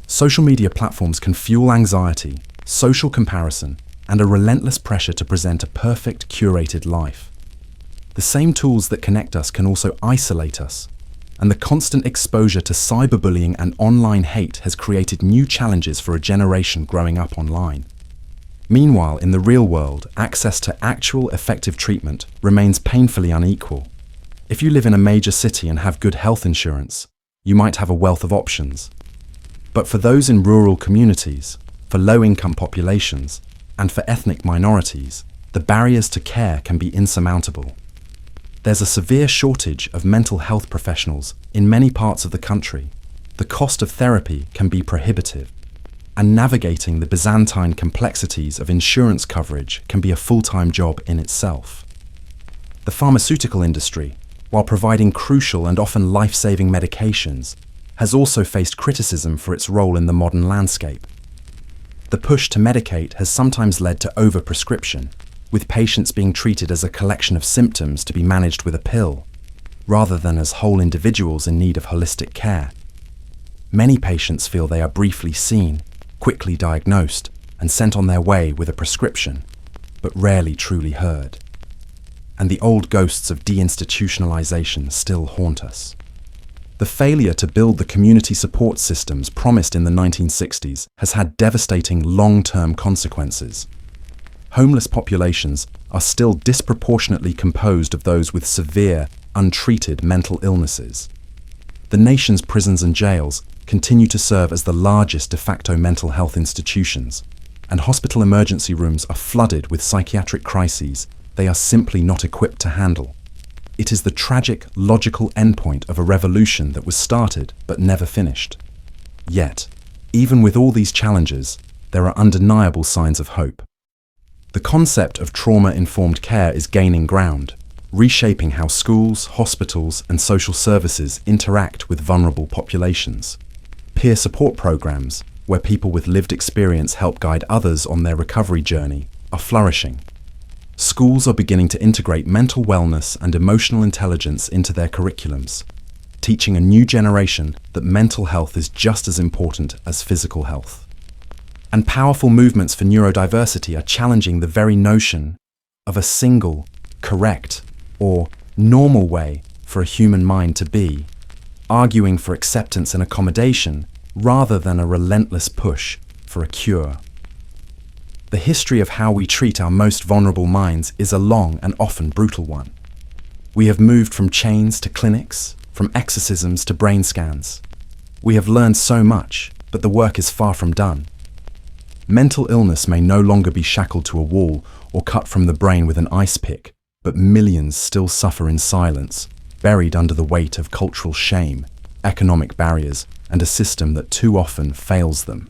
Social media platforms can fuel anxiety, social comparison, and a relentless pressure to present a perfect, curated life. The same tools that connect us can also isolate us, and the constant exposure to cyberbullying and online hate has created new challenges for a generation growing up online. Meanwhile, in the real world, access to actual effective treatment remains painfully unequal. If you live in a major city and have good health insurance, you might have a wealth of options. But for those in rural communities, for low-income populations, and for ethnic minorities, the barriers to care can be insurmountable. There's a severe shortage of mental health professionals in many parts of the country. The cost of therapy can be prohibitive, and navigating the Byzantine complexities of insurance coverage can be a full-time job in itself. The pharmaceutical industry, while providing crucial and often life-saving medications, has also faced criticism for its role in the modern landscape. The push to medicate has sometimes led to overprescription, with patients being treated as a collection of symptoms to be managed with a pill, rather than as whole individuals in need of holistic care. Many patients feel they are briefly seen, quickly diagnosed, and sent on their way with a prescription, but rarely truly heard. And the old ghosts of deinstitutionalization still haunt us. The failure to build the community support systems promised in the 1960s has had devastating long-term consequences. Homeless populations are still disproportionately composed of those with severe, untreated mental illnesses. The nation's prisons and jails continue to serve as the largest de facto mental health institutions, and hospital emergency rooms are flooded with psychiatric crises they are simply not equipped to handle. It is the tragic, logical endpoint of a revolution that was started but never finished. Yet, even with all these challenges, there are undeniable signs of hope. The concept of trauma-informed care is gaining ground, reshaping how schools, hospitals, and social services interact with vulnerable populations. Peer support programs, where people with lived experience help guide others on their recovery journey, are flourishing. Schools are beginning to integrate mental wellness and emotional intelligence into their curriculums, teaching a new generation that mental health is just as important as physical health. And powerful movements for neurodiversity are challenging the very notion of a single, correct, or normal way for a human mind to be, arguing for acceptance and accommodation rather than a relentless push for a cure. The history of how we treat our most vulnerable minds is a long and often brutal one. We have moved from chains to clinics, from exorcisms to brain scans. We have learned so much, but the work is far from done. Mental illness may no longer be shackled to a wall or cut from the brain with an ice pick, but millions still suffer in silence, buried under the weight of cultural shame, economic barriers, and a system that too often fails them.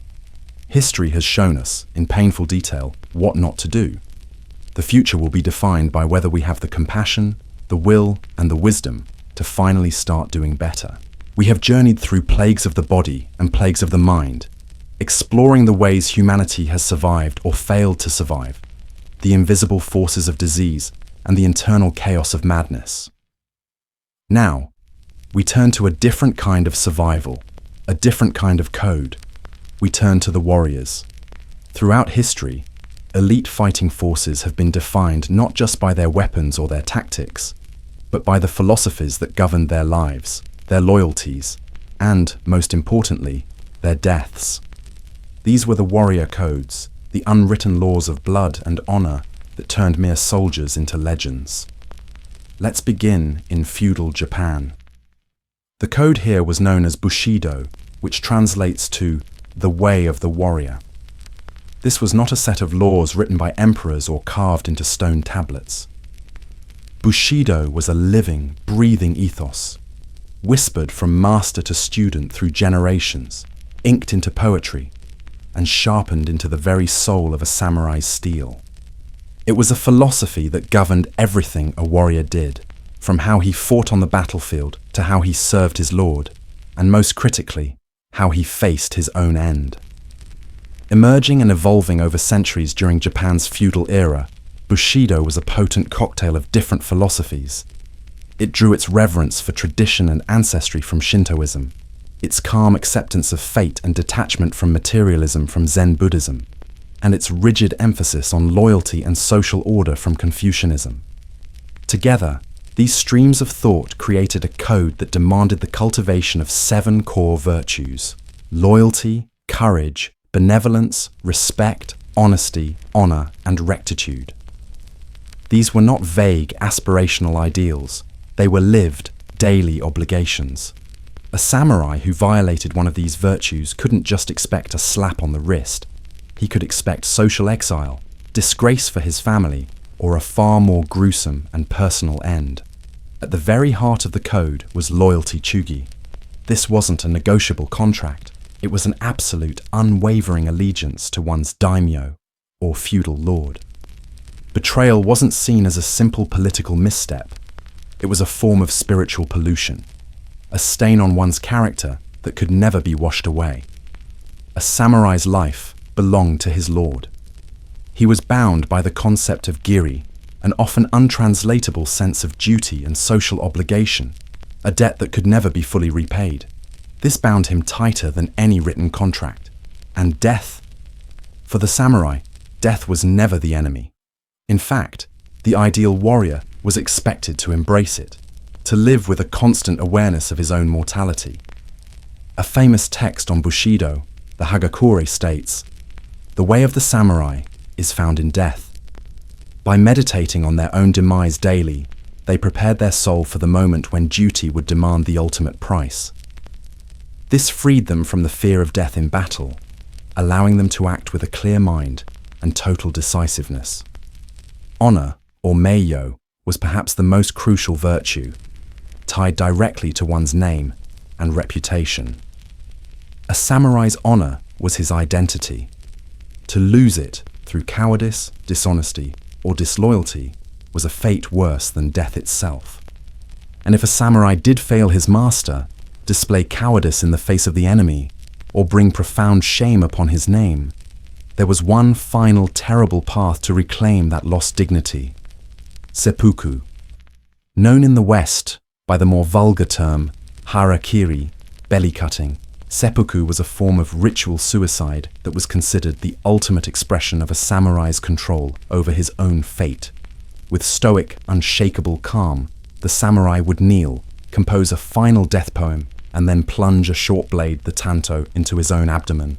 History has shown us, in painful detail, what not to do. The future will be defined by whether we have the compassion, the will, and the wisdom to finally start doing better. We have journeyed through plagues of the body and plagues of the mind, exploring the ways humanity has survived or failed to survive, the invisible forces of disease and the internal chaos of madness. Now, we turn to a different kind of survival, a different kind of code. We turn to the warriors. Throughout history, elite fighting forces have been defined not just by their weapons or their tactics, but by the philosophies that governed their lives, their loyalties, and, most importantly, their deaths. These were the warrior codes, the unwritten laws of blood and honor that turned mere soldiers into legends. Let's begin in feudal Japan. The code here was known as Bushido, which translates to the way of the warrior. This was not a set of laws written by emperors or carved into stone tablets. Bushido was a living, breathing ethos, whispered from master to student through generations, inked into poetry, and sharpened into the very soul of a samurai's steel. It was a philosophy that governed everything a warrior did, from how he fought on the battlefield to how he served his lord, and most critically, how he faced his own end. Emerging and evolving over centuries during Japan's feudal era, Bushido was a potent cocktail of different philosophies. It drew its reverence for tradition and ancestry from Shintoism, its calm acceptance of fate and detachment from materialism from Zen Buddhism, and its rigid emphasis on loyalty and social order from Confucianism. Together, these streams of thought created a code that demanded the cultivation of 7 core virtues: loyalty, courage, benevolence, respect, honesty, honor, and rectitude. These were not vague, aspirational ideals. They were lived, daily obligations. A samurai who violated one of these virtues couldn't just expect a slap on the wrist. He could expect social exile, disgrace for his family, or a far more gruesome and personal end. At the very heart of the code was loyalty chugi. This wasn't a negotiable contract. It was an absolute, unwavering allegiance to one's daimyo, or feudal lord. Betrayal wasn't seen as a simple political misstep. It was a form of spiritual pollution, a stain on one's character that could never be washed away. A samurai's life belonged to his lord. He was bound by the concept of giri, an often untranslatable sense of duty and social obligation, a debt that could never be fully repaid. This bound him tighter than any written contract. And death? For the samurai, death was never the enemy. In fact, the ideal warrior was expected to embrace it, to live with a constant awareness of his own mortality. A famous text on Bushido, the Hagakure, states, "The way of the samurai is found in death." By meditating on their own demise daily, they prepared their soul for the moment when duty would demand the ultimate price. This freed them from the fear of death in battle, allowing them to act with a clear mind and total decisiveness. Honor, or meiyo, was perhaps the most crucial virtue, tied directly to one's name and reputation. A samurai's honor was his identity. To lose it through cowardice, dishonesty, or disloyalty was a fate worse than death itself. And if a samurai did fail his master, display cowardice in the face of the enemy, or bring profound shame upon his name, there was one final terrible path to reclaim that lost dignity: seppuku. Known in the West by the more vulgar term harakiri, belly cutting, seppuku was a form of ritual suicide that was considered the ultimate expression of a samurai's control over his own fate. With stoic, unshakable calm, the samurai would kneel, compose a final death poem, and then plunge a short blade, the tanto, into his own abdomen.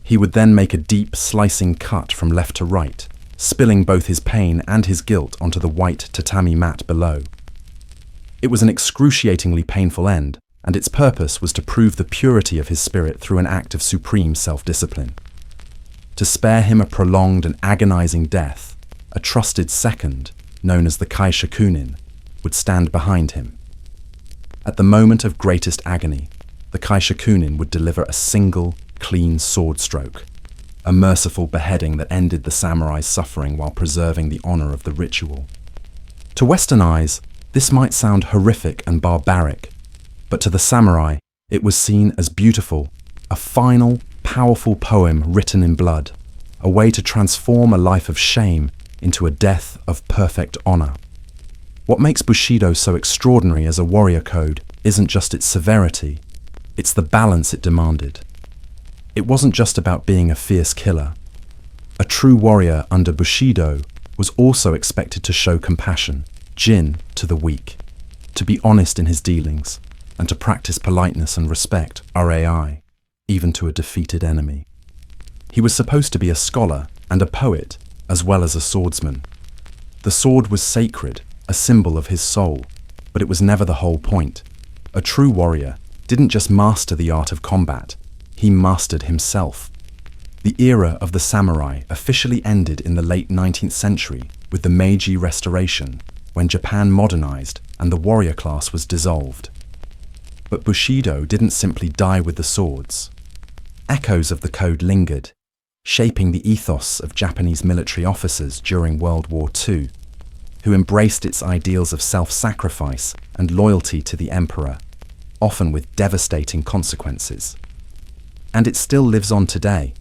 He would then make a deep, slicing cut from left to right, spilling both his pain and his guilt onto the white tatami mat below. It was an excruciatingly painful end, and its purpose was to prove the purity of his spirit through an act of supreme self-discipline. To spare him a prolonged and agonizing death, a trusted second, known as the kaishakunin, would stand behind him. At the moment of greatest agony, the kaishakunin would deliver a single, clean sword stroke, a merciful beheading that ended the samurai's suffering while preserving the honor of the ritual. To Western eyes, this might sound horrific and barbaric, But to the samurai, it was seen as beautiful, a final, powerful poem written in blood, a way to transform a life of shame into a death of perfect honor. What makes Bushido so extraordinary as a warrior code isn't just its severity, it's the balance it demanded. It wasn't just about being a fierce killer. A true warrior under Bushido was also expected to show compassion, jin, to the weak, to be honest in his dealings, and to practice politeness and respect, rai, even to a defeated enemy. He was supposed to be a scholar and a poet, as well as a swordsman. The sword was sacred, a symbol of his soul, but it was never the whole point. A true warrior didn't just master the art of combat, he mastered himself. The era of the samurai officially ended in the late 19th century with the Meiji Restoration, when Japan modernized and the warrior class was dissolved. But Bushido didn't simply die with the swords. Echoes of the code lingered, shaping the ethos of Japanese military officers during World War II, who embraced its ideals of self-sacrifice and loyalty to the emperor, often with devastating consequences. And it still lives on today,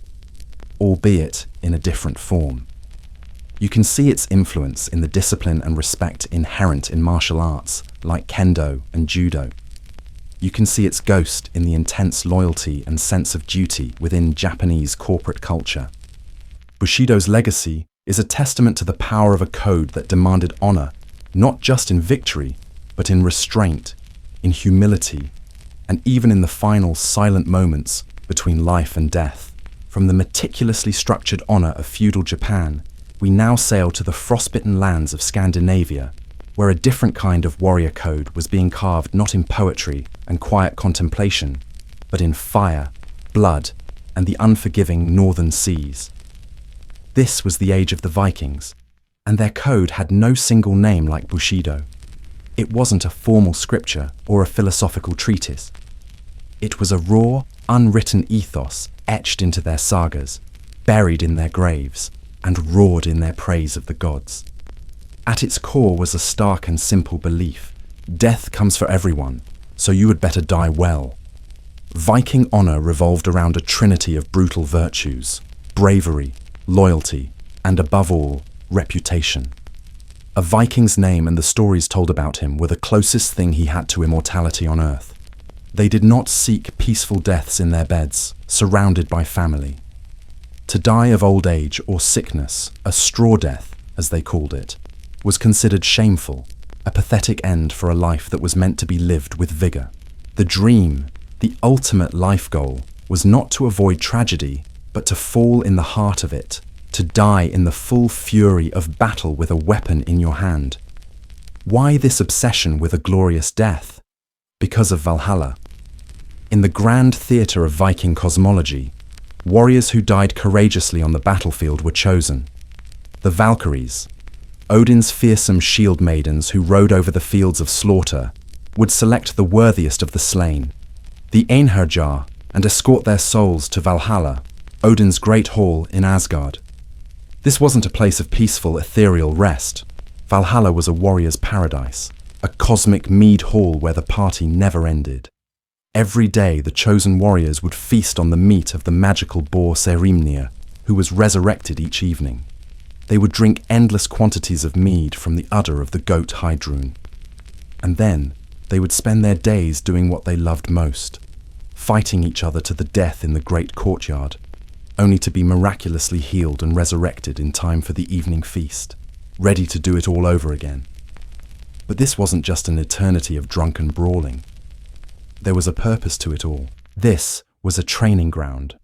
albeit in a different form. You can see its influence in the discipline and respect inherent in martial arts like kendo and judo. You can see its ghost in the intense loyalty and sense of duty within Japanese corporate culture. Bushido's legacy is a testament to the power of a code that demanded honor, not just in victory, but in restraint, in humility, and even in the final silent moments between life and death. From the meticulously structured honor of feudal Japan, we now sail to the frostbitten lands of Scandinavia, where a different kind of warrior code was being carved not in poetry and quiet contemplation, but in fire, blood, and the unforgiving northern seas. This was the age of the Vikings, and their code had no single name like Bushido. It wasn't a formal scripture or a philosophical treatise. It was a raw, unwritten ethos etched into their sagas, buried in their graves, and roared in their praise of the gods. At its core was a stark and simple belief: death comes for everyone, so you had better die well. Viking honor revolved around a trinity of brutal virtues: bravery, loyalty, and above all, reputation. A Viking's name and the stories told about him were the closest thing he had to immortality on earth. They did not seek peaceful deaths in their beds, surrounded by family. To die of old age or sickness, a straw death, as they called it, was considered shameful, a pathetic end for a life that was meant to be lived with vigor. The dream, the ultimate life goal, was not to avoid tragedy, but to fall in the heart of it, to die in the full fury of battle with a weapon in your hand. Why this obsession with a glorious death? Because of Valhalla. In the grand theatre of Viking cosmology, warriors who died courageously on the battlefield were chosen. The Valkyries, Odin's fearsome shield maidens who rode over the fields of slaughter, would select the worthiest of the slain, the Einherjar, and escort their souls to Valhalla, Odin's great hall in Asgard. This wasn't a place of peaceful, ethereal rest. Valhalla was a warrior's paradise, a cosmic mead hall where the party never ended. Every day the chosen warriors would feast on the meat of the magical boar Serimnir, who was resurrected each evening. They would drink endless quantities of mead from the udder of the goat Heidrun. And then they would spend their days doing what they loved most, fighting each other to the death in the great courtyard, only to be miraculously healed and resurrected in time for the evening feast, ready to do it all over again. But this wasn't just an eternity of drunken brawling. There was a purpose to it all. This was a training ground.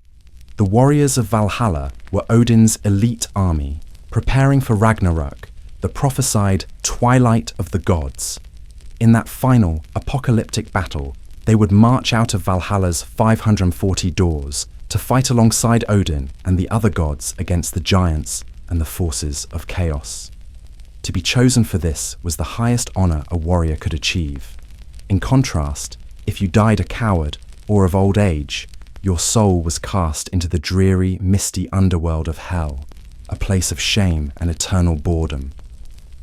The warriors of Valhalla were Odin's elite army, preparing for Ragnarok, the prophesied twilight of the gods. In that final, apocalyptic battle, they would march out of Valhalla's 540 doors to fight alongside Odin and the other gods against the giants and the forces of chaos. To be chosen for this was the highest honor a warrior could achieve. In contrast, if you died a coward or of old age, your soul was cast into the dreary, misty underworld of hell, a place of shame and eternal boredom.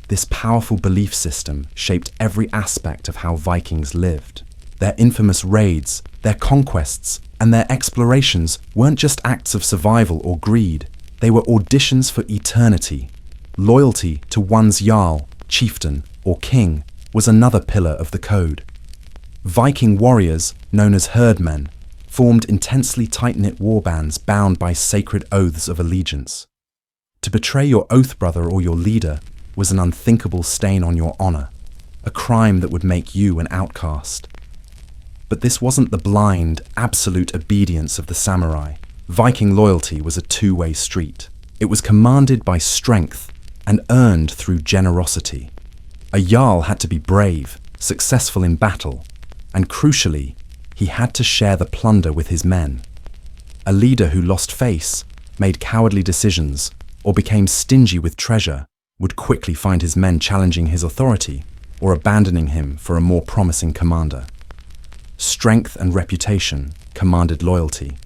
This powerful belief system shaped every aspect of how Vikings lived. Their infamous raids, their conquests, and their explorations weren't just acts of survival or greed. They were auditions for eternity. Loyalty to one's jarl, chieftain, or king was another pillar of the code. Viking warriors, known as herdmen, formed intensely tight-knit warbands bound by sacred oaths of allegiance. To betray your oath brother or your leader was an unthinkable stain on your honor, a crime that would make you an outcast. But this wasn't the blind, absolute obedience of the samurai. Viking loyalty was a two-way street. It was commanded by strength and earned through generosity. A jarl had to be brave, successful in battle, and crucially, he had to share the plunder with his men. A leader who lost face, made cowardly decisions, or became stingy with treasure would quickly find his men challenging his authority or abandoning him for a more promising commander. Strength and reputation commanded loyalty.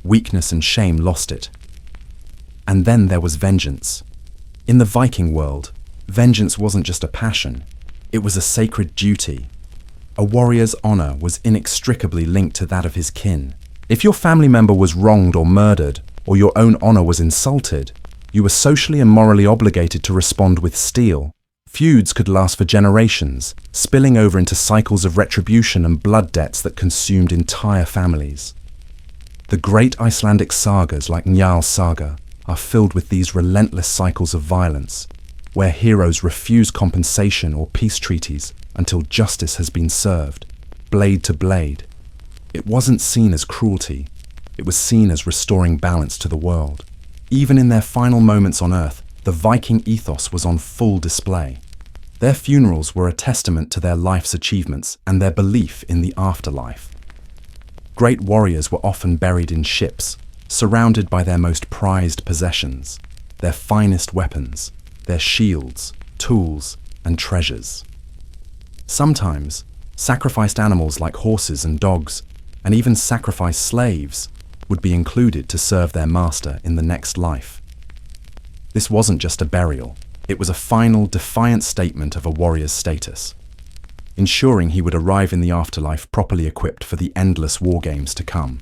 Weakness and shame lost it. And then there was vengeance. In the Viking world, vengeance wasn't just a passion, it was a sacred duty. A warrior's honor was inextricably linked to that of his kin. If your family member was wronged or murdered, or your own honor was insulted, you were socially and morally obligated to respond with steel. Feuds could last for generations, spilling over into cycles of retribution and blood debts that consumed entire families. The great Icelandic sagas like Njáls saga are filled with these relentless cycles of violence, where heroes refuse compensation or peace treaties until justice has been served, blade to blade. It wasn't seen as cruelty, it was seen as restoring balance to the world. Even in their final moments on Earth, the Viking ethos was on full display. Their funerals were a testament to their life's achievements and their belief in the afterlife. Great warriors were often buried in ships, surrounded by their most prized possessions, their finest weapons, their shields, tools, and treasures. Sometimes, sacrificed animals like horses and dogs, and even sacrificed slaves, would be included to serve their master in the next life. This wasn't just a burial, it was a final, defiant statement of a warrior's status, ensuring he would arrive in the afterlife properly equipped for the endless war games to come.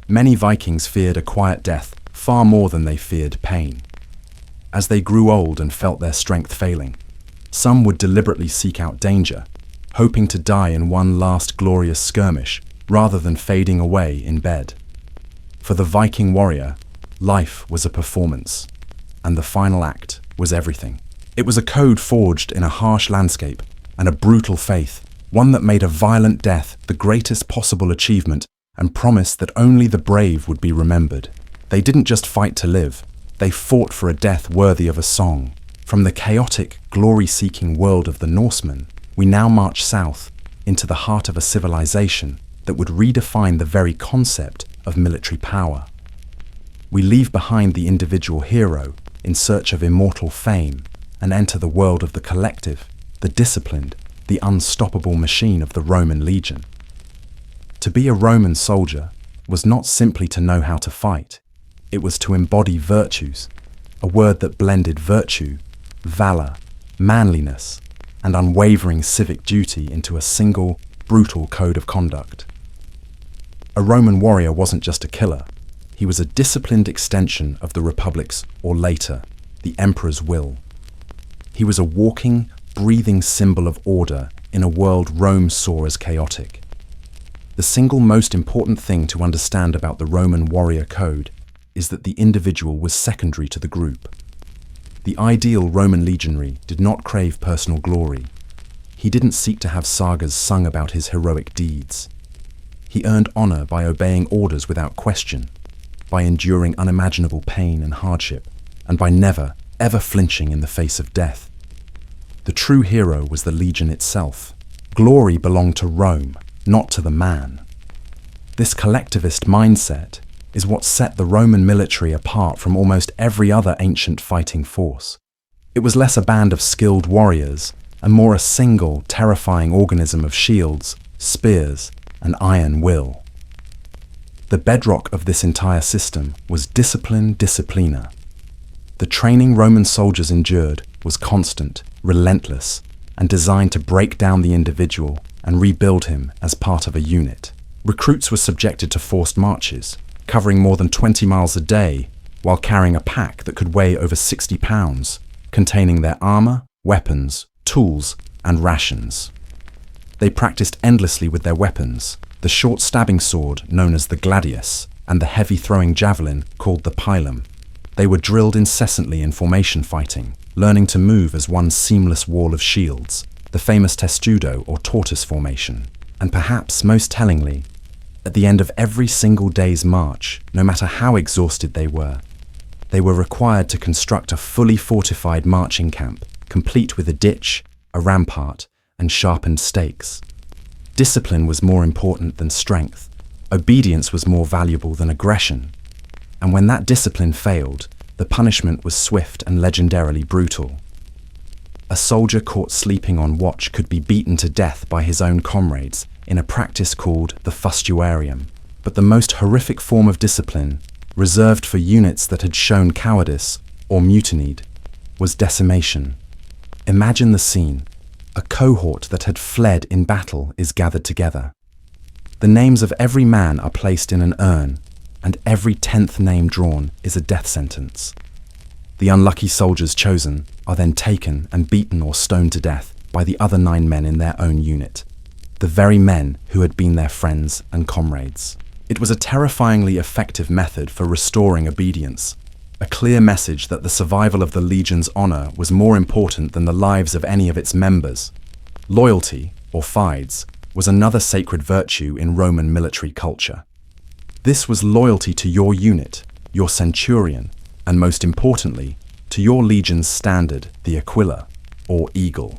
Many Vikings feared a quiet death far more than they feared pain. As they grew old and felt their strength failing, some would deliberately seek out danger, hoping to die in one last glorious skirmish rather than fading away in bed. For the Viking warrior, life was a performance, and the final act was everything. It was a code forged in a harsh landscape and a brutal faith, one that made a violent death the greatest possible achievement and promised that only the brave would be remembered. They didn't just fight to live, they fought for a death worthy of a song. From the chaotic, glory-seeking world of the Norsemen, we now march south into the heart of a civilization that would redefine the very concept of military power. We leave behind the individual hero in search of immortal fame and enter the world of the collective, the disciplined, the unstoppable machine of the Roman legion. To be a Roman soldier was not simply to know how to fight, it was to embody virtues, a word that blended virtue, valor, manliness, and unwavering civic duty into a single, brutal code of conduct. A Roman warrior wasn't just a killer, he was a disciplined extension of the Republic's, or later, the Emperor's will. He was a walking, breathing symbol of order in a world Rome saw as chaotic. The single most important thing to understand about the Roman warrior code is that the individual was secondary to the group. The ideal Roman legionary did not crave personal glory. He didn't seek to have sagas sung about his heroic deeds. He earned honor by obeying orders without question, by enduring unimaginable pain and hardship, and by never, ever flinching in the face of death. The true hero was the legion itself. Glory belonged to Rome, not to the man. This collectivist mindset is what set the Roman military apart from almost every other ancient fighting force. It was less a band of skilled warriors and more a single, terrifying organism of shields, spears, and iron will. The bedrock of this entire system was disciplina. The training Roman soldiers endured was constant, relentless, and designed to break down the individual and rebuild him as part of a unit. Recruits were subjected to forced marches, covering more than 20 miles a day, while carrying a pack that could weigh over 60 pounds, containing their armor, weapons, tools, and rations. They practiced endlessly with their weapons, the short stabbing sword known as the gladius, and the heavy throwing javelin called the pilum. They were drilled incessantly in formation fighting, learning to move as one seamless wall of shields, the famous testudo or tortoise formation. And perhaps most tellingly, at the end of every single day's march, no matter how exhausted they were required to construct a fully fortified marching camp, complete with a ditch, a rampart, and sharpened stakes. Discipline was more important than strength. Obedience was more valuable than aggression. And when that discipline failed, the punishment was swift and legendarily brutal. A soldier caught sleeping on watch could be beaten to death by his own comrades in a practice called the fustuarium. But the most horrific form of discipline, reserved for units that had shown cowardice or mutinied, was decimation. Imagine the scene. A cohort that had fled in battle is gathered together. The names of every man are placed in an urn, and every 10th name drawn is a death sentence. The unlucky soldiers chosen are then taken and beaten or stoned to death by the other 9 men in their own unit, the very men who had been their friends and comrades. It was a terrifyingly effective method for restoring obedience, a clear message that the survival of the legion's honor was more important than the lives of any of its members. Loyalty, or fides, was another sacred virtue in Roman military culture. This was loyalty to your unit, your centurion, and most importantly, to your legion's standard, the aquila, or eagle.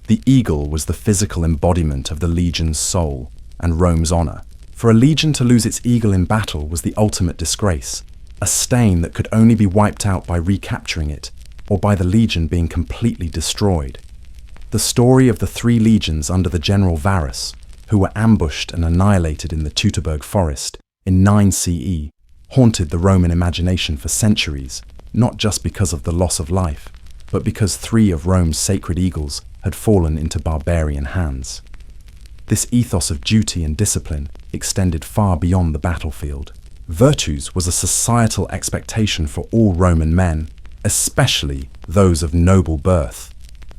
The eagle was the physical embodiment of the legion's soul and Rome's honor. For a legion to lose its eagle in battle was the ultimate disgrace, a stain that could only be wiped out by recapturing it, or by the legion being completely destroyed. The story of the 3 legions under the general Varus, who were ambushed and annihilated in the Teutoburg forest in 9 CE, haunted the Roman imagination for centuries, not just because of the loss of life, but because 3 of Rome's sacred eagles had fallen into barbarian hands. This ethos of duty and discipline extended far beyond the battlefield. Virtues was a societal expectation for all Roman men, especially those of noble birth.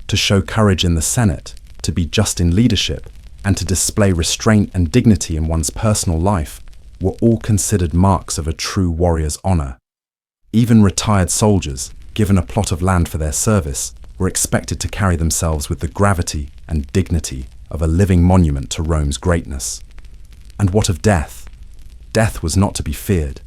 To show courage in the Senate, to be just in leadership, and to display restraint and dignity in one's personal life were all considered marks of a true warrior's honor. Even retired soldiers, given a plot of land for their service, were expected to carry themselves with the gravity and dignity of a living monument to Rome's greatness. And what of death? Death was not to be feared.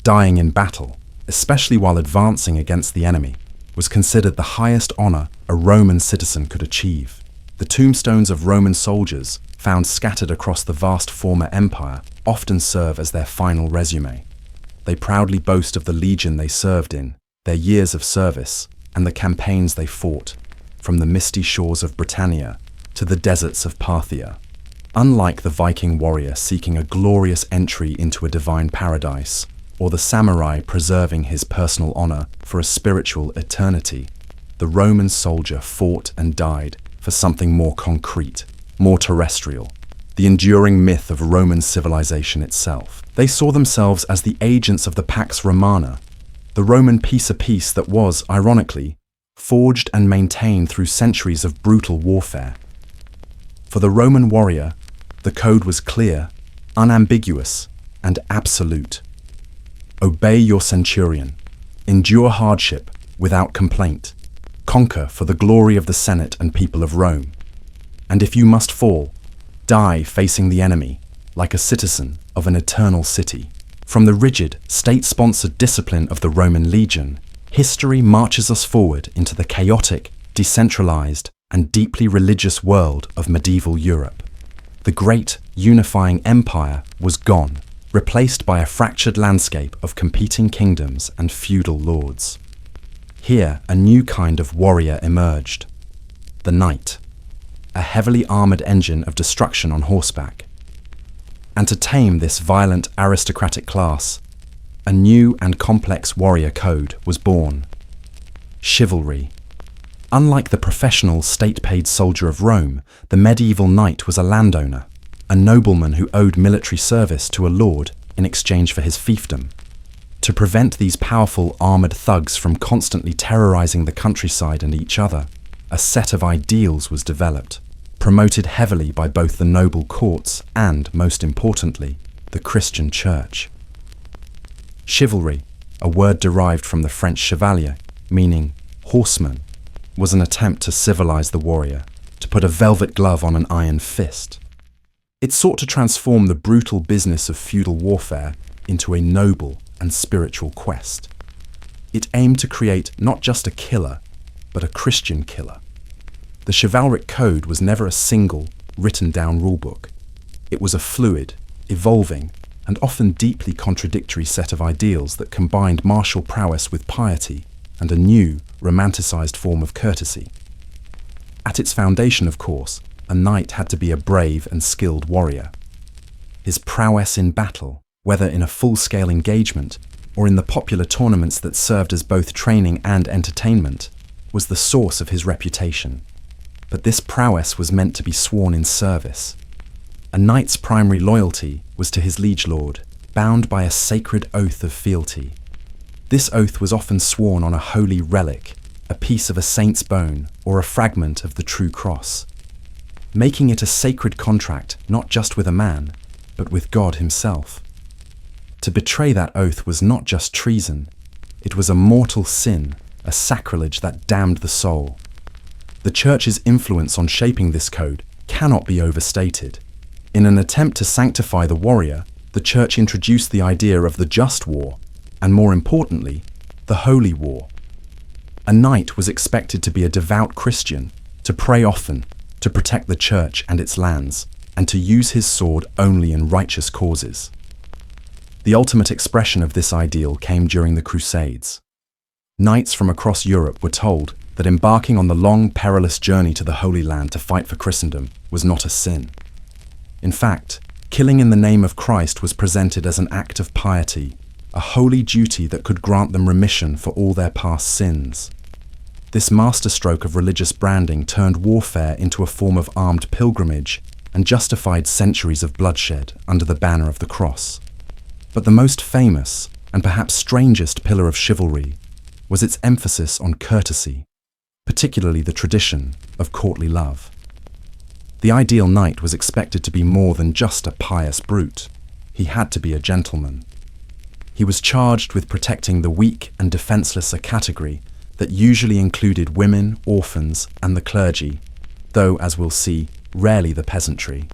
Dying in battle, especially while advancing against the enemy, was considered the highest honor a Roman citizen could achieve. The tombstones of Roman soldiers, found scattered across the vast former empire, often serve as their final resume. They proudly boast of the legion they served in, their years of service, and the campaigns they fought, from the misty shores of Britannia to the deserts of Parthia. Unlike the Viking warrior seeking a glorious entry into a divine paradise, or the samurai preserving his personal honor for a spiritual eternity, the Roman soldier fought and died for something more concrete, more terrestrial, the enduring myth of Roman civilization itself. They saw themselves as the agents of the Pax Romana, the Roman peace of peace that was, ironically, forged and maintained through centuries of brutal warfare. For the Roman warrior, the code was clear, unambiguous, and absolute. Obey your centurion, endure hardship without complaint, conquer for the glory of the Senate and people of Rome. And if you must fall, die facing the enemy, like a citizen of an eternal city. From the rigid, state-sponsored discipline of the Roman legion, history marches us forward into the chaotic, decentralized, and deeply religious world of medieval Europe. The great, unifying empire was gone, replaced by a fractured landscape of competing kingdoms and feudal lords. Here, a new kind of warrior emerged: the knight, a heavily armored engine of destruction on horseback. And to tame this violent aristocratic class, a new and complex warrior code was born: chivalry. Unlike the professional state-paid soldier of Rome, the medieval knight was a landowner, a nobleman who owed military service to a lord in exchange for his fiefdom. To prevent these powerful armoured thugs from constantly terrorising the countryside and each other, a set of ideals was developed, promoted heavily by both the noble courts and, most importantly, the Christian Church. Chivalry, a word derived from the French chevalier, meaning horseman, was an attempt to civilize the warrior, to put a velvet glove on an iron fist. It sought to transform the brutal business of feudal warfare into a noble and spiritual quest. It aimed to create not just a killer, but a Christian killer. The chivalric code was never a single, written-down rulebook. It was a fluid, evolving, and often deeply contradictory set of ideals that combined martial prowess with piety and a new, romanticized form of courtesy. At its foundation, of course, a knight had to be a brave and skilled warrior. His prowess in battle, whether in a full-scale engagement or in the popular tournaments that served as both training and entertainment, was the source of his reputation. But this prowess was meant to be sworn in service. A knight's primary loyalty was to his liege lord, bound by a sacred oath of fealty. This oath was often sworn on a holy relic, a piece of a saint's bone, or a fragment of the true cross, making it a sacred contract not just with a man, but with God himself. To betray that oath was not just treason, it was a mortal sin, a sacrilege that damned the soul. The Church's influence on shaping this code cannot be overstated. In an attempt to sanctify the warrior, the Church introduced the idea of the just war, and more importantly, the holy war. A knight was expected to be a devout Christian, to pray often, to protect the Church and its lands, and to use his sword only in righteous causes. The ultimate expression of this ideal came during the Crusades. Knights from across Europe were told that embarking on the long, perilous journey to the Holy Land to fight for Christendom was not a sin. In fact, killing in the name of Christ was presented as an act of piety, a holy duty that could grant them remission for all their past sins. This masterstroke of religious branding turned warfare into a form of armed pilgrimage and justified centuries of bloodshed under the banner of the cross. But the most famous, and perhaps strangest pillar of chivalry, was its emphasis on courtesy, particularly the tradition of courtly love. The ideal knight was expected to be more than just a pious brute. He had to be a gentleman. He was charged with protecting the weak and defenseless, a category that usually included women, orphans, and the clergy, though, as we'll see, rarely the peasantry.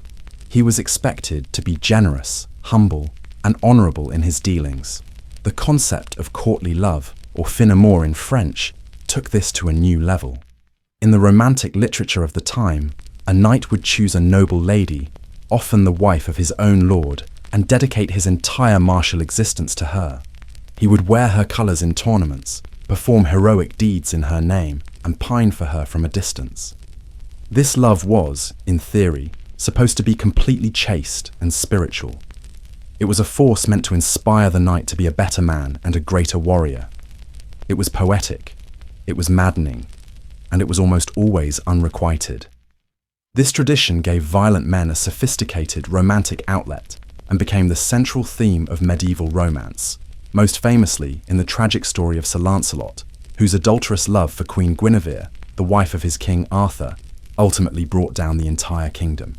He was expected to be generous, humble, and honourable in his dealings. The concept of courtly love, or fin amour in French, took this to a new level. In the romantic literature of the time, a knight would choose a noble lady, often the wife of his own lord, and dedicate his entire martial existence to her. He would wear her colours in tournaments, perform heroic deeds in her name, and pine for her from a distance. This love was, in theory, supposed to be completely chaste and spiritual. It was a force meant to inspire the knight to be a better man and a greater warrior. It was poetic, it was maddening, and it was almost always unrequited. This tradition gave violent men a sophisticated, romantic outlet and became the central theme of medieval romance, most famously in the tragic story of Sir Lancelot, whose adulterous love for Queen Guinevere, the wife of his king Arthur, ultimately brought down the entire kingdom.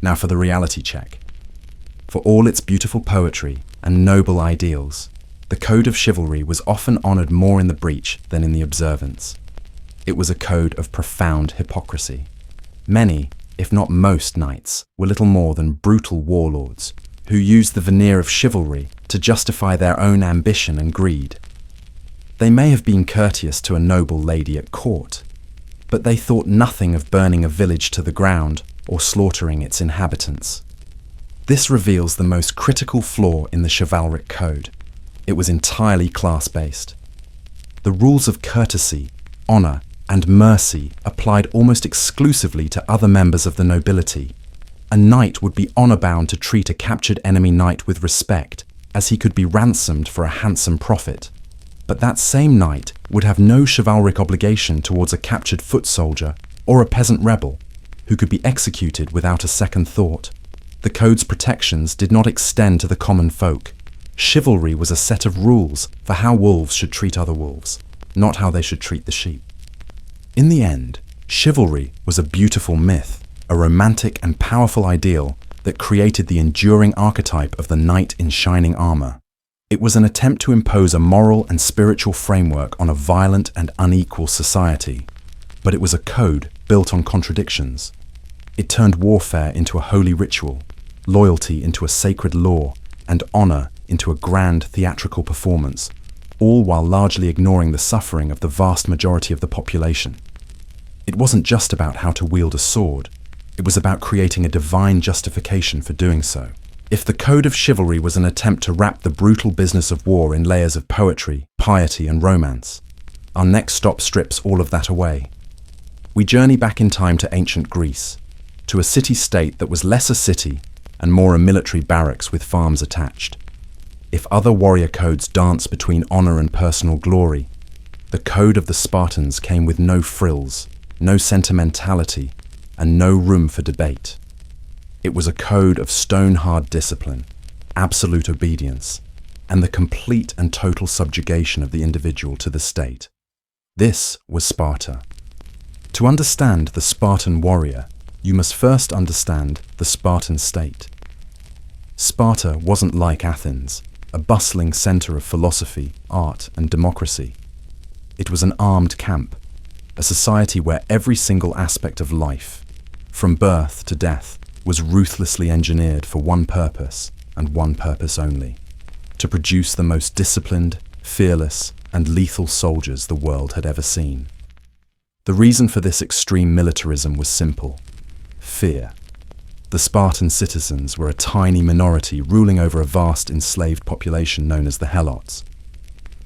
Now for the reality check. For all its beautiful poetry and noble ideals, the code of chivalry was often honoured more in the breach than in the observance. It was a code of profound hypocrisy. Many, if not most, knights were little more than brutal warlords who used the veneer of chivalry to justify their own ambition and greed. They may have been courteous to a noble lady at court, but they thought nothing of burning a village to the ground or slaughtering its inhabitants. This reveals the most critical flaw in the chivalric code. It was entirely class-based. The rules of courtesy, honour, and mercy applied almost exclusively to other members of the nobility. A knight would be honour-bound to treat a captured enemy knight with respect, as he could be ransomed for a handsome profit. But that same knight would have no chivalric obligation towards a captured foot soldier or a peasant rebel who could be executed without a second thought. The code's protections did not extend to the common folk. Chivalry was a set of rules for how wolves should treat other wolves, not how they should treat the sheep. In the end, chivalry was a beautiful myth, a romantic and powerful ideal that created the enduring archetype of the knight in shining armor. It was an attempt to impose a moral and spiritual framework on a violent and unequal society, but it was a code built on contradictions. It turned warfare into a holy ritual, loyalty into a sacred law, and honor into a grand theatrical performance, all while largely ignoring the suffering of the vast majority of the population. It wasn't just about how to wield a sword, it was about creating a divine justification for doing so. If the code of chivalry was an attempt to wrap the brutal business of war in layers of poetry, piety, and romance, our next stop strips all of that away. We journey back in time to ancient Greece, to a city-state that was less a city and more a military barracks with farms attached. If other warrior codes dance between honor and personal glory, the code of the Spartans came with no frills, no sentimentality, and no room for debate. It was a code of stone-hard discipline, absolute obedience, and the complete and total subjugation of the individual to the state. This was Sparta. To understand the Spartan warrior, you must first understand the Spartan state. Sparta wasn't like Athens, a bustling center of philosophy, art, and democracy. It was an armed camp, a society where every single aspect of life, from birth to death, was ruthlessly engineered for one purpose, and one purpose only: to produce the most disciplined, fearless, and lethal soldiers the world had ever seen. The reason for this extreme militarism was simple: fear. The Spartan citizens were a tiny minority ruling over a vast enslaved population known as the Helots.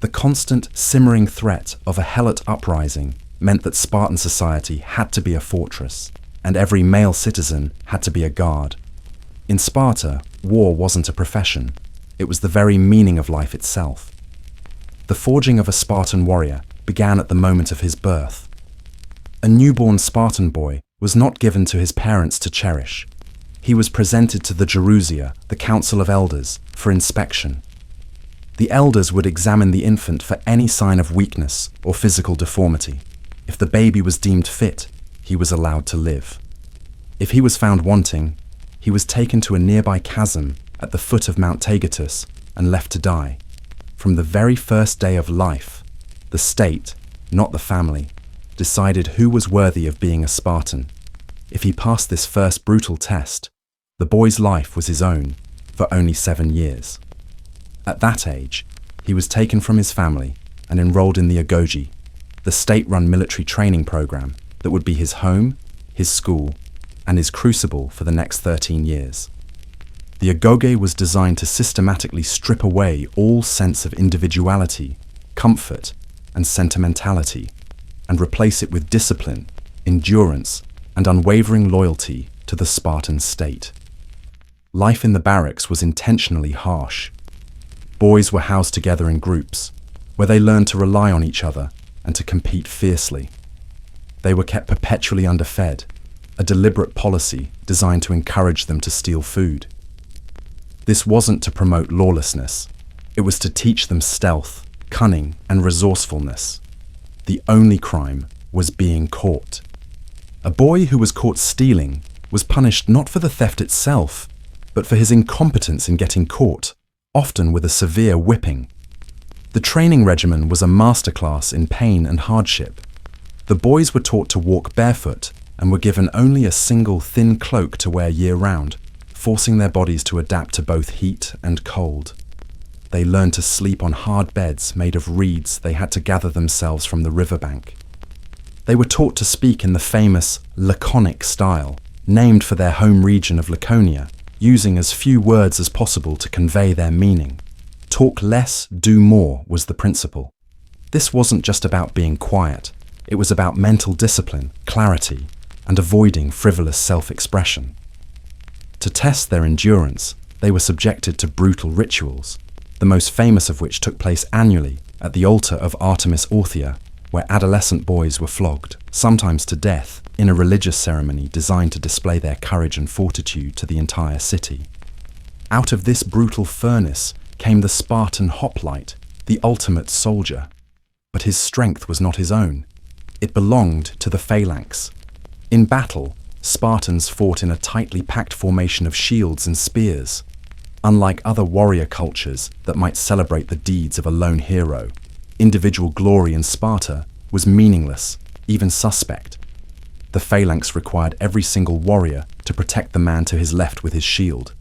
The constant, simmering threat of a Helot uprising meant that Spartan society had to be a fortress, and every male citizen had to be a guard. In Sparta, war wasn't a profession, it was the very meaning of life itself. The forging of a Spartan warrior began at the moment of his birth. A newborn Spartan boy was not given to his parents to cherish. He was presented to the Gerousia, the Council of Elders, for inspection. The elders would examine the infant for any sign of weakness or physical deformity. If the baby was deemed fit, he was allowed to live. If he was found wanting, he was taken to a nearby chasm at the foot of Mount Taygetus and left to die. From the very first day of life, the state, not the family, decided who was worthy of being a Spartan. If he passed this first brutal test, the boy's life was his own for only 7 years. At that age, he was taken from his family and enrolled in the Agoge, the state-run military training program that would be his home, his school, and his crucible for the next 13 years. The Agoge was designed to systematically strip away all sense of individuality, comfort, and sentimentality, and replace it with discipline, endurance, and unwavering loyalty to the Spartan state. Life in the barracks was intentionally harsh. Boys were housed together in groups, where they learned to rely on each other and to compete fiercely. They were kept perpetually underfed, a deliberate policy designed to encourage them to steal food. This wasn't to promote lawlessness, it was to teach them stealth, cunning, and resourcefulness. The only crime was being caught. A boy who was caught stealing was punished not for the theft itself, but for his incompetence in getting caught, often with a severe whipping. The training regimen was a masterclass in pain and hardship. The boys were taught to walk barefoot and were given only a single thin cloak to wear year-round, forcing their bodies to adapt to both heat and cold. They learned to sleep on hard beds made of reeds they had to gather themselves from the riverbank. They were taught to speak in the famous laconic style, named for their home region of Laconia, using as few words as possible to convey their meaning. Talk less, do more was the principle. This wasn't just about being quiet, it was about mental discipline, clarity, and avoiding frivolous self-expression. To test their endurance, they were subjected to brutal rituals. the most famous of which took place annually at the altar of Artemis Orthia, where adolescent boys were flogged, sometimes to death, in a religious ceremony designed to display their courage and fortitude to the entire city. Out of this brutal furnace came the Spartan hoplite, the ultimate soldier. But his strength was not his own. It belonged to the phalanx. In battle, Spartans fought in a tightly packed formation of shields and spears. Unlike other warrior cultures that might celebrate the deeds of a lone hero, individual glory in Sparta was meaningless, even suspect. The phalanx required every single warrior to protect the man to his left with his shield.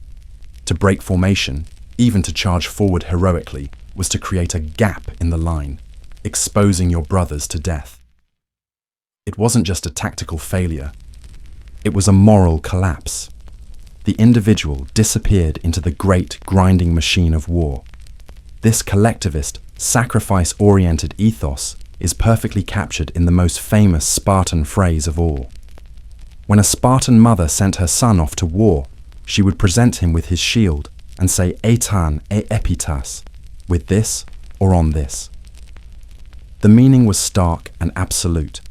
To break formation, even to charge forward heroically, was to create a gap in the line, exposing your brothers to death. It wasn't just a tactical failure. It was a moral collapse. The individual disappeared into the great grinding machine of war. This collectivist, sacrifice-oriented ethos is perfectly captured in the most famous Spartan phrase of all. When a Spartan mother sent her son off to war, she would present him with his shield and say "Etan e epitas," with this or on this. The meaning was stark and absolute.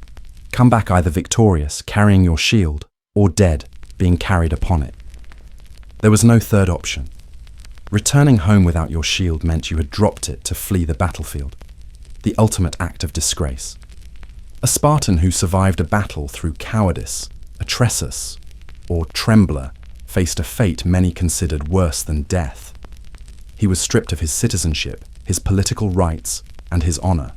Come back either victorious, carrying your shield, or dead, being carried upon it. There was no third option. Returning home without your shield meant you had dropped it to flee the battlefield, the ultimate act of disgrace. A Spartan who survived a battle through cowardice, atresis, or trembler faced a fate many considered worse than death. He was stripped of his citizenship, his political rights, and his honor.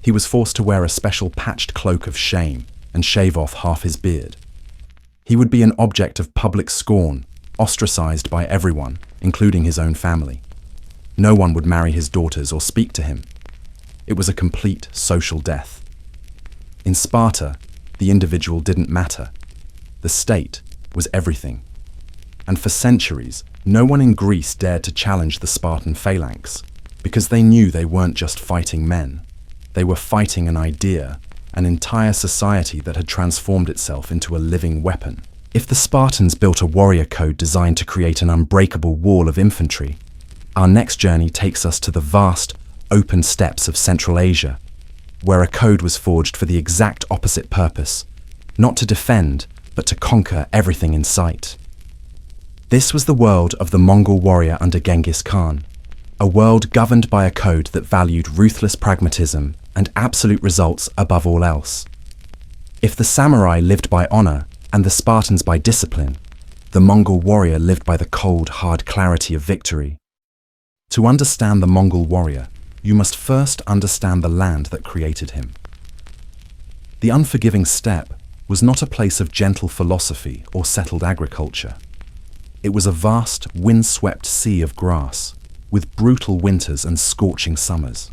He was forced to wear a special patched cloak of shame and shave off half his beard. He would be an object of public scorn, ostracized by everyone, including his own family. No one would marry his daughters or speak to him. It was a complete social death. In Sparta, the individual didn't matter. The state was everything. And for centuries, no one in Greece dared to challenge the Spartan phalanx, because they knew they weren't just fighting men. They were fighting an idea, an entire society that had transformed itself into a living weapon. If the Spartans built a warrior code designed to create an unbreakable wall of infantry, our next journey takes us to the vast, open steppes of Central Asia, where a code was forged for the exact opposite purpose, not to defend, but to conquer everything in sight. This was the world of the Mongol warrior under Genghis Khan, a world governed by a code that valued ruthless pragmatism and absolute results above all else. If the samurai lived by honor and the Spartans by discipline, the Mongol warrior lived by the cold, hard clarity of victory. To understand the Mongol warrior, you must first understand the land that created him. The unforgiving steppe was not a place of gentle philosophy or settled agriculture. It was a vast, wind-swept sea of grass, with brutal winters and scorching summers.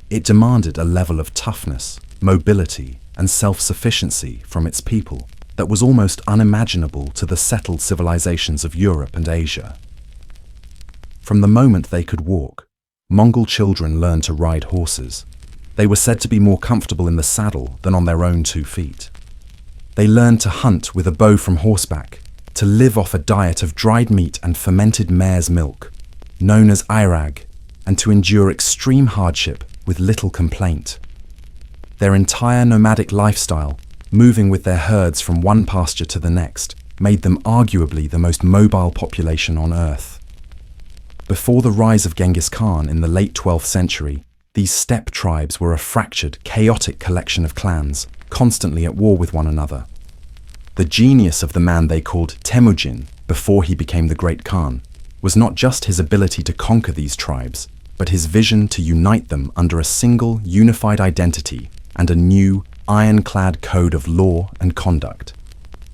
It demanded a level of toughness, mobility, and self-sufficiency from its people that was almost unimaginable to the settled civilizations of Europe and Asia. From the moment they could walk, Mongol children learned to ride horses. They were said to be more comfortable in the saddle than on their own 2 feet. They learned to hunt with a bow from horseback, to live off a diet of dried meat and fermented mare's milk, known as airag, and to endure extreme hardship with little complaint. Their entire nomadic lifestyle, moving with their herds from one pasture to the next, made them arguably the most mobile population on Earth. Before the rise of Genghis Khan in the late 12th century, these steppe tribes were a fractured, chaotic collection of clans, constantly at war with one another. The genius of the man they called Temujin, before he became the Great Khan, was not just his ability to conquer these tribes, but his vision to unite them under a single, unified identity and a new, ironclad code of law and conduct.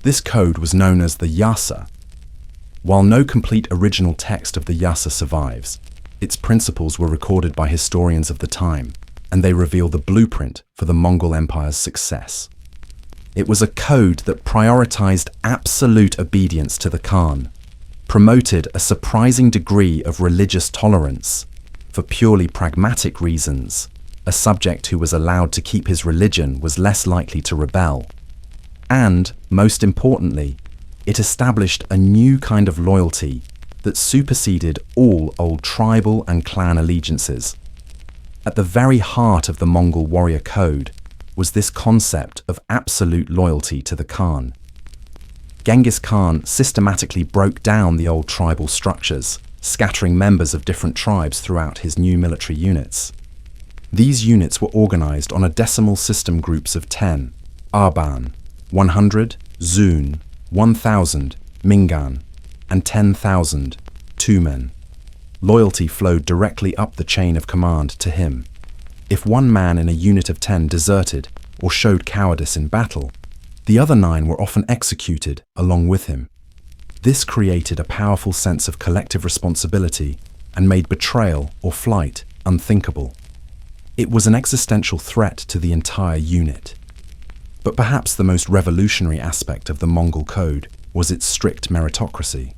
This code was known as the Yasa. While no complete original text of the Yasa survives, its principles were recorded by historians of the time, and they reveal the blueprint for the Mongol Empire's success. It was a code that prioritized absolute obedience to the Khan, promoted a surprising degree of religious tolerance for purely pragmatic reasons. A subject who was allowed to keep his religion was less likely to rebel. And, most importantly, it established a new kind of loyalty that superseded all old tribal and clan allegiances. At the very heart of the Mongol warrior code was this concept of absolute loyalty to the Khan. Genghis Khan systematically broke down the old tribal structures, scattering members of different tribes throughout his new military units. These units were organized on a decimal system groups of 10, Arban, 100, Zun, 1000, Mingan, and 10,000, Tumen. Loyalty flowed directly up the chain of command to him. If one man in a unit of 10 deserted or showed cowardice in battle, the other 9 were often executed along with him. This created a powerful sense of collective responsibility and made betrayal or flight unthinkable. It was an existential threat to the entire unit. But perhaps the most revolutionary aspect of the Mongol code was its strict meritocracy.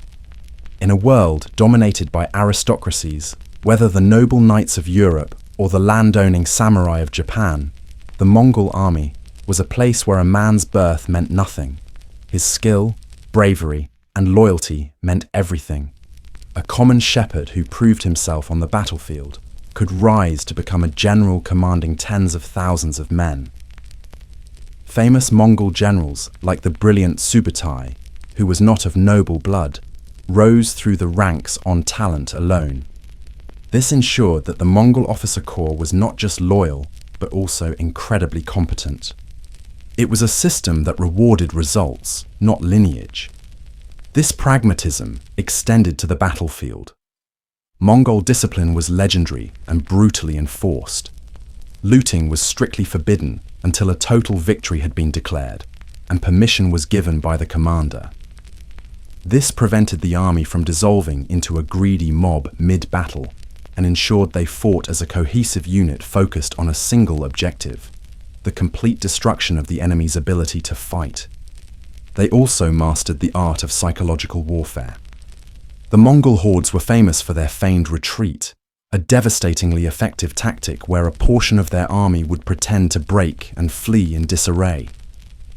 In a world dominated by aristocracies, whether the noble knights of Europe or the landowning samurai of Japan, the Mongol army was a place where a man's birth meant nothing. His skill, bravery, and loyalty meant everything. A common shepherd who proved himself on the battlefield could rise to become a general commanding tens of thousands of men. Famous Mongol generals like the brilliant Subutai, who was not of noble blood, rose through the ranks on talent alone. This ensured that the Mongol officer corps was not just loyal, but also incredibly competent. It was a system that rewarded results, not lineage. This pragmatism extended to the battlefield. Mongol discipline was legendary and brutally enforced. Looting was strictly forbidden until a total victory had been declared, and permission was given by the commander. This prevented the army from dissolving into a greedy mob mid-battle and ensured they fought as a cohesive unit focused on a single objective: the complete destruction of the enemy's ability to fight. They also mastered the art of psychological warfare. The Mongol hordes were famous for their feigned retreat, a devastatingly effective tactic where a portion of their army would pretend to break and flee in disarray.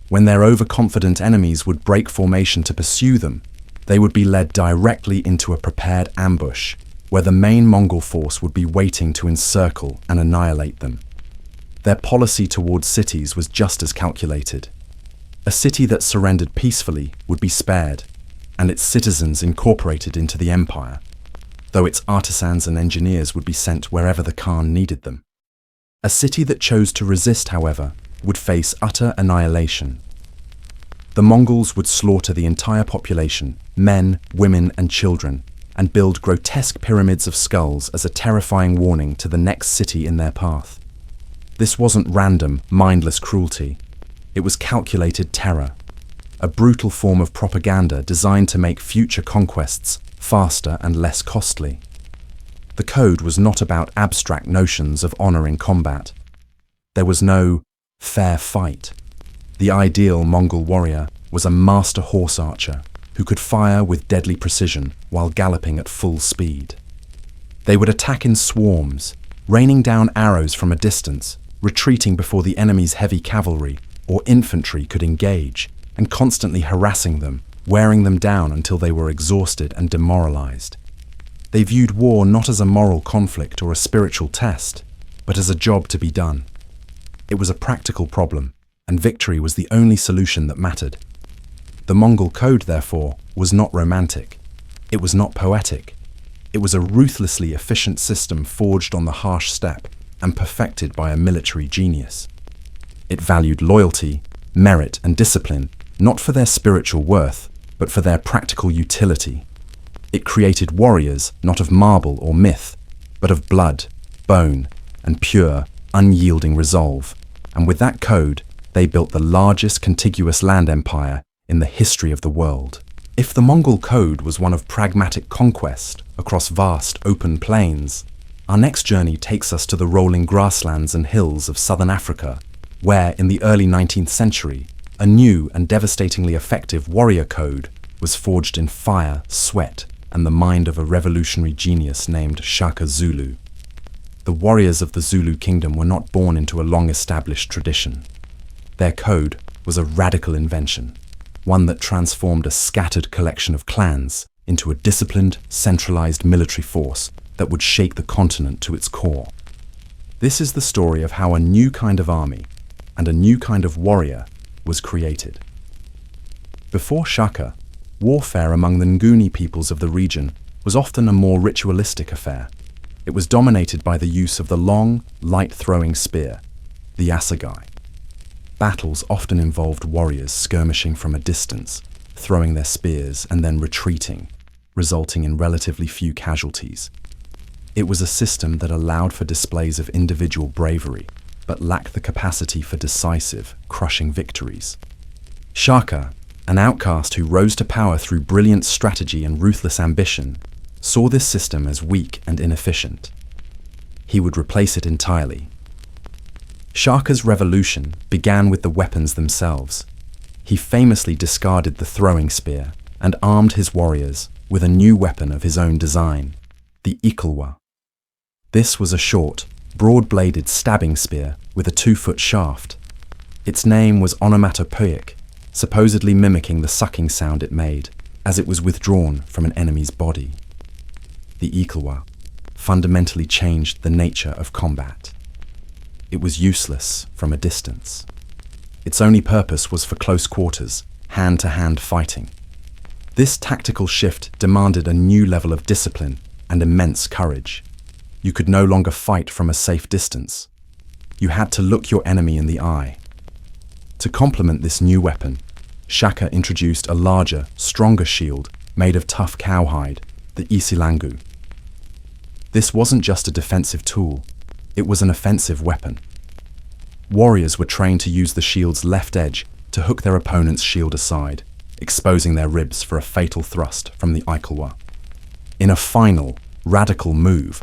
When their overconfident enemies would break formation to pursue them, they would be led directly into a prepared ambush, where the main Mongol force would be waiting to encircle and annihilate them. Their policy towards cities was just as calculated. A city that surrendered peacefully would be spared, and its citizens incorporated into the empire, though its artisans and engineers would be sent wherever the Khan needed them. A city that chose to resist, however, would face utter annihilation. The Mongols would slaughter the entire population, men, women, and children, and build grotesque pyramids of skulls as a terrifying warning to the next city in their path. This wasn't random, mindless cruelty. It was calculated terror, a brutal form of propaganda designed to make future conquests faster and less costly. The code was not about abstract notions of honor in combat. There was no fair fight. The ideal Mongol warrior was a master horse archer who could fire with deadly precision while galloping at full speed. They would attack in swarms, raining down arrows from a distance, retreating before the enemy's heavy cavalry or infantry could engage, and constantly harassing them, wearing them down until they were exhausted and demoralized. They viewed war not as a moral conflict or a spiritual test, but as a job to be done. It was a practical problem, and victory was the only solution that mattered. The Mongol code, therefore, was not romantic. It was not poetic. It was a ruthlessly efficient system forged on the harsh steppe and perfected by a military genius. It valued loyalty, merit, and discipline, not for their spiritual worth, but for their practical utility. It created warriors not of marble or myth, but of blood, bone, and pure, unyielding resolve. And with that code, they built the largest contiguous land empire in the history of the world. If the Mongol code was one of pragmatic conquest across vast open plains, our next journey takes us to the rolling grasslands and hills of southern Africa, where in the early 19th century, a new and devastatingly effective warrior code was forged in fire, sweat, and the mind of a revolutionary genius named Shaka Zulu. The warriors of the Zulu kingdom were not born into a long-established tradition. Their code was a radical invention, one that transformed a scattered collection of clans into a disciplined, centralized military force that would shake the continent to its core. This is the story of how a new kind of army and a new kind of warrior was created. Before Shaka, warfare among the Nguni peoples of the region was often a more ritualistic affair. It was dominated by the use of the long, light-throwing spear, the assegai. Battles often involved warriors skirmishing from a distance, throwing their spears and then retreating, resulting in relatively few casualties. It was a system that allowed for displays of individual bravery, but lacked the capacity for decisive, crushing victories. Shaka, an outcast who rose to power through brilliant strategy and ruthless ambition, saw this system as weak and inefficient. He would replace it entirely. Shaka's revolution began with the weapons themselves. He famously discarded the throwing spear and armed his warriors with a new weapon of his own design, the ikulwa. This was a short, broad-bladed stabbing spear with a 2-foot shaft. Its name was onomatopoeic, supposedly mimicking the sucking sound it made as it was withdrawn from an enemy's body. The ikulwa fundamentally changed the nature of combat. It was useless from a distance. Its only purpose was for close quarters, hand-to-hand fighting. This tactical shift demanded a new level of discipline and immense courage. You could no longer fight from a safe distance. You had to look your enemy in the eye. To complement this new weapon, Shaka introduced a larger, stronger shield made of tough cowhide, the isilangu. This wasn't just a defensive tool, it was an offensive weapon. Warriors were trained to use the shield's left edge to hook their opponent's shield aside, exposing their ribs for a fatal thrust from the ikulwa. In a final, radical move,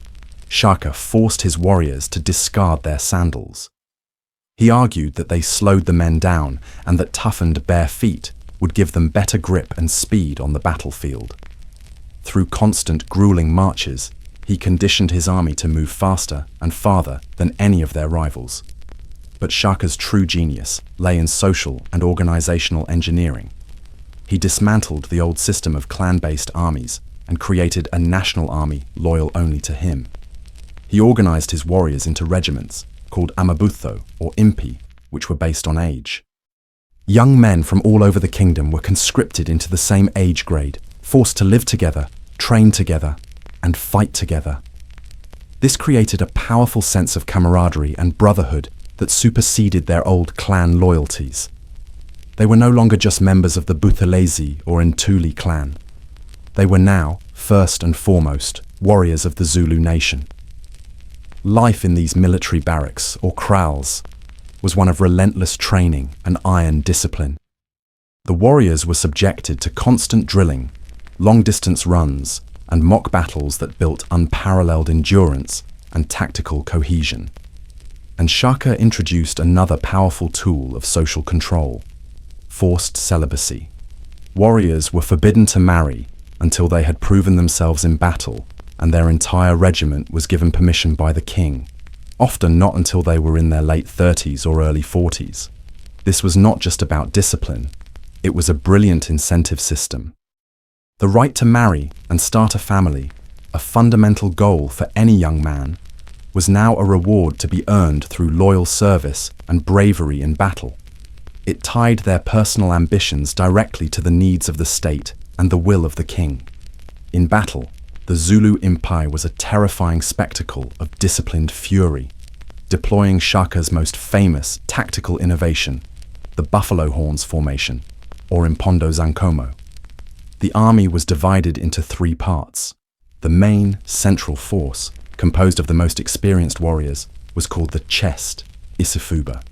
Shaka forced his warriors to discard their sandals. He argued that they slowed the men down and that toughened bare feet would give them better grip and speed on the battlefield. Through constant, grueling marches, he conditioned his army to move faster and farther than any of their rivals. But Shaka's true genius lay in social and organizational engineering. He dismantled the old system of clan-based armies and created a national army loyal only to him. He organized his warriors into regiments, called amabutho or impi, which were based on age. Young men from all over the kingdom were conscripted into the same age grade, forced to live together, train together, and fight together. This created a powerful sense of camaraderie and brotherhood that superseded their old clan loyalties. They were no longer just members of the Buthelezi or Ntuli clan. They were now, first and foremost, warriors of the Zulu nation. Life in these military barracks, or kraals, was one of relentless training and iron discipline. The warriors were subjected to constant drilling, long-distance runs, and mock battles that built unparalleled endurance and tactical cohesion. And Shaka introduced another powerful tool of social control: forced celibacy. Warriors were forbidden to marry until they had proven themselves in battle, and their entire regiment was given permission by the king, often not until they were in their late 30s or early 40s. This was not just about discipline, it was a brilliant incentive system. The right to marry and start a family, a fundamental goal for any young man, was now a reward to be earned through loyal service and bravery in battle. It tied their personal ambitions directly to the needs of the state and the will of the king. In battle, the Zulu Impi was a terrifying spectacle of disciplined fury, deploying Shaka's most famous tactical innovation, the buffalo horns formation, or impondo zankomo. The army was divided into 3 parts. The main, central force, composed of the most experienced warriors, was called the chest, isifuba.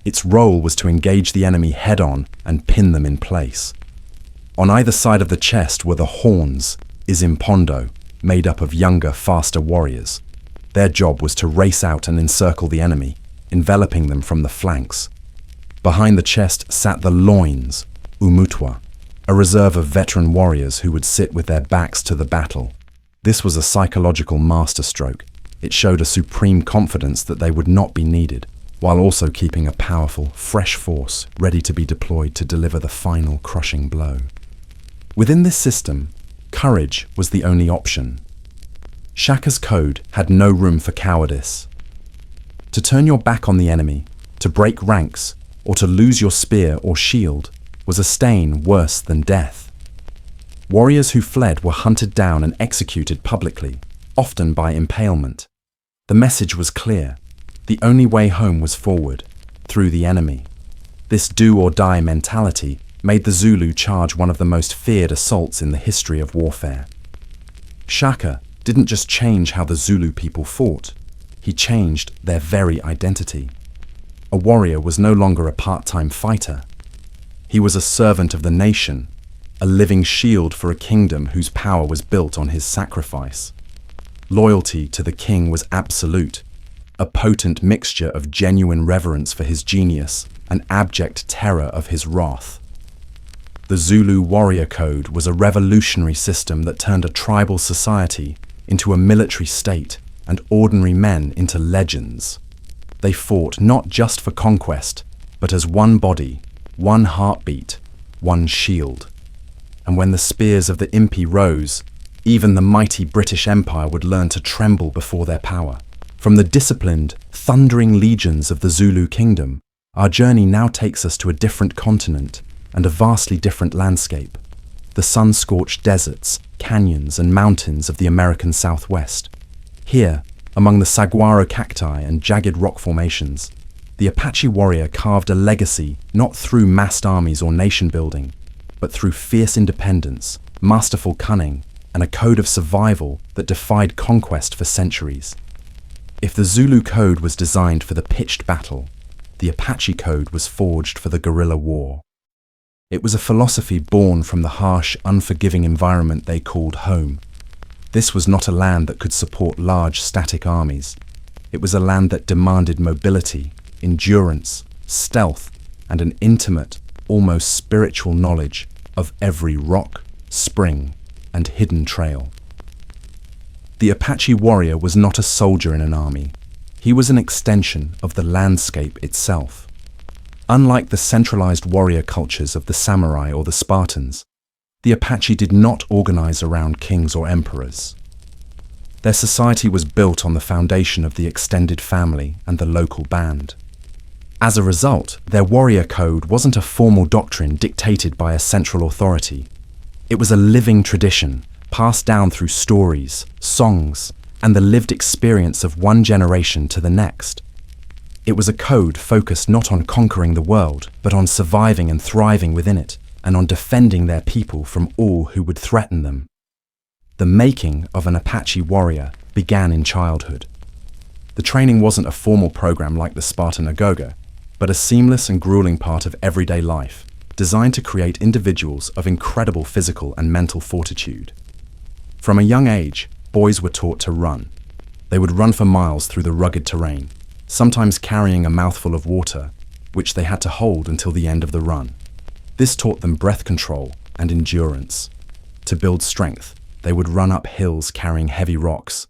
Its role was to engage the enemy head-on and pin them in place. On either side of the chest were the horns, isimpondo, made up of younger, faster warriors. Their job was to race out and encircle the enemy, enveloping them from the flanks. Behind the chest sat the loins, umutwa, a reserve of veteran warriors who would sit with their backs to the battle. This was a psychological masterstroke. It showed a supreme confidence that they would not be needed, while also keeping a powerful, fresh force ready to be deployed to deliver the final crushing blow. Within this system, Courage was the only option. Shaka's code had no room for cowardice. To turn your back on the enemy, to break ranks, or to lose your spear or shield was a stain worse than death. Warriors who fled were hunted down and executed publicly, often by impalement. The message was clear. The only way home was forward, through the enemy. This do-or-die mentality made the Zulu charge one of the most feared assaults in the history of warfare. Shaka didn't just change how the Zulu people fought, he changed their very identity. A warrior was no longer a part-time fighter. He was a servant of the nation, a living shield for a kingdom whose power was built on his sacrifice. Loyalty to the king was absolute, a potent mixture of genuine reverence for his genius and abject terror of his wrath. The Zulu warrior code was a revolutionary system that turned a tribal society into a military state and ordinary men into legends. They fought not just for conquest, but as one body, one heartbeat, one shield. And when the spears of the Impi rose, even the mighty British Empire would learn to tremble before their power. From the disciplined, thundering legions of the Zulu kingdom, our journey now takes us to a different continent and a vastly different landscape. The sun-scorched deserts, canyons and mountains of the American Southwest. Here, among the saguaro cacti and jagged rock formations, the Apache warrior carved a legacy not through massed armies or nation building, but through fierce independence, masterful cunning, and a code of survival that defied conquest for centuries. If the Zulu code was designed for the pitched battle, the Apache code was forged for the guerrilla war. It was a philosophy born from the harsh, unforgiving environment they called home. This was not a land that could support large, static armies. It was a land that demanded mobility, endurance, stealth, and an intimate, almost spiritual knowledge of every rock, spring, and hidden trail. The Apache warrior was not a soldier in an army. He was an extension of the landscape itself. Unlike the centralized warrior cultures of the samurai or the Spartans, the Apache did not organize around kings or emperors. Their society was built on the foundation of the extended family and the local band. As a result, their warrior code wasn't a formal doctrine dictated by a central authority. It was a living tradition, passed down through stories, songs, and the lived experience of one generation to the next. It was a code focused not on conquering the world, but on surviving and thriving within it, and on defending their people from all who would threaten them. The making of an Apache warrior began in childhood. The training wasn't a formal program like the Spartan Agoge, but a seamless and grueling part of everyday life, designed to create individuals of incredible physical and mental fortitude. From a young age, boys were taught to run. They would run for miles through the rugged terrain, sometimes carrying a mouthful of water, which they had to hold until the end of the run. This taught them breath control and endurance. To build strength, they would run up hills carrying heavy rocks.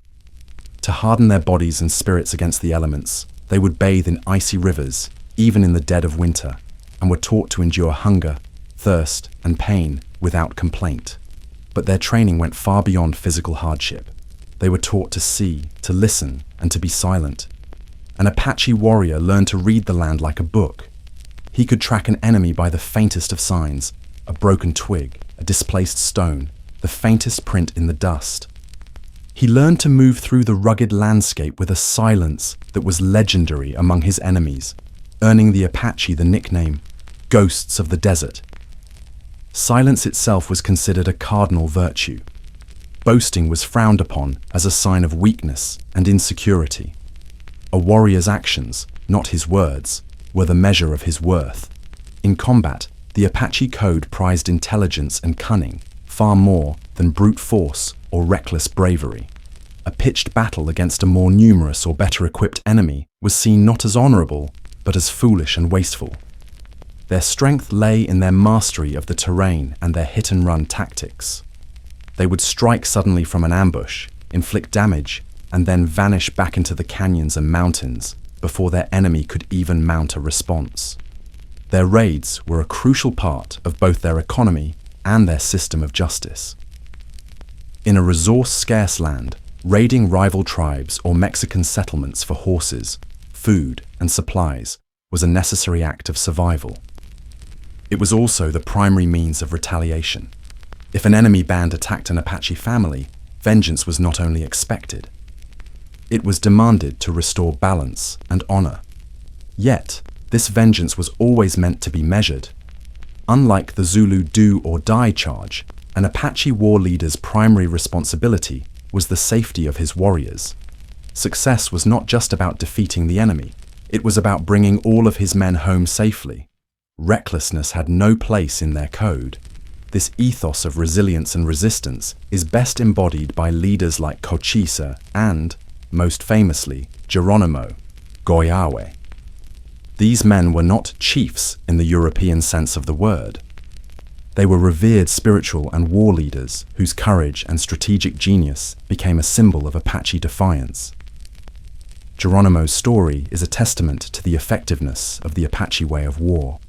To harden their bodies and spirits against the elements, they would bathe in icy rivers, even in the dead of winter, and were taught to endure hunger, thirst, and pain without complaint. But their training went far beyond physical hardship. They were taught to see, to listen, and to be silent. An Apache warrior learned to read the land like a book. He could track an enemy by the faintest of signs, a broken twig, a displaced stone, the faintest print in the dust. He learned to move through the rugged landscape with a silence that was legendary among his enemies, earning the Apache the nickname Ghosts of the Desert. Silence itself was considered a cardinal virtue. Boasting was frowned upon as a sign of weakness and insecurity. A warrior's actions, not his words, were the measure of his worth. In combat, the Apache code prized intelligence and cunning far more than brute force or reckless bravery. A pitched battle against a more numerous or better equipped enemy was seen not as honorable, but as foolish and wasteful. Their strength lay in their mastery of the terrain and their hit-and-run tactics. They would strike suddenly from an ambush, inflict damage, and then vanish back into the canyons and mountains before their enemy could even mount a response. Their raids were a crucial part of both their economy and their system of justice. In a resource-scarce land, raiding rival tribes or Mexican settlements for horses, food, and supplies was a necessary act of survival. It was also the primary means of retaliation. If an enemy band attacked an Apache family, vengeance was not only expected, it was demanded to restore balance and honor. Yet, this vengeance was always meant to be measured. Unlike the Zulu do or die charge, an Apache war leader's primary responsibility was the safety of his warriors. Success was not just about defeating the enemy, it was about bringing all of his men home safely. Recklessness had no place in their code. This ethos of resilience and resistance is best embodied by leaders like Cochise and, most famously, Geronimo Goyawe. These men were not chiefs in the European sense of the word. They were revered spiritual and war leaders whose courage and strategic genius became a symbol of Apache defiance. Geronimo's story is a testament to the effectiveness of the Apache way of war.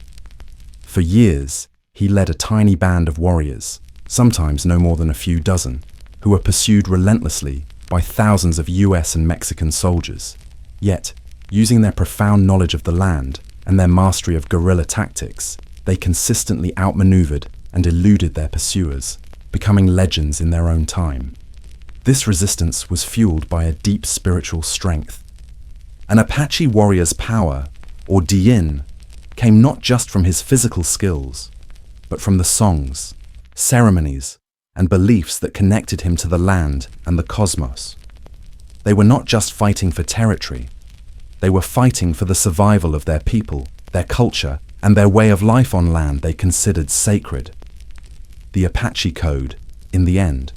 For years, he led a tiny band of warriors, sometimes no more than a few dozen, who were pursued relentlessly by thousands of US and Mexican soldiers. Yet, using their profound knowledge of the land and their mastery of guerrilla tactics, they consistently outmaneuvered and eluded their pursuers, becoming legends in their own time. This resistance was fueled by a deep spiritual strength. An Apache warrior's power, or diin, came not just from his physical skills, but from the songs, ceremonies, and beliefs that connected him to the land and the cosmos. They were not just fighting for territory, they were fighting for the survival of their people, their culture, and their way of life on land they considered sacred. The Apache Code, in the end,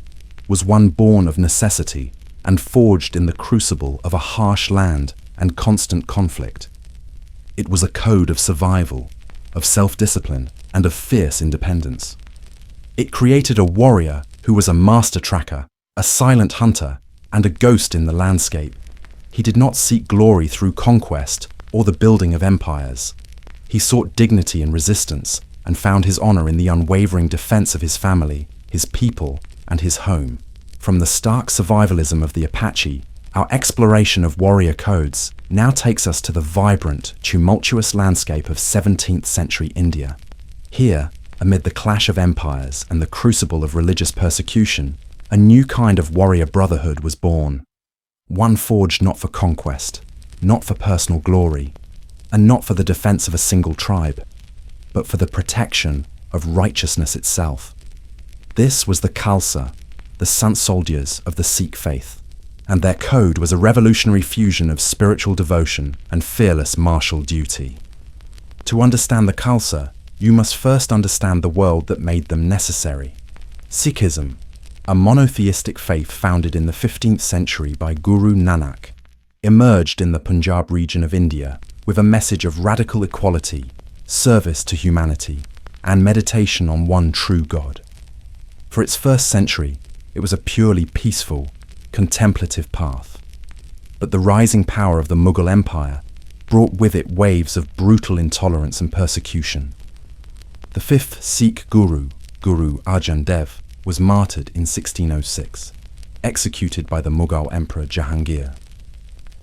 was one born of necessity and forged in the crucible of a harsh land and constant conflict. It was a code of survival, of self-discipline, and of fierce independence. It created a warrior who was a master tracker, a silent hunter, and a ghost in the landscape. He did not seek glory through conquest or the building of empires. He sought dignity in resistance and found his honor in the unwavering defense of his family, his people, and his home. From the stark survivalism of the Apache, our exploration of warrior codes now takes us to the vibrant, tumultuous landscape of 17th century India. Here, amid the clash of empires and the crucible of religious persecution, a new kind of warrior brotherhood was born. One forged not for conquest, not for personal glory, and not for the defense of a single tribe, but for the protection of righteousness itself. This was the Khalsa, the Sant soldiers of the Sikh faith, and their code was a revolutionary fusion of spiritual devotion and fearless martial duty. To understand the Khalsa, you must first understand the world that made them necessary. Sikhism, a monotheistic faith founded in the 15th century by Guru Nanak, emerged in the Punjab region of India with a message of radical equality, service to humanity, and meditation on one true God. For its first century, it was a purely peaceful, contemplative path. But the rising power of the Mughal Empire brought with it waves of brutal intolerance and persecution. The fifth Sikh Guru, Guru Arjan Dev, was martyred in 1606, executed by the Mughal Emperor Jahangir.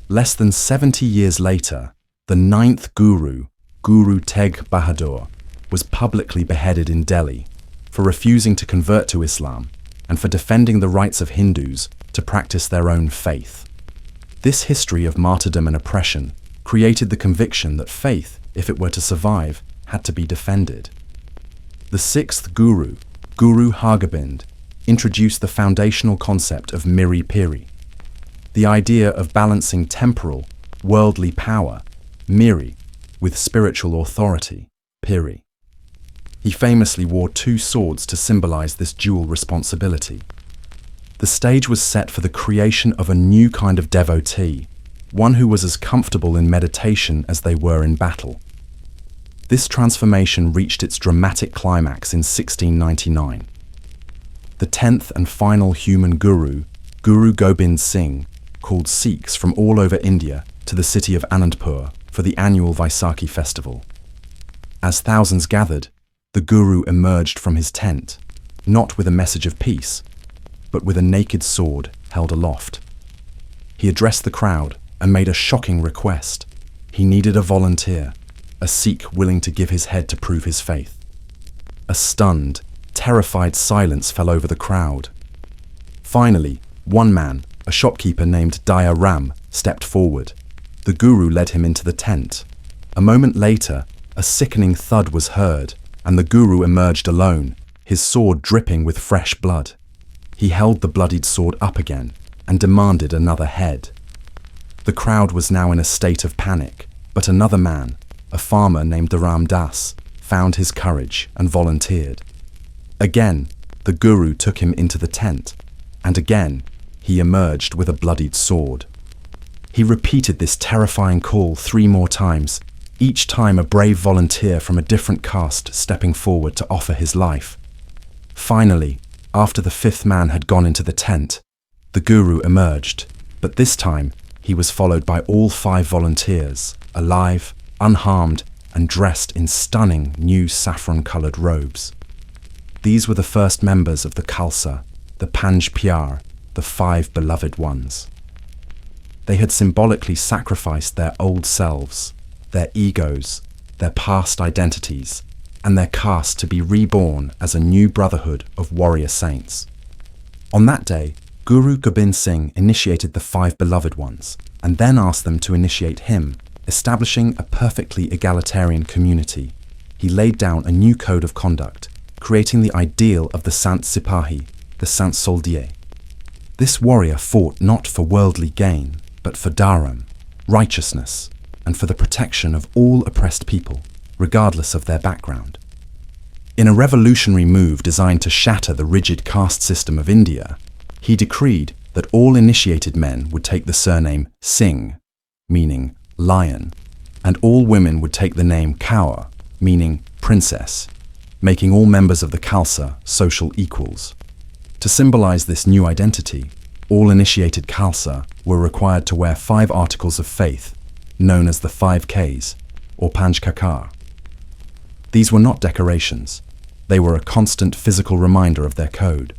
Less than 70 years later, the ninth Guru, Guru Tegh Bahadur, was publicly beheaded in Delhi for refusing to convert to Islam and for defending the rights of Hindus to practice their own faith. This history of martyrdom and oppression created the conviction that faith, if it were to survive, had to be defended. The sixth Guru, Guru Hargobind, introduced the foundational concept of Miri Piri, the idea of balancing temporal, worldly power, Miri, with spiritual authority, Piri. He famously wore two swords to symbolize this dual responsibility. The stage was set for the creation of a new kind of devotee, one who was as comfortable in meditation as they were in battle. This transformation reached its dramatic climax in 1699. The 10th and final human guru, Guru Gobind Singh, called Sikhs from all over India to the city of Anandpur for the annual Vaisakhi festival. As thousands gathered, the guru emerged from his tent, not with a message of peace, but with a naked sword held aloft. He addressed the crowd and made a shocking request. He needed a volunteer, a Sikh willing to give his head to prove his faith. A stunned, terrified silence fell over the crowd. Finally, one man, a shopkeeper named Daya Ram, stepped forward. The guru led him into the tent. A moment later, a sickening thud was heard, and the guru emerged alone, his sword dripping with fresh blood. He held the bloodied sword up again and demanded another head. The crowd was now in a state of panic, but another man, a farmer named Dharam Das, found his courage and volunteered. Again, the guru took him into the tent, and again, he emerged with a bloodied sword. He repeated this terrifying call 3 more times, each time a brave volunteer from a different caste stepping forward to offer his life. Finally, after the 5th man had gone into the tent, the guru emerged, but this time he was followed by all 5 volunteers, alive, unharmed, and dressed in stunning new saffron-coloured robes. These were the first members of the Khalsa, the Panj Pyar, the 5 beloved ones. They had symbolically sacrificed their old selves, their egos, their past identities, and their caste to be reborn as a new brotherhood of warrior saints. On that day, Guru Gobind Singh initiated the 5 beloved ones, and then asked them to initiate him, establishing a perfectly egalitarian community. He laid down a new code of conduct, creating the ideal of the Sant Sipahi, the Sant Soldier. This warrior fought not for worldly gain, but for dharam, righteousness, and for the protection of all oppressed people, regardless of their background. In a revolutionary move designed to shatter the rigid caste system of India, he decreed that all initiated men would take the surname Singh, meaning lion, and all women would take the name Kaur, meaning princess, making all members of the Khalsa social equals. To symbolize this new identity, all initiated Khalsa were required to wear 5 articles of faith, known as the 5 Ks, or Panj Kakar. These were not decorations. They were a constant physical reminder of their code.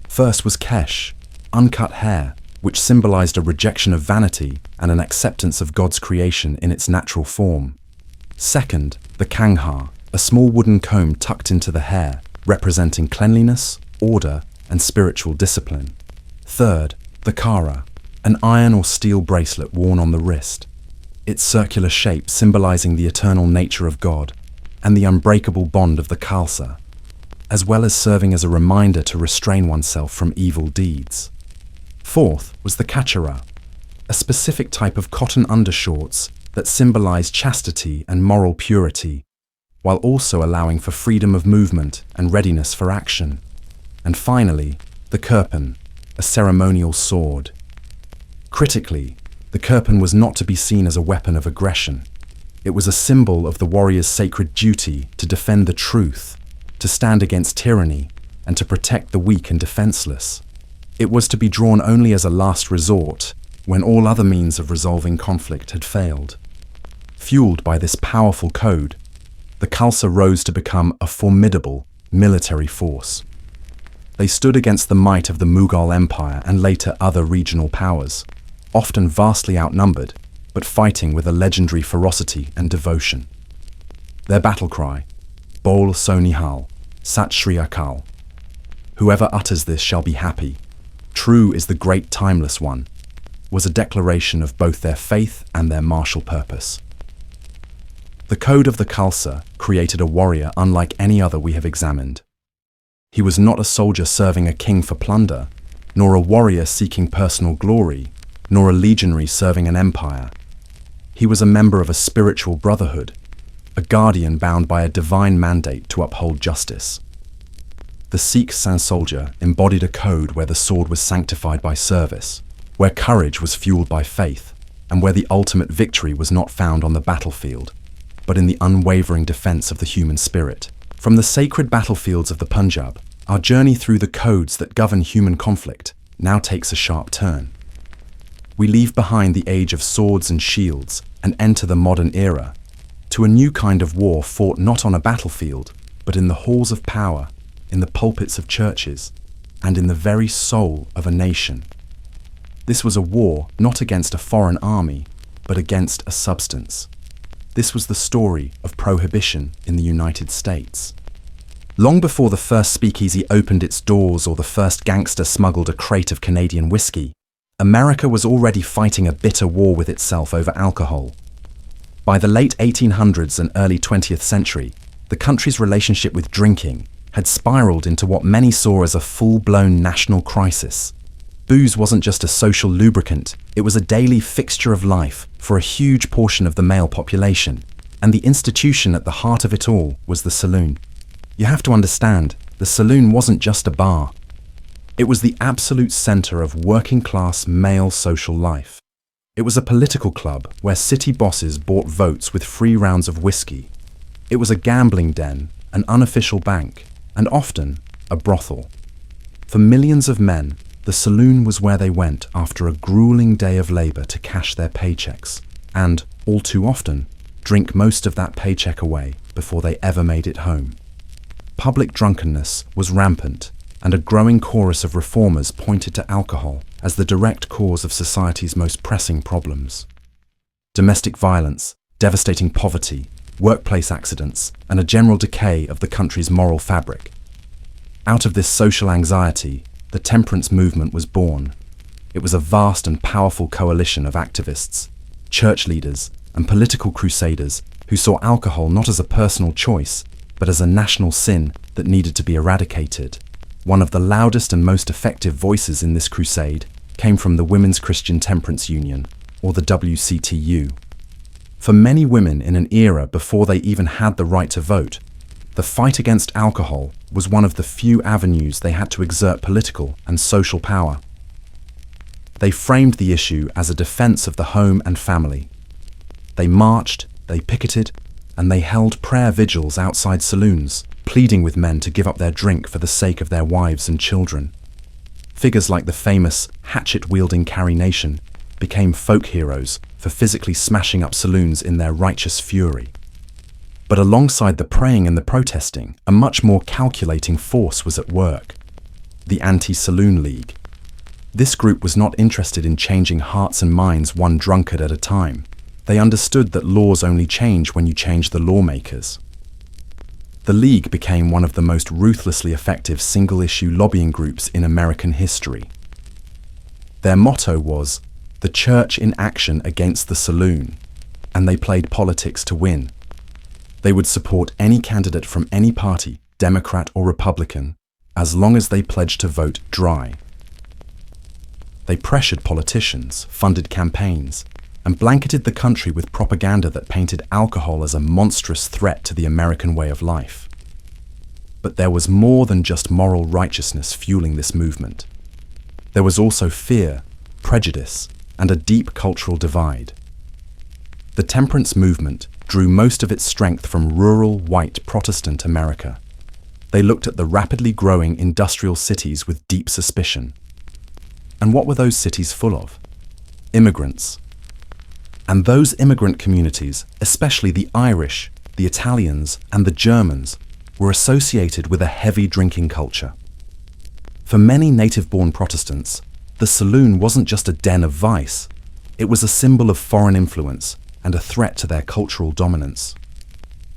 First was Kesh, uncut hair, which symbolized a rejection of vanity and an acceptance of God's creation in its natural form. Second, the Kanghar, a small wooden comb tucked into the hair, representing cleanliness, order, and spiritual discipline. Third, the Kara, an iron or steel bracelet worn on the wrist, its circular shape symbolizing the eternal nature of God and the unbreakable bond of the Khalsa, as well as serving as a reminder to restrain oneself from evil deeds. Fourth was the Kachara, a specific type of cotton undershorts that symbolize chastity and moral purity, while also allowing for freedom of movement and readiness for action. And finally, the Kirpan, a ceremonial sword. Critically, the Kirpan was not to be seen as a weapon of aggression. It was a symbol of the warrior's sacred duty to defend the truth, to stand against tyranny, and to protect the weak and defenseless. It was to be drawn only as a last resort, when all other means of resolving conflict had failed. Fueled by this powerful code, the Khalsa rose to become a formidable military force. They stood against the might of the Mughal Empire and later other regional powers, often vastly outnumbered, but fighting with a legendary ferocity and devotion. Their battle cry, Bol So Nihal, Sat Shri Akal. Whoever utters this shall be happy. True is the great timeless one, was a declaration of both their faith and their martial purpose. The code of the Khalsa created a warrior unlike any other we have examined. He was not a soldier serving a king for plunder, nor a warrior seeking personal glory, nor a legionary serving an empire. He was a member of a spiritual brotherhood, a guardian bound by a divine mandate to uphold justice. The Sikh San soldier embodied a code where the sword was sanctified by service, where courage was fueled by faith, and where the ultimate victory was not found on the battlefield, but in the unwavering defense of the human spirit. From the sacred battlefields of the Punjab, our journey through the codes that govern human conflict now takes a sharp turn. We leave behind the age of swords and shields and enter the modern era, to a new kind of war fought not on a battlefield, but in the halls of power, in the pulpits of churches, and in the very soul of a nation. This was a war not against a foreign army, but against a substance. This was the story of prohibition in the United States. Long before the first speakeasy opened its doors or the first gangster smuggled a crate of Canadian whiskey, America was already fighting a bitter war with itself over alcohol. By the late 1800s and early 20th century, the country's relationship with drinking had spiraled into what many saw as a full-blown national crisis. Booze wasn't just a social lubricant, it was a daily fixture of life for a huge portion of the male population, and the institution at the heart of it all was the saloon. You have to understand, the saloon wasn't just a bar. It was the absolute center of working-class male social life. It was a political club where city bosses bought votes with free rounds of whiskey. It was a gambling den, an unofficial bank, and often a brothel. For millions of men, the saloon was where they went after a grueling day of labor to cash their paychecks, and, all too often, drink most of that paycheck away before they ever made it home. Public drunkenness was rampant, and a growing chorus of reformers pointed to alcohol as the direct cause of society's most pressing problems. Domestic violence, devastating poverty, workplace accidents, and a general decay of the country's moral fabric. Out of this social anxiety, the temperance movement was born. It was a vast and powerful coalition of activists, church leaders, and political crusaders who saw alcohol not as a personal choice, but as a national sin that needed to be eradicated. One of the loudest and most effective voices in this crusade came from the Women's Christian Temperance Union, or the WCTU. For many women in an era before they even had the right to vote, the fight against alcohol was one of the few avenues they had to exert political and social power. They framed the issue as a defense of the home and family. They marched, they picketed, and they held prayer vigils outside saloons, pleading with men to give up their drink for the sake of their wives and children. Figures like the famous hatchet-wielding Carrie Nation became folk heroes for physically smashing up saloons in their righteous fury. But alongside the praying and the protesting, a much more calculating force was at work: the Anti-Saloon League. This group was not interested in changing hearts and minds one drunkard at a time. They understood that laws only change when you change the lawmakers. The League became one of the most ruthlessly effective single-issue lobbying groups in American history. Their motto was, "The Church in Action Against the Saloon," and they played politics to win. They would support any candidate from any party, Democrat or Republican, as long as they pledged to vote dry. They pressured politicians, funded campaigns, and blanketed the country with propaganda that painted alcohol as a monstrous threat to the American way of life. But there was more than just moral righteousness fueling this movement. There was also fear, prejudice, and a deep cultural divide. The temperance movement drew most of its strength from rural, white Protestant America. They looked at the rapidly growing industrial cities with deep suspicion. And what were those cities full of? Immigrants. And those immigrant communities, especially the Irish, the Italians, and the Germans, were associated with a heavy drinking culture. For many native-born Protestants, the saloon wasn't just a den of vice, it was a symbol of foreign influence and a threat to their cultural dominance.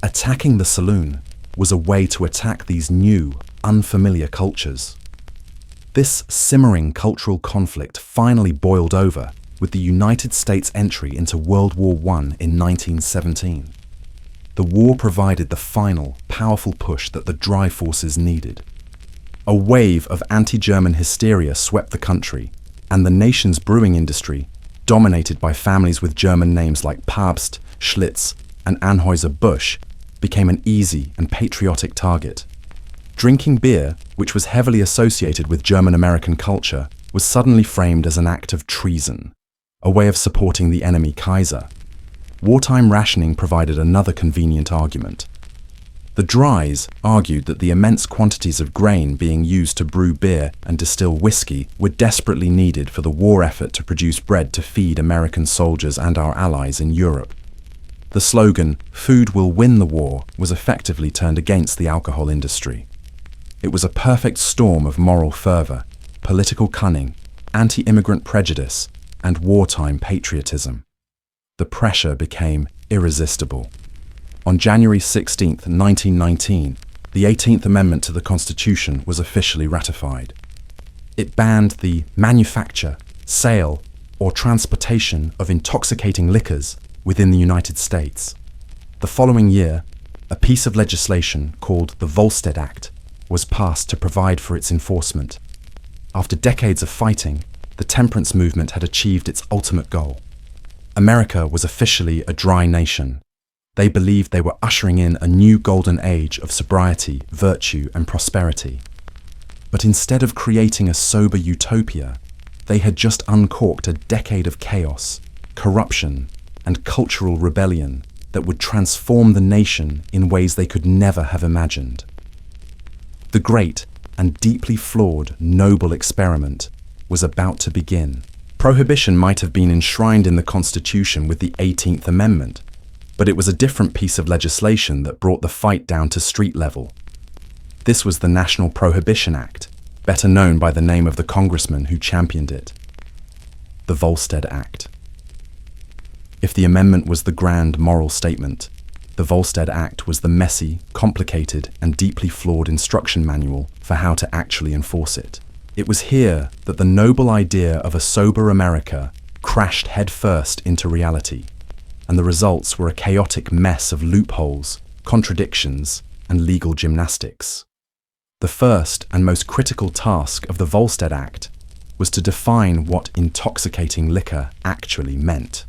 Attacking the saloon was a way to attack these new, unfamiliar cultures. This simmering cultural conflict finally boiled over with the United States' entry into World War I in 1917. The war provided the final, powerful push that the dry forces needed. A wave of anti-German hysteria swept the country, and the nation's brewing industry, dominated by families with German names like Pabst, Schlitz, and Anheuser-Busch, became an easy and patriotic target. Drinking beer, which was heavily associated with German-American culture, was suddenly framed as an act of treason, a way of supporting the enemy Kaiser. Wartime rationing provided another convenient argument. The Dries argued that the immense quantities of grain being used to brew beer and distill whiskey were desperately needed for the war effort to produce bread to feed American soldiers and our allies in Europe. The slogan, "Food will win the war," was effectively turned against the alcohol industry. It was a perfect storm of moral fervor, political cunning, anti-immigrant prejudice, and wartime patriotism. The pressure became irresistible. On January 16, 1919, the 18th Amendment to the Constitution was officially ratified. It banned the manufacture, sale, or transportation of intoxicating liquors within the United States. The following year, a piece of legislation called the Volstead Act was passed to provide for its enforcement. After decades of fighting, the temperance movement had achieved its ultimate goal. America was officially a dry nation. They believed they were ushering in a new golden age of sobriety, virtue, and prosperity. But instead of creating a sober utopia, they had just uncorked a decade of chaos, corruption, and cultural rebellion that would transform the nation in ways they could never have imagined. The great and deeply flawed noble experiment was about to begin. Prohibition might have been enshrined in the Constitution with the 18th Amendment, but it was a different piece of legislation that brought the fight down to street level. This was the National Prohibition Act, better known by the name of the congressman who championed it, the Volstead Act. If the amendment was the grand moral statement, the Volstead Act was the messy, complicated, and deeply flawed instruction manual for how to actually enforce it. It was here that the noble idea of a sober America crashed headfirst into reality, and the results were a chaotic mess of loopholes, contradictions, and legal gymnastics. The first and most critical task of the Volstead Act was to define what intoxicating liquor actually meant.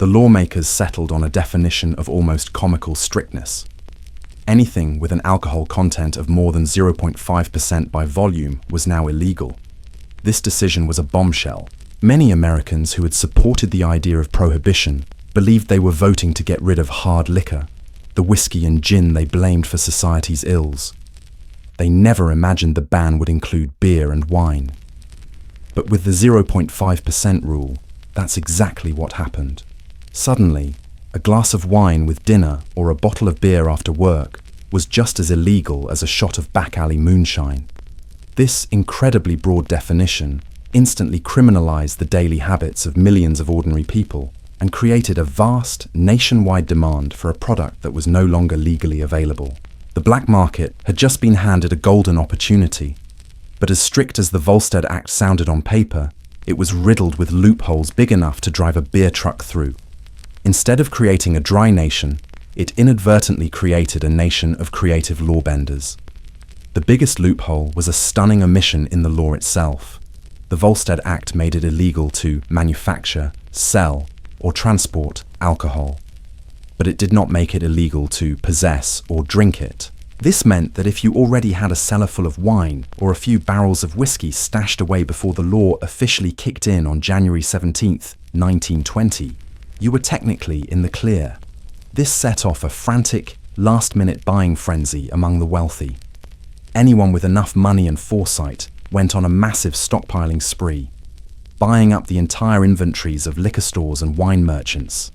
The lawmakers settled on a definition of almost comical strictness. Anything with an alcohol content of more than 0.5% by volume was now illegal. This decision was a bombshell. Many Americans who had supported the idea of prohibition believed they were voting to get rid of hard liquor, the whiskey and gin they blamed for society's ills. They never imagined the ban would include beer and wine. But with the 0.5% rule, that's exactly what happened. Suddenly, a glass of wine with dinner or a bottle of beer after work was just as illegal as a shot of back-alley moonshine. This incredibly broad definition instantly criminalized the daily habits of millions of ordinary people and created a vast, nationwide demand for a product that was no longer legally available. The black market had just been handed a golden opportunity, but as strict as the Volstead Act sounded on paper, it was riddled with loopholes big enough to drive a beer truck through. Instead of creating a dry nation, it inadvertently created a nation of creative lawbenders. The biggest loophole was a stunning omission in the law itself. The Volstead Act made it illegal to manufacture, sell, or transport alcohol. But it did not make it illegal to possess or drink it. This meant that if you already had a cellar full of wine or a few barrels of whiskey stashed away before the law officially kicked in on January 17, 1920, you were technically in the clear. This set off a frantic, last-minute buying frenzy among the wealthy. Anyone with enough money and foresight went on a massive stockpiling spree, buying up the entire inventories of liquor stores and wine merchants.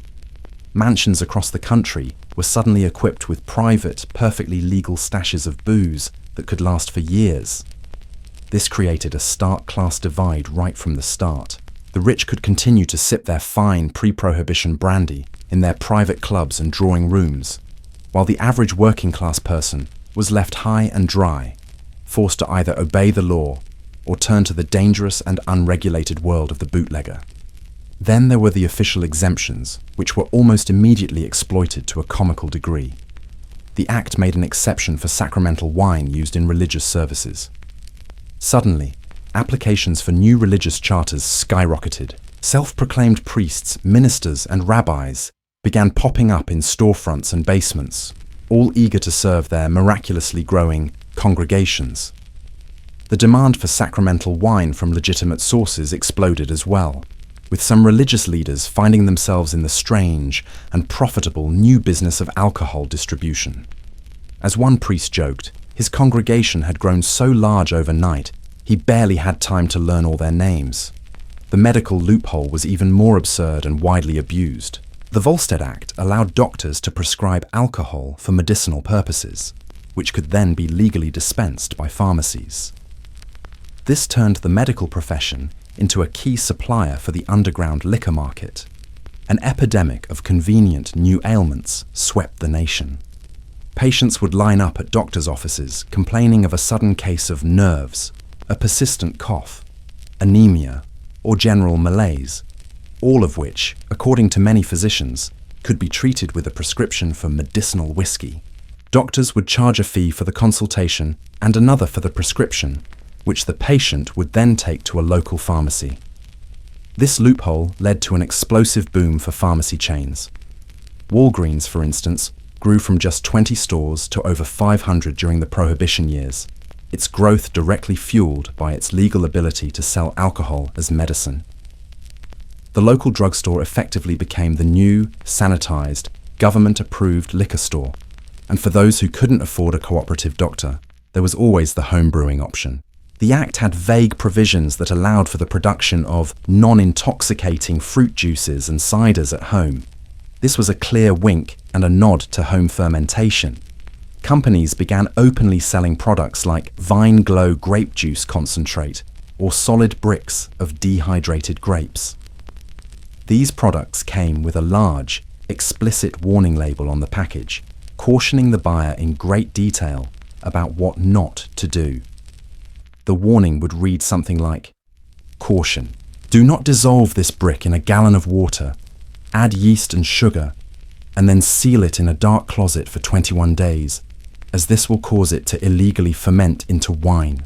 Mansions across the country were suddenly equipped with private, perfectly legal stashes of booze that could last for years. This created a stark class divide right from the start. The rich could continue to sip their fine pre-prohibition brandy in their private clubs and drawing rooms, while the average working-class person was left high and dry, forced to either obey the law or turn to the dangerous and unregulated world of the bootlegger. Then there were the official exemptions, which were almost immediately exploited to a comical degree. The Act made an exception for sacramental wine used in religious services. Suddenly, applications for new religious charters skyrocketed. Self-proclaimed priests, ministers, and rabbis began popping up in storefronts and basements, all eager to serve their miraculously growing congregations. The demand for sacramental wine from legitimate sources exploded as well, with some religious leaders finding themselves in the strange and profitable new business of alcohol distribution. As one priest joked, his congregation had grown so large overnight, he barely had time to learn all their names. The medical loophole was even more absurd and widely abused. The Volstead Act allowed doctors to prescribe alcohol for medicinal purposes. which could then be legally dispensed by pharmacies. This turned the medical profession into a key supplier for the underground liquor market. An epidemic of convenient new ailments swept the nation. Patients would line up at doctors' offices complaining of a sudden case of nerves, a persistent cough, anemia, or general malaise, all of which, according to many physicians, could be treated with a prescription for medicinal whiskey. Doctors would charge a fee for the consultation and another for the prescription, which the patient would then take to a local pharmacy. This loophole led to an explosive boom for pharmacy chains. Walgreens, for instance, grew from just 20 stores to over 500 during the Prohibition years, its growth directly fueled by its legal ability to sell alcohol as medicine. The local drugstore effectively became the new, sanitized, government-approved liquor store, and for those who couldn't afford a cooperative doctor, there was always the home brewing option. The Act had vague provisions that allowed for the production of non-intoxicating fruit juices and ciders at home. This was a clear wink and a nod to home fermentation. Companies began openly selling products like Vine Glow grape juice concentrate or solid bricks of dehydrated grapes. These products came with a large, explicit warning label on the package, cautioning the buyer in great detail about what not to do. The warning would read something like, "Caution, do not dissolve this brick in a gallon of water, add yeast and sugar, and then seal it in a dark closet for 21 days, as this will cause it to illegally ferment into wine."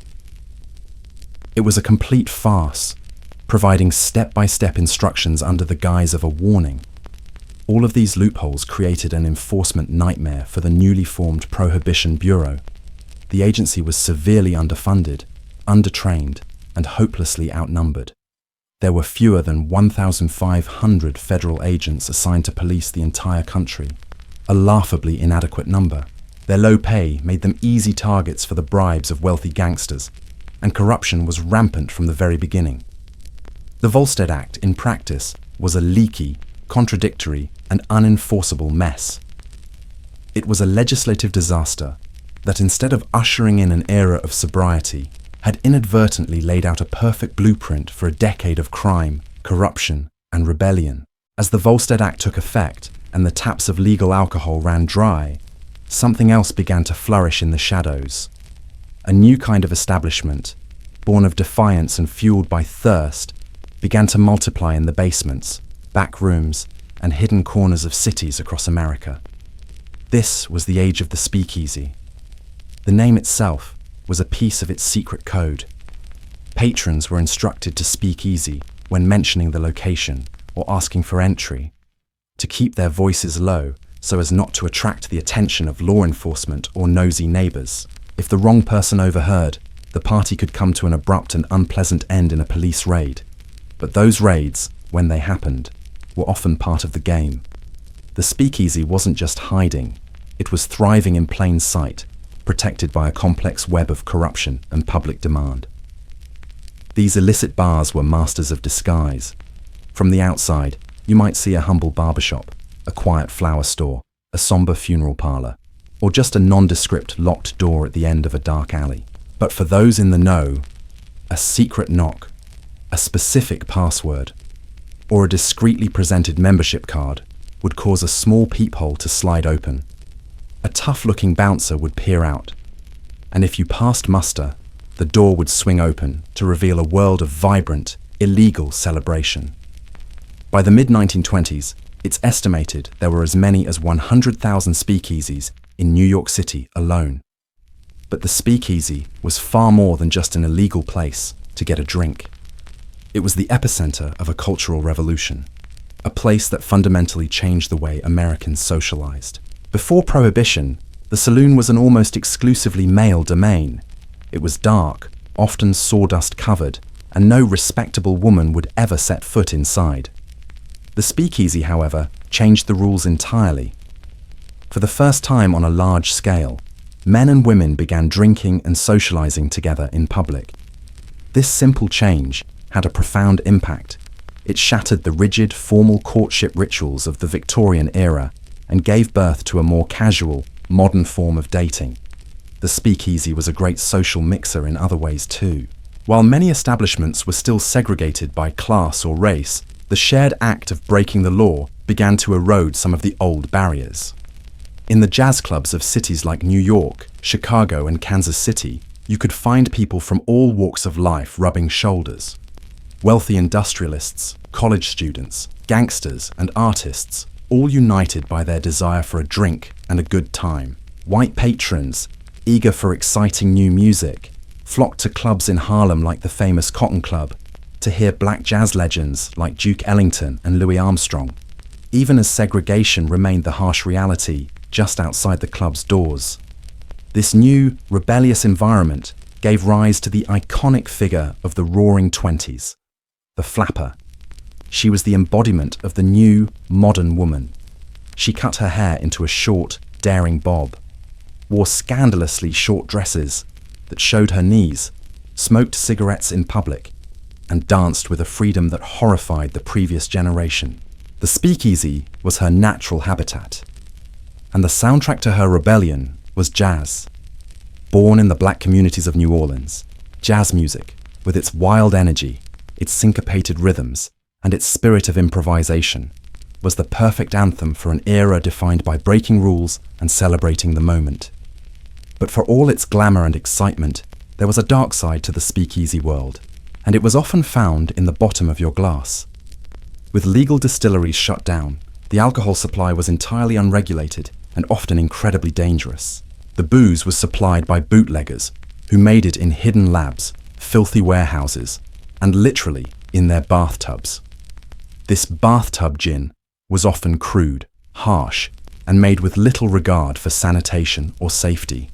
It was a complete farce, providing step-by-step instructions under the guise of a warning. All of these loopholes created an enforcement nightmare for the newly formed Prohibition Bureau. The agency was severely underfunded, undertrained, and hopelessly outnumbered. There were fewer than 1,500 federal agents assigned to police the entire country, a laughably inadequate number. Their low pay made them easy targets for the bribes of wealthy gangsters, and corruption was rampant from the very beginning. The Volstead Act, in practice, was a leaky, contradictory, and unenforceable mess. It was a legislative disaster that, instead of ushering in an era of sobriety, had inadvertently laid out a perfect blueprint for a decade of crime, corruption, and rebellion. As the Volstead Act took effect and the taps of legal alcohol ran dry, something else began to flourish in the shadows. A new kind of establishment, born of defiance and fueled by thirst, began to multiply in the basements, back rooms, and hidden corners of cities across America. This was the age of the speakeasy. The name itself was a piece of its secret code. Patrons were instructed to speak easy when mentioning the location or asking for entry, to keep their voices low so as not to attract the attention of law enforcement or nosy neighbors. If the wrong person overheard, the party could come to an abrupt and unpleasant end in a police raid. But those raids, when they happened, were often part of the game. The speakeasy wasn't just hiding, it was thriving in plain sight, protected by a complex web of corruption and public demand. These illicit bars were masters of disguise. From the outside, you might see a humble barbershop, a quiet flower store, a somber funeral parlor, or just a nondescript locked door at the end of a dark alley. But for those in the know, a secret knock, a specific password, or a discreetly presented membership card would cause a small peephole to slide open. A tough-looking bouncer would peer out, and if you passed muster, the door would swing open to reveal a world of vibrant, illegal celebration. By the mid-1920s, it's estimated there were as many as 100,000 speakeasies in New York City alone. But the speakeasy was far more than just an illegal place to get a drink. It was the epicenter of a cultural revolution, a place that fundamentally changed the way Americans socialized. Before Prohibition, the saloon was an almost exclusively male domain. It was dark, often sawdust-covered, and no respectable woman would ever set foot inside. The speakeasy, however, changed the rules entirely. For the first time on a large scale, men and women began drinking and socializing together in public. This simple change had a profound impact. It shattered the rigid, formal courtship rituals of the Victorian era and gave birth to a more casual, modern form of dating. the speakeasy was a great social mixer in other ways too. While many establishments were still segregated by class or race, the shared act of breaking the law began to erode some of the old barriers. In the jazz clubs of cities like New York, Chicago, and Kansas City, you could find people from all walks of life rubbing shoulders. Wealthy industrialists, college students, gangsters, and artists, all united by their desire for a drink and a good time. White patrons, eager for exciting new music, flocked to clubs in Harlem like the famous Cotton Club, to hear black jazz legends like Duke Ellington and Louis Armstrong, even as segregation remained the harsh reality just outside the club's doors. This new, rebellious environment gave rise to the iconic figure of the Roaring Twenties, the flapper. She was the embodiment of the new, modern woman. She cut her hair into a short, daring bob, wore scandalously short dresses that showed her knees, smoked cigarettes in public, and danced with a freedom that horrified the previous generation. The speakeasy was her natural habitat, and the soundtrack to her rebellion was jazz. Born in the black communities of New Orleans, jazz music, with its wild energy, its syncopated rhythms, and its spirit of improvisation, was the perfect anthem for an era defined by breaking rules and celebrating the moment. But for all its glamour and excitement, there was a dark side to the speakeasy world, and it was often found in the bottom of your glass. With legal distilleries shut down, the alcohol supply was entirely unregulated and often incredibly dangerous. The booze was supplied by bootleggers who made it in hidden labs, filthy warehouses, and literally in their bathtubs. This bathtub gin was often crude, harsh, and made with little regard for sanitation or safety.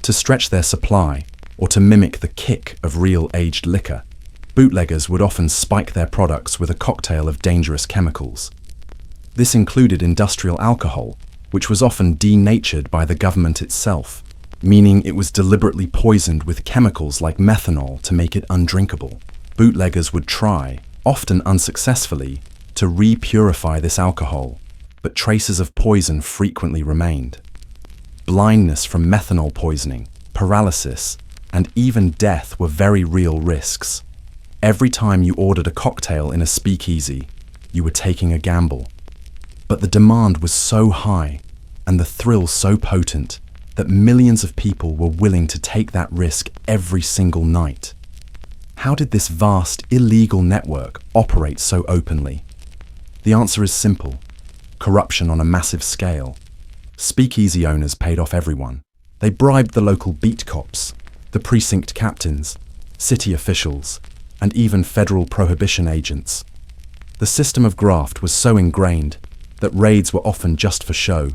To stretch their supply, or to mimic the kick of real aged liquor, bootleggers would often spike their products with a cocktail of dangerous chemicals. This included industrial alcohol, which was often denatured by the government itself, meaning it was deliberately poisoned with chemicals like methanol to make it undrinkable. Bootleggers would try, often unsuccessfully, to re-purify this alcohol, but traces of poison frequently remained. Blindness from methanol poisoning, paralysis, and even death were very real risks. Every time you ordered a cocktail in a speakeasy, you were taking a gamble. But the demand was so high, and the thrill so potent, that millions of people were willing to take that risk every single night. How did this vast, illegal network operate so openly? The answer is simple: corruption on a massive scale. Speakeasy owners paid off everyone. They bribed the local beat cops, the precinct captains, city officials, and even federal prohibition agents. The system of graft was so ingrained that raids were often just for show.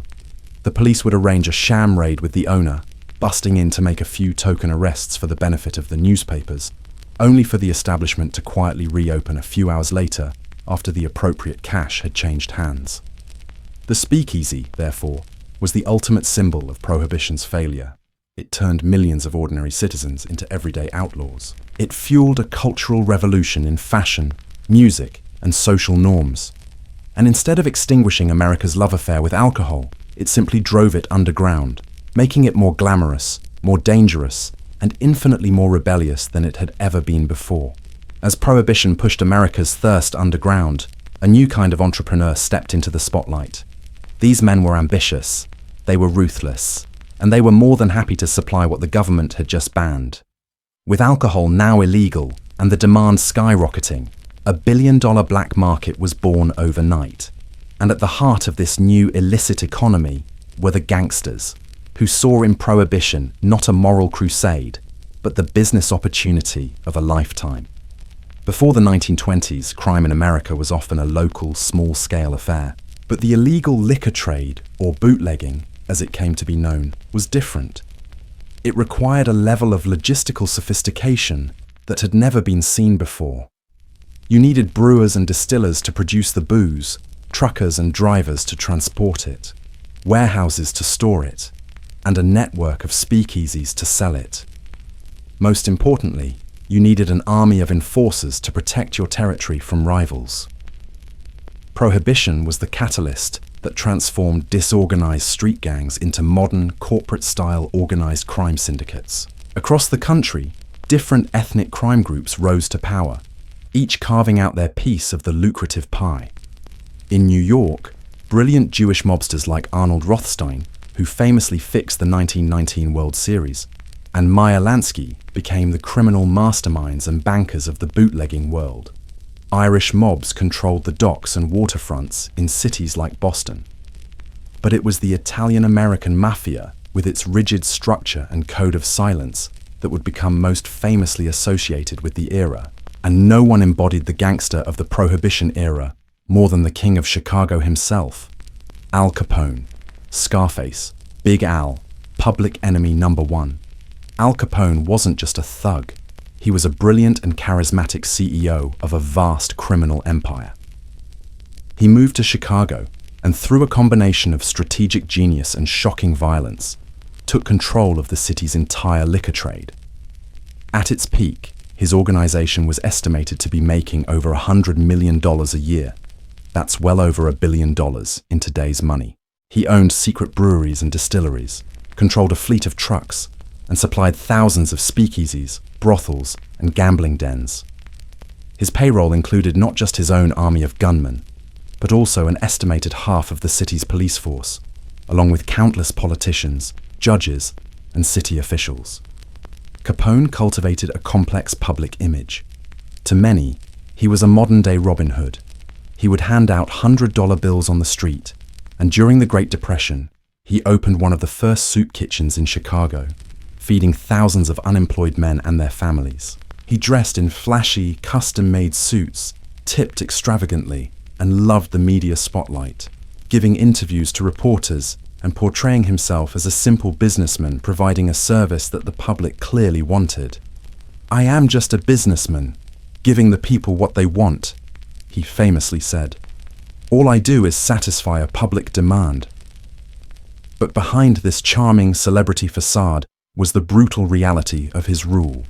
The police would arrange a sham raid with the owner, busting in to make a few token arrests for the benefit of the newspapers, only for the establishment to quietly reopen a few hours later after the appropriate cash had changed hands. The speakeasy, therefore, was the ultimate symbol of Prohibition's failure. It turned millions of ordinary citizens into everyday outlaws. It fueled a cultural revolution in fashion, music, and social norms. And instead of extinguishing America's love affair with alcohol, it simply drove it underground, making it more glamorous, more dangerous, and infinitely more rebellious than it had ever been before. As Prohibition pushed America's thirst underground, a new kind of entrepreneur stepped into the spotlight. These men were ambitious, they were ruthless, and they were more than happy to supply what the government had just banned. With alcohol now illegal and the demand skyrocketing, $1 billion black market was born overnight. And at the heart of this new illicit economy were the gangsters, who saw in Prohibition not a moral crusade, but the business opportunity of a lifetime. Before the 1920s, crime in America was often a local, small-scale affair. But the illegal liquor trade, or bootlegging, as it came to be known, was different. It required a level of logistical sophistication that had never been seen before. You needed brewers and distillers to produce the booze, truckers and drivers to transport it, warehouses to store it, and a network of speakeasies to sell it. Most importantly, you needed an army of enforcers to protect your territory from rivals. Prohibition was the catalyst that transformed disorganized street gangs into modern, corporate-style organized crime syndicates. Across the country, different ethnic crime groups rose to power, each carving out their piece of the lucrative pie. In New York, brilliant Jewish mobsters like Arnold Rothstein, who famously fixed the 1919 World Series, and Meyer Lansky became the criminal masterminds and bankers of the bootlegging world. Irish mobs controlled the docks and waterfronts in cities like Boston. But it was the Italian-American Mafia, with its rigid structure and code of silence, that would become most famously associated with the era. And no one embodied the gangster of the Prohibition era more than the King of Chicago himself. Al Capone, Scarface, Big Al, public enemy number one. Al Capone wasn't just a thug. He was a brilliant and charismatic CEO of a vast criminal empire. He moved to Chicago and, through a combination of strategic genius and shocking violence, took control of the city's entire liquor trade. At its peak, his organization was estimated to be making over $100 million a year. That's well over $1 billion in today's money. He owned secret breweries and distilleries, controlled a fleet of trucks, and supplied thousands of speakeasies, brothels, and gambling dens. His payroll included not just his own army of gunmen, but also an estimated half of the city's police force, along with countless politicians, judges, and city officials. Capone cultivated a complex public image. To many, he was a modern-day Robin Hood. He would hand out $100 bills on the street, and during the Great Depression, he opened one of the first soup kitchens in Chicago, feeding thousands of unemployed men and their families. He dressed in flashy, custom-made suits, tipped extravagantly, and loved the media spotlight, giving interviews to reporters and portraying himself as a simple businessman providing a service that the public clearly wanted. "I am just a businessman, giving the people what they want," he famously said. "All I do is satisfy a public demand." But behind this charming celebrity facade was the brutal reality of his rule.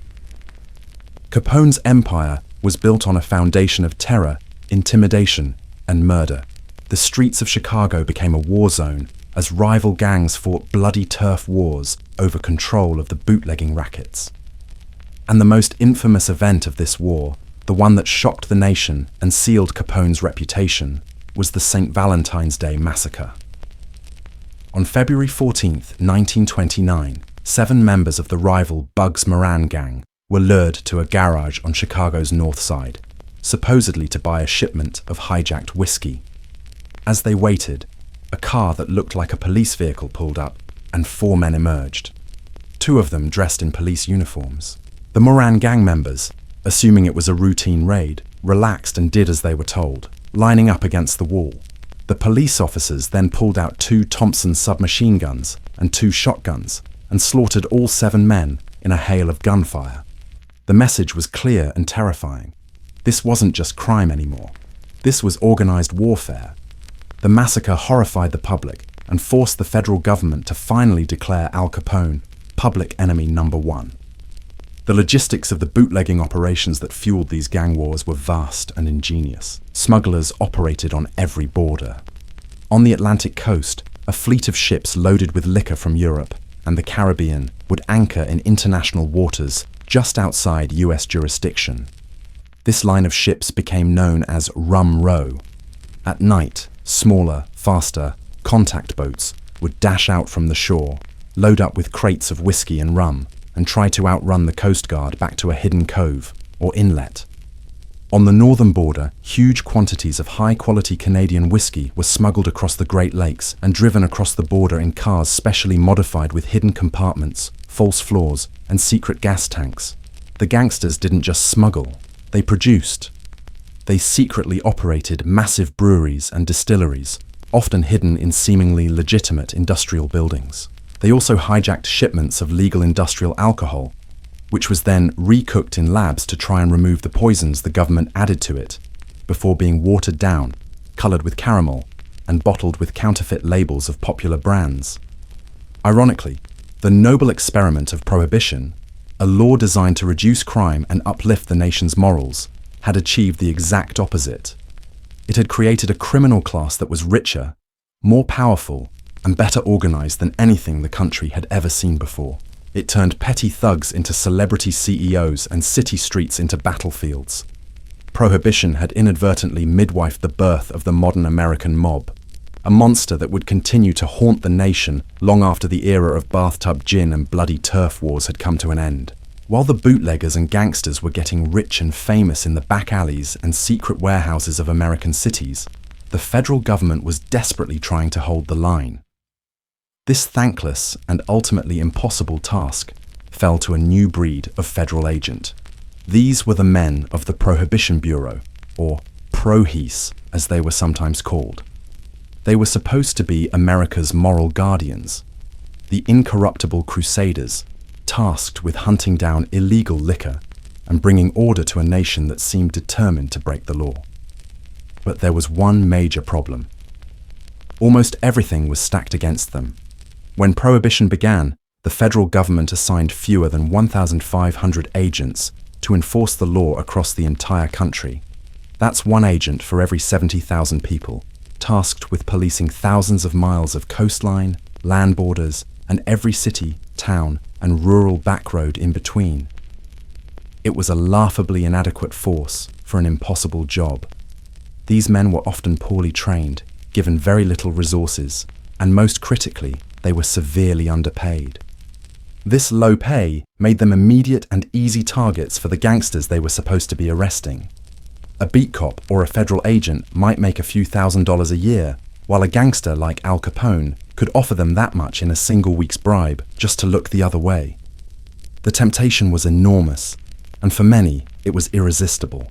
Capone's empire was built on a foundation of terror, intimidation, and murder. The streets of Chicago became a war zone as rival gangs fought bloody turf wars over control of the bootlegging rackets. And the most infamous event of this war, the one that shocked the nation and sealed Capone's reputation, was the St. Valentine's Day Massacre. On February 14, 1929, 7 members of the rival Bugs Moran gang were lured to a garage on Chicago's north side, supposedly to buy a shipment of hijacked whiskey. As they waited, a car that looked like a police vehicle pulled up, and 4 men emerged. 2 of them dressed in police uniforms. The Moran gang members, assuming it was a routine raid, relaxed and did as they were told, lining up against the wall. The police officers then pulled out 2 Thompson submachine guns and 2 shotguns and slaughtered all 7 men in a hail of gunfire. The message was clear and terrifying. This wasn't just crime anymore. This was organized warfare. The massacre horrified the public and forced the federal government to finally declare Al Capone public enemy number 1. The logistics of the bootlegging operations that fueled these gang wars were vast and ingenious. Smugglers operated on every border. On the Atlantic coast, a fleet of ships loaded with liquor from Europe and the Caribbean would anchor in international waters just outside US jurisdiction. This line of ships became known as Rum Row. At night, smaller, faster, contact boats would dash out from the shore, load up with crates of whiskey and rum, and try to outrun the Coast Guard back to a hidden cove or inlet. On the northern border, huge quantities of high-quality Canadian whiskey were smuggled across the Great Lakes and driven across the border in cars specially modified with hidden compartments, false floors, and secret gas tanks. The gangsters didn't just smuggle, they produced. They secretly operated massive breweries and distilleries, often hidden in seemingly legitimate industrial buildings. They also hijacked shipments of legal industrial alcohol, which was then recooked in labs to try and remove the poisons the government added to it, before being watered down, colored with caramel, and bottled with counterfeit labels of popular brands. Ironically, the noble experiment of prohibition, a law designed to reduce crime and uplift the nation's morals, had achieved the exact opposite. It had created a criminal class that was richer, more powerful, and better organized than anything the country had ever seen before. It turned petty thugs into celebrity CEOs and city streets into battlefields. Prohibition had inadvertently midwifed the birth of the modern American mob, a monster that would continue to haunt the nation long after the era of bathtub gin and bloody turf wars had come to an end. While the bootleggers and gangsters were getting rich and famous in the back alleys and secret warehouses of American cities, the federal government was desperately trying to hold the line. This thankless and ultimately impossible task fell to a new breed of federal agent. These were the men of the Prohibition Bureau, or ProHIS as they were sometimes called. They were supposed to be America's moral guardians, the incorruptible crusaders tasked with hunting down illegal liquor and bringing order to a nation that seemed determined to break the law. But there was one major problem. Almost everything was stacked against them. When Prohibition began, the federal government assigned fewer than 1,500 agents to enforce the law across the entire country. That's one agent for every 70,000 people, tasked with policing thousands of miles of coastline, land borders, and every city, town, and rural backroad in between. It was a laughably inadequate force for an impossible job. These men were often poorly trained, given very little resources, and most critically, they were severely underpaid. This low pay made them immediate and easy targets for the gangsters they were supposed to be arresting. A beat cop or a federal agent might make a few $1,000s a year, while a gangster like Al Capone could offer them that much in a single week's bribe just to look the other way. The temptation was enormous, and for many, it was irresistible.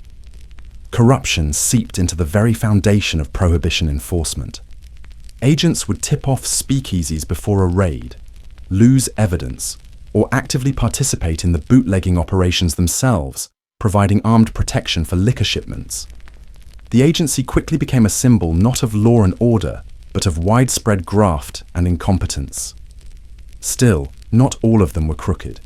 Corruption seeped into the very foundation of Prohibition enforcement. Agents would tip off speakeasies before a raid, lose evidence, or actively participate in the bootlegging operations themselves, providing armed protection for liquor shipments. The agency quickly became a symbol not of law and order, but of widespread graft and incompetence. Still, not all of them were crooked.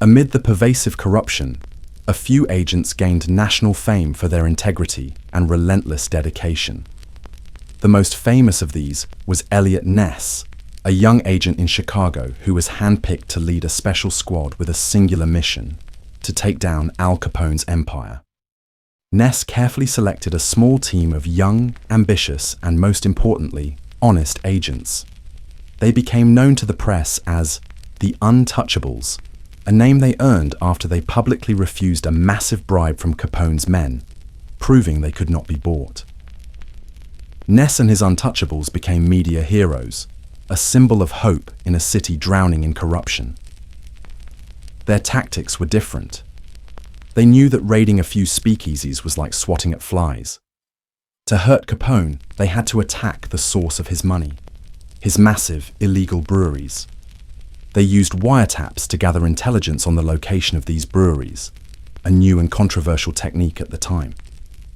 Amid the pervasive corruption, a few agents gained national fame for their integrity and relentless dedication. The most famous of these was Elliot Ness, a young agent in Chicago who was handpicked to lead a special squad with a singular mission: to take down Al Capone's empire. Ness carefully selected a small team of young, ambitious, and most importantly, honest agents. They became known to the press as the Untouchables, a name they earned after they publicly refused a massive bribe from Capone's men, proving they could not be bought. Ness and his Untouchables became media heroes, a symbol of hope in a city drowning in corruption. Their tactics were different. They knew that raiding a few speakeasies was like swatting at flies. To hurt Capone, they had to attack the source of his money, his massive, illegal breweries. They used wiretaps to gather intelligence on the location of these breweries, a new and controversial technique at the time.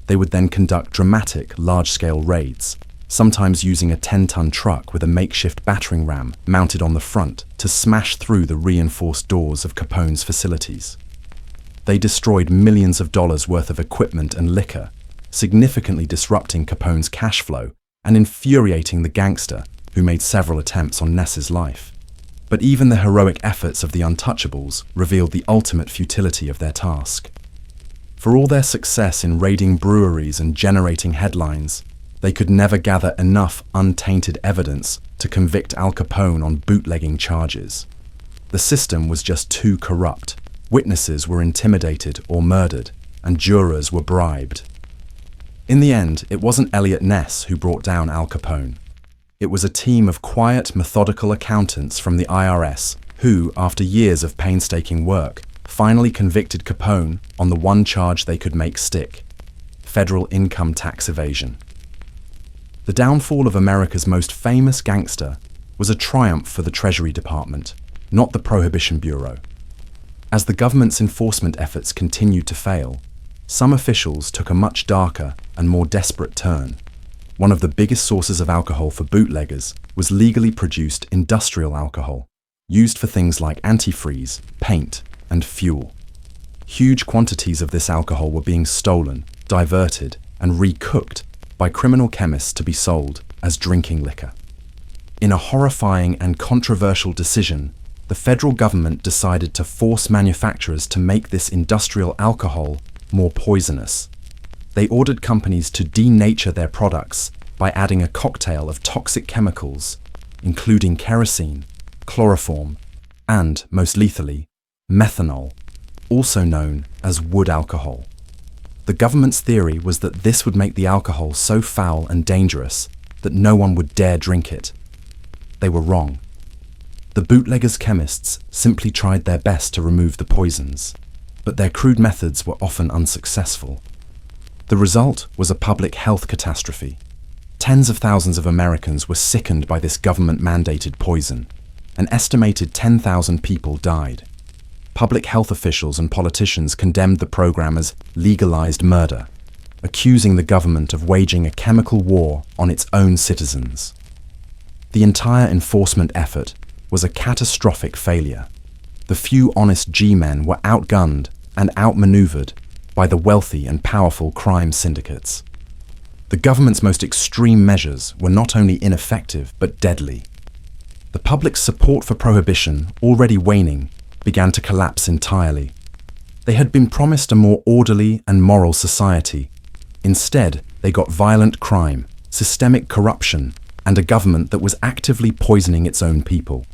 They would then conduct dramatic, large-scale raids, sometimes using a 10-ton truck with a makeshift battering ram mounted on the front to smash through the reinforced doors of Capone's facilities. They destroyed millions of dollars worth of equipment and liquor, significantly disrupting Capone's cash flow and infuriating the gangster who made several attempts on Ness's life. But even the heroic efforts of the Untouchables revealed the ultimate futility of their task. For all their success in raiding breweries and generating headlines, they could never gather enough untainted evidence to convict Al Capone on bootlegging charges. The system was just too corrupt. Witnesses were intimidated or murdered, and jurors were bribed. In the end, it wasn't Elliot Ness who brought down Al Capone. It was a team of quiet, methodical accountants from the IRS who, after years of painstaking work, finally convicted Capone on the one charge they could make stick: federal income tax evasion. The downfall of America's most famous gangster was a triumph for the Treasury Department, not the Prohibition Bureau. As the government's enforcement efforts continued to fail, some officials took a much darker and more desperate turn. One of the biggest sources of alcohol for bootleggers was legally produced industrial alcohol, used for things like antifreeze, paint, and fuel. Huge quantities of this alcohol were being stolen, diverted, and recooked by criminal chemists to be sold as drinking liquor. In a horrifying and controversial decision, the federal government decided to force manufacturers to make this industrial alcohol more poisonous. They ordered companies to denature their products by adding a cocktail of toxic chemicals, including kerosene, chloroform, and, most lethally, methanol, also known as wood alcohol. The government's theory was that this would make the alcohol so foul and dangerous that no one would dare drink it. They were wrong. The bootleggers' chemists simply tried their best to remove the poisons, but their crude methods were often unsuccessful. The result was a public health catastrophe. Tens of thousands of Americans were sickened by this government-mandated poison. An estimated 10,000 people died. Public health officials and politicians condemned the program as legalized murder, accusing the government of waging a chemical war on its own citizens. The entire enforcement effort was a catastrophic failure. The few honest G-men were outgunned and outmaneuvered by the wealthy and powerful crime syndicates. The government's most extreme measures were not only ineffective but deadly. The public's support for prohibition, already waning, began to collapse entirely. They had been promised a more orderly and moral society. Instead, they got violent crime, systemic corruption, and a government that was actively poisoning its own people.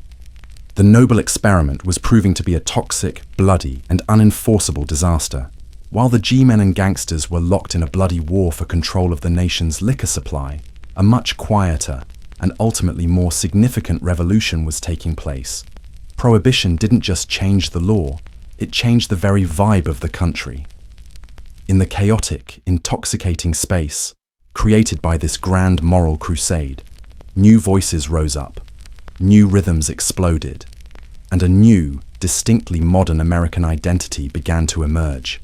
The noble experiment was proving to be a toxic, bloody, and unenforceable disaster. While the G-men and gangsters were locked in a bloody war for control of the nation's liquor supply, a much quieter and ultimately more significant revolution was taking place. Prohibition didn't just change the law, it changed the very vibe of the country. In the chaotic, intoxicating space created by this grand moral crusade, new voices rose up, new rhythms exploded, and a new, distinctly modern American identity began to emerge.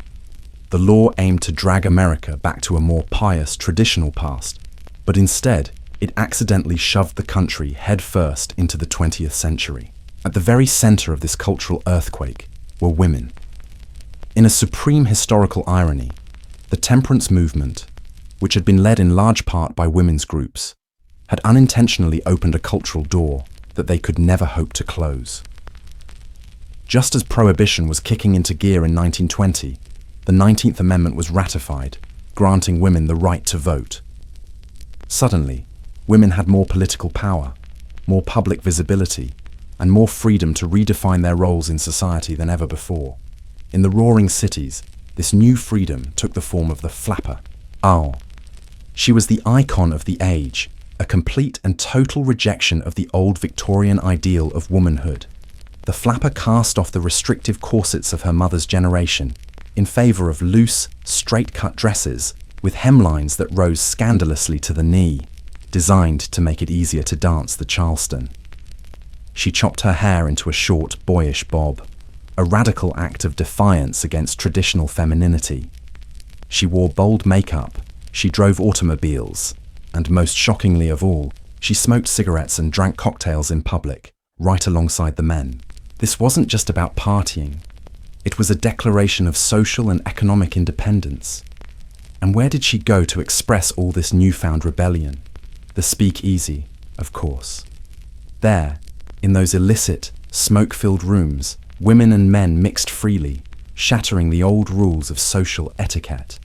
The law aimed to drag America back to a more pious, traditional past, but instead, it accidentally shoved the country headfirst into the 20th century. At the very center of this cultural earthquake were women. In a supreme historical irony, the temperance movement, which had been led in large part by women's groups, had unintentionally opened a cultural door that they could never hope to close. Just as prohibition was kicking into gear in 1920, the 19th Amendment was ratified, granting women the right to vote. Suddenly, women had more political power, more public visibility, and more freedom to redefine their roles in society than ever before. In the roaring cities, this new freedom took the form of the flapper, owl. She was the icon of the age, a complete and total rejection of the old Victorian ideal of womanhood. The flapper cast off the restrictive corsets of her mother's generation in favor of loose, straight-cut dresses with hemlines that rose scandalously to the knee, designed to make it easier to dance the Charleston. She chopped her hair into a short, boyish bob, a radical act of defiance against traditional femininity. She wore bold makeup, she drove automobiles, and most shockingly of all, she smoked cigarettes and drank cocktails in public, right alongside the men. This wasn't just about partying. It was a declaration of social and economic independence. And where did she go to express all this newfound rebellion? The speakeasy, of course. There, in those illicit, smoke-filled rooms, women and men mixed freely, shattering the old rules of social etiquette.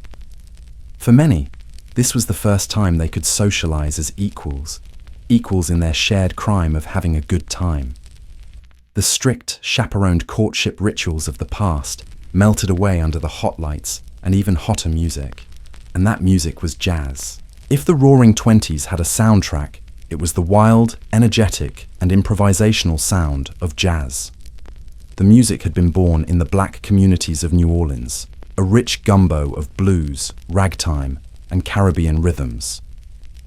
For many, this was the first time they could socialize as equals, equals in their shared crime of having a good time. The strict, chaperoned courtship rituals of the past melted away under the hot lights and even hotter music. And that music was jazz. If the Roaring Twenties had a soundtrack, it was the wild, energetic, and improvisational sound of jazz. The music had been born in the black communities of New Orleans, a rich gumbo of blues, ragtime, and Caribbean rhythms.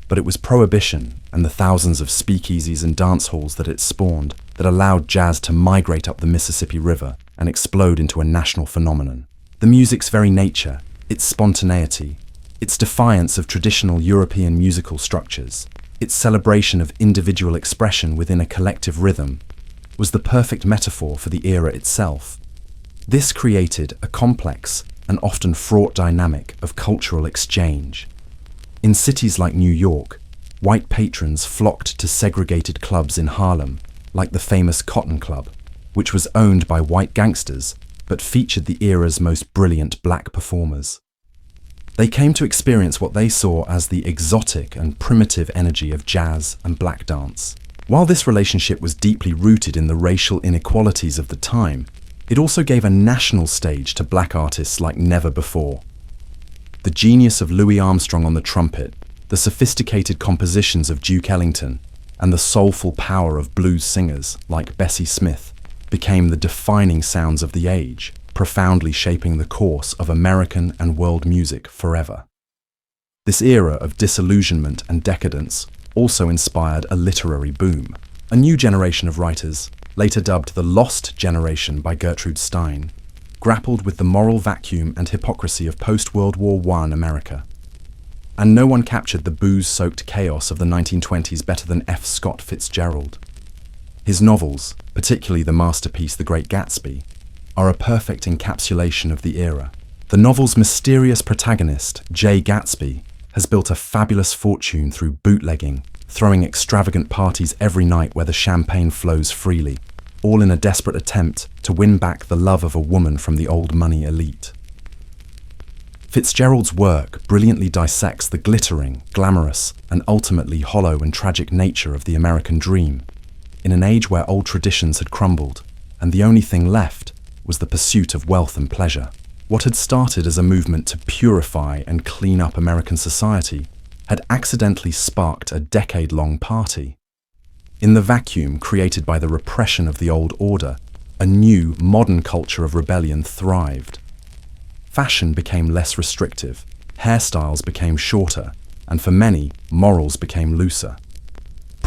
But it was Prohibition and the thousands of speakeasies and dance halls that it spawned that allowed jazz to migrate up the Mississippi River and explode into a national phenomenon. The music's very nature, its spontaneity, its defiance of traditional European musical structures, its celebration of individual expression within a collective rhythm, was the perfect metaphor for the era itself. This created a complex and often fraught dynamic of cultural exchange. In cities like New York, white patrons flocked to segregated clubs in Harlem, like the famous Cotton Club, which was owned by white gangsters but featured the era's most brilliant black performers. They came to experience what they saw as the exotic and primitive energy of jazz and black dance. While this relationship was deeply rooted in the racial inequalities of the time, it also gave a national stage to black artists like never before. The genius of Louis Armstrong on the trumpet, the sophisticated compositions of Duke Ellington, and the soulful power of blues singers like Bessie Smith became the defining sounds of the age, profoundly shaping the course of American and world music forever. This era of disillusionment and decadence also inspired a literary boom. A new generation of writers, later dubbed the Lost Generation by Gertrude Stein, grappled with the moral vacuum and hypocrisy of post-World War I America. And no one captured the booze-soaked chaos of the 1920s better than F. Scott Fitzgerald. His novels, particularly the masterpiece The Great Gatsby, are a perfect encapsulation of the era. The novel's mysterious protagonist, Jay Gatsby, has built a fabulous fortune through bootlegging, throwing extravagant parties every night where the champagne flows freely, all in a desperate attempt to win back the love of a woman from the old money elite. Fitzgerald's work brilliantly dissects the glittering, glamorous, and ultimately hollow and tragic nature of the American dream, in an age where old traditions had crumbled, and the only thing left was the pursuit of wealth and pleasure. What had started as a movement to purify and clean up American society had accidentally sparked a decade-long party. In the vacuum created by the repression of the old order, a new, modern culture of rebellion thrived. Fashion became less restrictive, hairstyles became shorter, and for many, morals became looser.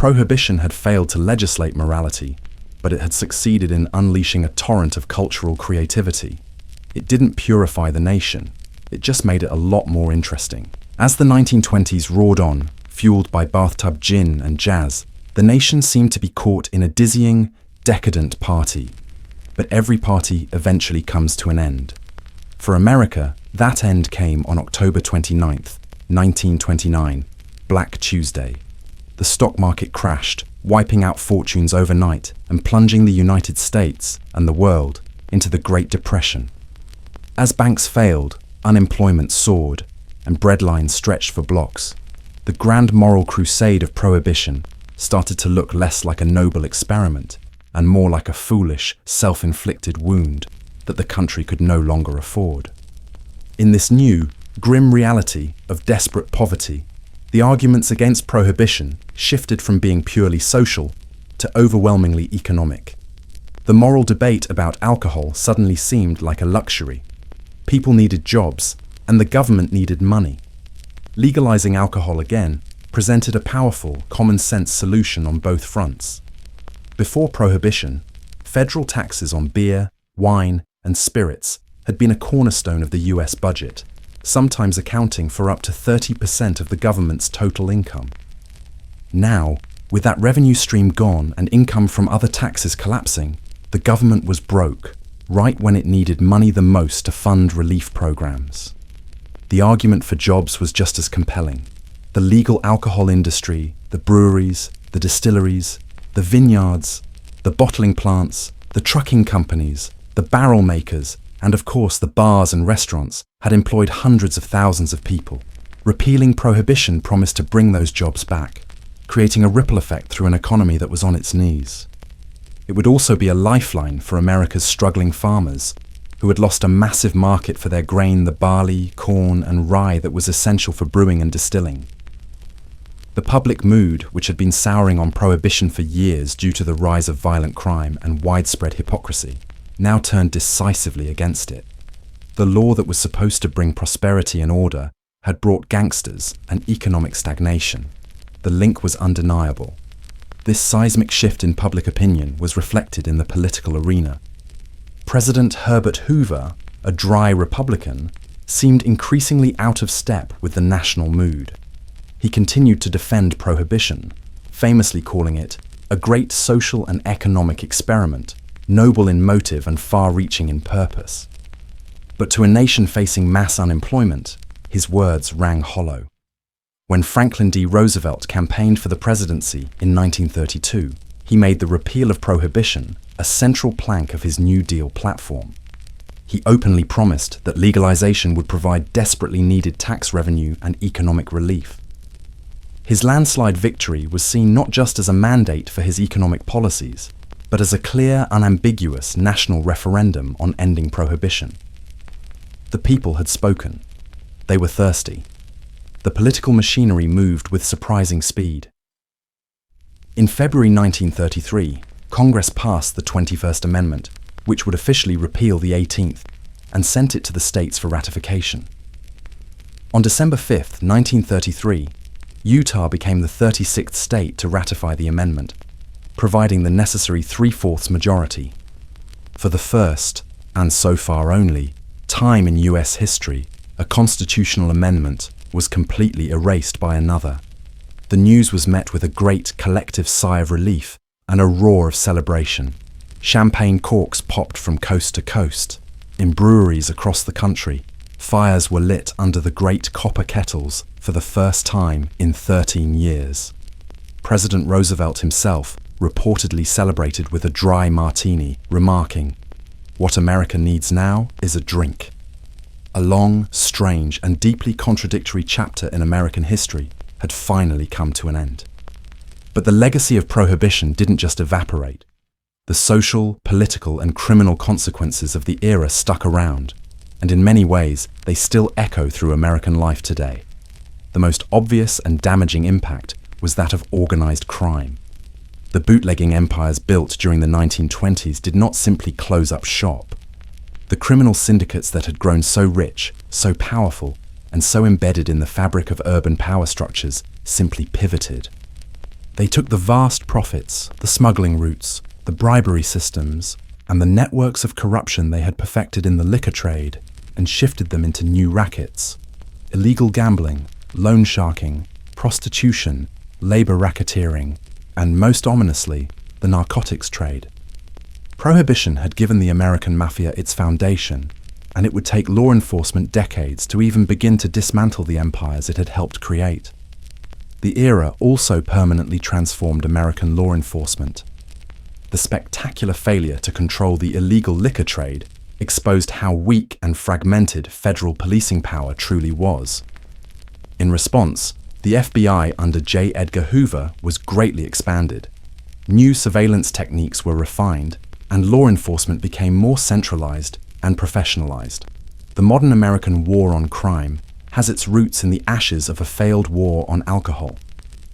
Prohibition had failed to legislate morality, but it had succeeded in unleashing a torrent of cultural creativity. It didn't purify the nation, it just made it a lot more interesting. As the 1920s roared on, fueled by bathtub gin and jazz, the nation seemed to be caught in a dizzying, decadent party. But every party eventually comes to an end. For America, that end came on October 29th, 1929, Black Tuesday. The stock market crashed, wiping out fortunes overnight and plunging the United States and the world into the Great Depression. As banks failed, unemployment soared, and breadlines stretched for blocks, the grand moral crusade of prohibition started to look less like a noble experiment and more like a foolish, self-inflicted wound that the country could no longer afford. In this new, grim reality of desperate poverty, the arguments against prohibition shifted from being purely social to overwhelmingly economic. The moral debate about alcohol suddenly seemed like a luxury. People needed jobs, and the government needed money. Legalizing alcohol again presented a powerful, common-sense solution on both fronts. Before prohibition, federal taxes on beer, wine, and spirits had been a cornerstone of the US budget, sometimes accounting for up to 30% of the government's total income. Now, with that revenue stream gone and income from other taxes collapsing, the government was broke, right when it needed money the most to fund relief programs. The argument for jobs was just as compelling. The legal alcohol industry, the breweries, the distilleries, the vineyards, the bottling plants, the trucking companies, the barrel makers, and of course the bars and restaurants had employed hundreds of thousands of people. Repealing prohibition promised to bring those jobs back, creating a ripple effect through an economy that was on its knees. It would also be a lifeline for America's struggling farmers, who had lost a massive market for their grain, the barley, corn, and rye that was essential for brewing and distilling. The public mood, which had been souring on prohibition for years due to the rise of violent crime and widespread hypocrisy, now turned decisively against it. The law that was supposed to bring prosperity and order had brought gangsters and economic stagnation. The link was undeniable. This seismic shift in public opinion was reflected in the political arena. President Herbert Hoover, a dry Republican, seemed increasingly out of step with the national mood. He continued to defend prohibition, famously calling it a great social and economic experiment, noble in motive and far-reaching in purpose. But to a nation facing mass unemployment, his words rang hollow. When Franklin D. Roosevelt campaigned for the presidency in 1932, he made the repeal of prohibition a central plank of his New Deal platform. He openly promised that legalization would provide desperately needed tax revenue and economic relief. His landslide victory was seen not just as a mandate for his economic policies, but as a clear, unambiguous national referendum on ending prohibition. The people had spoken. They were thirsty. The political machinery moved with surprising speed. In February 1933, Congress passed the 21st Amendment, which would officially repeal the 18th, and sent it to the states for ratification. On December 5, 1933, Utah became the 36th state to ratify the amendment, providing the necessary 3/4 majority. For the first, and so far only, time in US history, a constitutional amendment was completely erased by another. The news was met with a great collective sigh of relief and a roar of celebration. Champagne corks popped from coast to coast. In breweries across the country, fires were lit under the great copper kettles for the first time in 13 years. President Roosevelt himself reportedly celebrated with a dry martini, remarking, "What America needs now is a drink." A long, strange, and deeply contradictory chapter in American history had finally come to an end. But the legacy of prohibition didn't just evaporate. The social, political, and criminal consequences of the era stuck around, and in many ways, they still echo through American life today. The most obvious and damaging impact was that of organized crime. The bootlegging empires built during the 1920s did not simply close up shop. The criminal syndicates that had grown so rich, so powerful, and so embedded in the fabric of urban power structures simply pivoted. They took the vast profits, the smuggling routes, the bribery systems, and the networks of corruption they had perfected in the liquor trade and shifted them into new rackets: illegal gambling, loan sharking, prostitution, labor racketeering, and most ominously, the narcotics trade. Prohibition had given the American Mafia its foundation, and it would take law enforcement decades to even begin to dismantle the empires it had helped create. The era also permanently transformed American law enforcement. The spectacular failure to control the illegal liquor trade exposed how weak and fragmented federal policing power truly was. In response, the FBI under J. Edgar Hoover was greatly expanded. New surveillance techniques were refined, and law enforcement became more centralized and professionalized. The modern American war on crime has its roots in the ashes of a failed war on alcohol.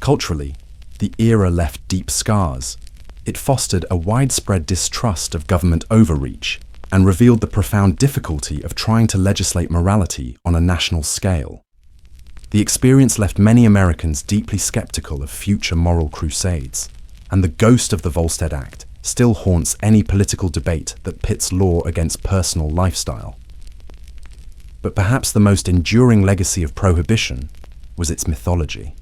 Culturally, the era left deep scars. It fostered a widespread distrust of government overreach and revealed the profound difficulty of trying to legislate morality on a national scale. The experience left many Americans deeply skeptical of future moral crusades, and the ghost of the Volstead Act still haunts any political debate that pits law against personal lifestyle. But perhaps the most enduring legacy of prohibition was its mythology.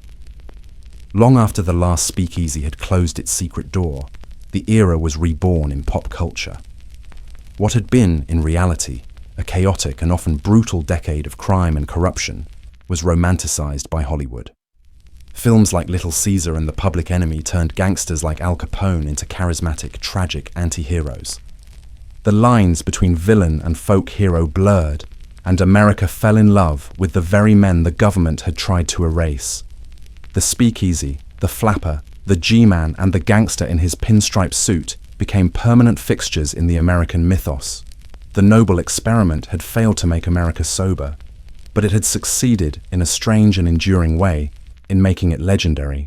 Long after the last speakeasy had closed its secret door, the era was reborn in pop culture. What had been, in reality, a chaotic and often brutal decade of crime and corruption was romanticized by Hollywood. Films like Little Caesar and The Public Enemy turned gangsters like Al Capone into charismatic, tragic anti-heroes. The lines between villain and folk hero blurred, and America fell in love with the very men the government had tried to erase. The speakeasy, the flapper, the G-man, and the gangster in his pinstripe suit became permanent fixtures in the American mythos. The noble experiment had failed to make America sober, but it had succeeded in a strange and enduring way in making it legendary.